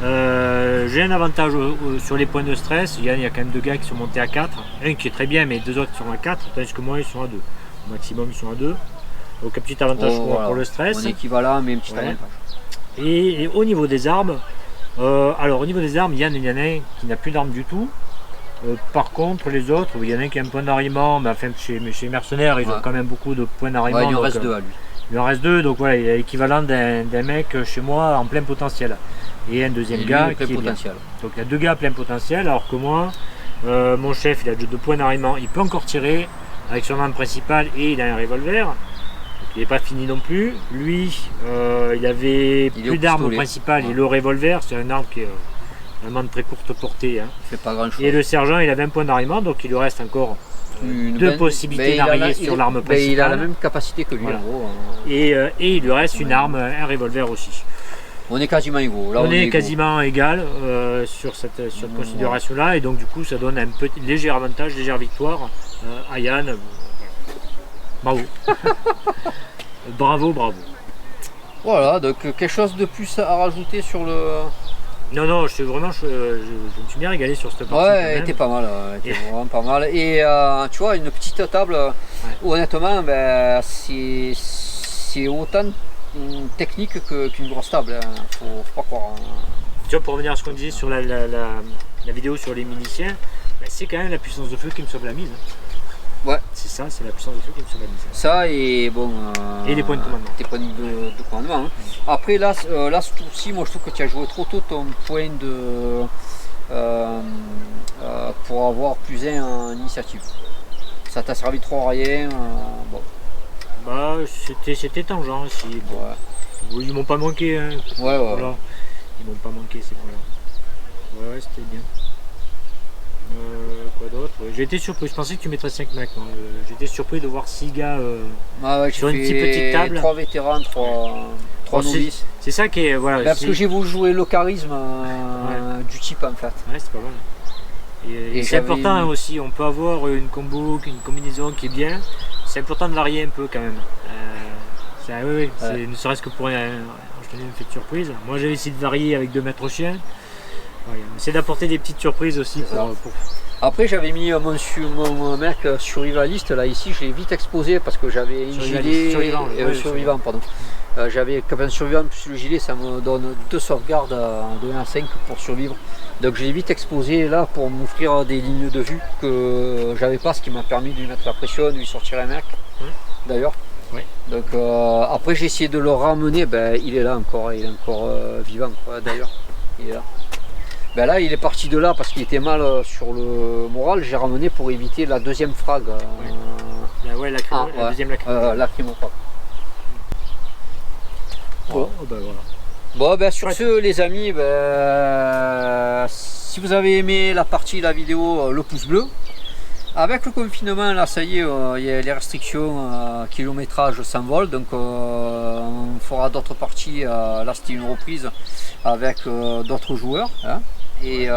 J'ai un avantage sur les points de stress. Il y a quand même 2 gars qui sont montés à 4. Un qui est très bien, mais 2 autres qui sont à 4, tandis que moi ils sont à 2. Au maximum ils sont à 2. Donc un petit avantage pour le stress. On est équivalent, mais un petit avantage. Et au niveau des armes, au niveau des armes, Yann, il y en a un qui n'a plus d'armes du tout. Par contre, les autres, il y en a un qui a un point d'arrêtement, mais enfin, chez Mercenaires, ils ont quand même beaucoup de points d'arrêtement. Il en reste 2 à lui. Il en reste 2, donc voilà, il est l'équivalent d'un mec chez moi en plein potentiel. Et un deuxième gars qui est potentiel. Donc il y a 2 gars à plein potentiel, alors que moi, mon chef, il a 2 points d'arrêtement, il peut encore tirer avec son arme principale et il a un revolver. Il n'est pas fini non plus. Lui, il avait plus d'armes principales et le revolver, c'est une arme qui est vraiment de très courte portée. Il fait pas grand chose. Et le sergent, il avait un point d'arrêtement, donc il lui reste encore 2 possibilités d'arriver sur l'arme principale. Il a la même capacité que lui, voilà. en gros. Et il lui reste une arme, un revolver aussi. On est quasiment égaux. Là, on est quasiment égal sur cette considération-là, et donc du coup, ça donne un petit léger avantage, légère victoire à Yann. Bravo. Bravo. Voilà, donc quelque chose de plus à rajouter sur le... Non, je me suis bien régalé sur cette partie. Ouais, elle était pas mal, vraiment pas mal. Et tu vois, une petite table, honnêtement, c'est autant technique qu'une grosse table, faut pas croire. Tu vois, pour revenir à ce qu'on disait sur la vidéo sur les miliciens, c'est quand même la puissance de feu qui me sauve la mise. Ouais. C'est ça, c'est la puissance de feu qui me sauve la mise. Ça et bon. Et les points de commandement. Tes points de commandement. Après là ce tour-ci, moi je trouve que tu as joué trop tôt ton point de pour avoir plus 1 en initiative. Ça t'a servi trop à rien. Bon. Bah c'était tangent aussi. Bon. Ouais. Ils m'ont pas manqué. Hein. Ouais. Voilà. Ils m'ont pas manqué ces points-là. Ouais, c'était bien. Quoi d'autre? J'ai été surpris, je pensais que tu mettrais 5 mecs. J'étais surpris de voir 6 gars sur une petite table. 3 vétérans, 3 novices. C'est ça qui est. Voilà, parce que j'ai voulu jouer le charisme du type en fait. Ouais, c'est pas mal. Et c'est important aussi, on peut avoir une combo, une combinaison qui est bien. C'est important de varier un peu quand même. Ne serait-ce que pour un effet de surprise. Moi j'avais essayé de varier avec 2 maîtres chiens. Ouais, c'est d'apporter des petites surprises aussi. Après j'avais mis mon mec survivaliste là ici, je l'ai vite exposé parce que j'avais une gilet survivant pardon. J'avais comme un survivant plus le gilet, ça me donne 2 sauvegardes de 1 à 5 pour survivre. Donc je l'ai vite exposé là pour m'offrir des lignes de vue que j'avais pas, ce qui m'a permis de lui mettre la pression, de lui sortir un mec d'ailleurs. Ouais. Donc après j'ai essayé de le ramener, ben, il est là encore, il est encore vivant d'ailleurs. Il est là. Ben là il est parti de là parce qu'il était mal sur le moral, j'ai ramené pour éviter la deuxième frag. Ouais, la deuxième lacrymophrag. Bon, ben voilà. Bon ben sur ce les amis, ben, si vous avez aimé la partie de la vidéo, le pouce bleu. Avec le confinement, là, ça y est, il y a les restrictions kilométrage s'envolent, donc on fera d'autres parties. Là, c'était une reprise avec d'autres joueurs. Hein. Et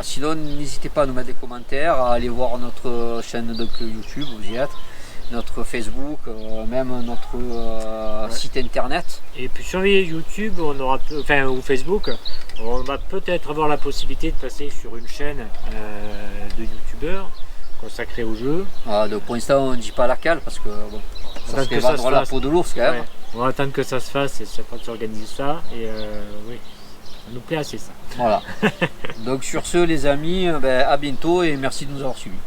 sinon, n'hésitez pas à nous mettre des commentaires, à aller voir notre chaîne de YouTube, vous y êtes, notre Facebook, même notre site internet. Et puis sur les YouTube, on aura, enfin, ou Facebook, on va peut-être avoir la possibilité de passer sur une chaîne de youtubeurs consacrée au jeu. Donc pour l'instant on ne dit pas laquelle parce que bon, ça serait vendre la peau de l'ours quand même. On va attendre que ça se fasse et c'est pas de s'organiser ça. Et oui, ça nous plaît assez ça. Voilà. Donc sur ce les amis, ben, à bientôt et merci de nous avoir suivis.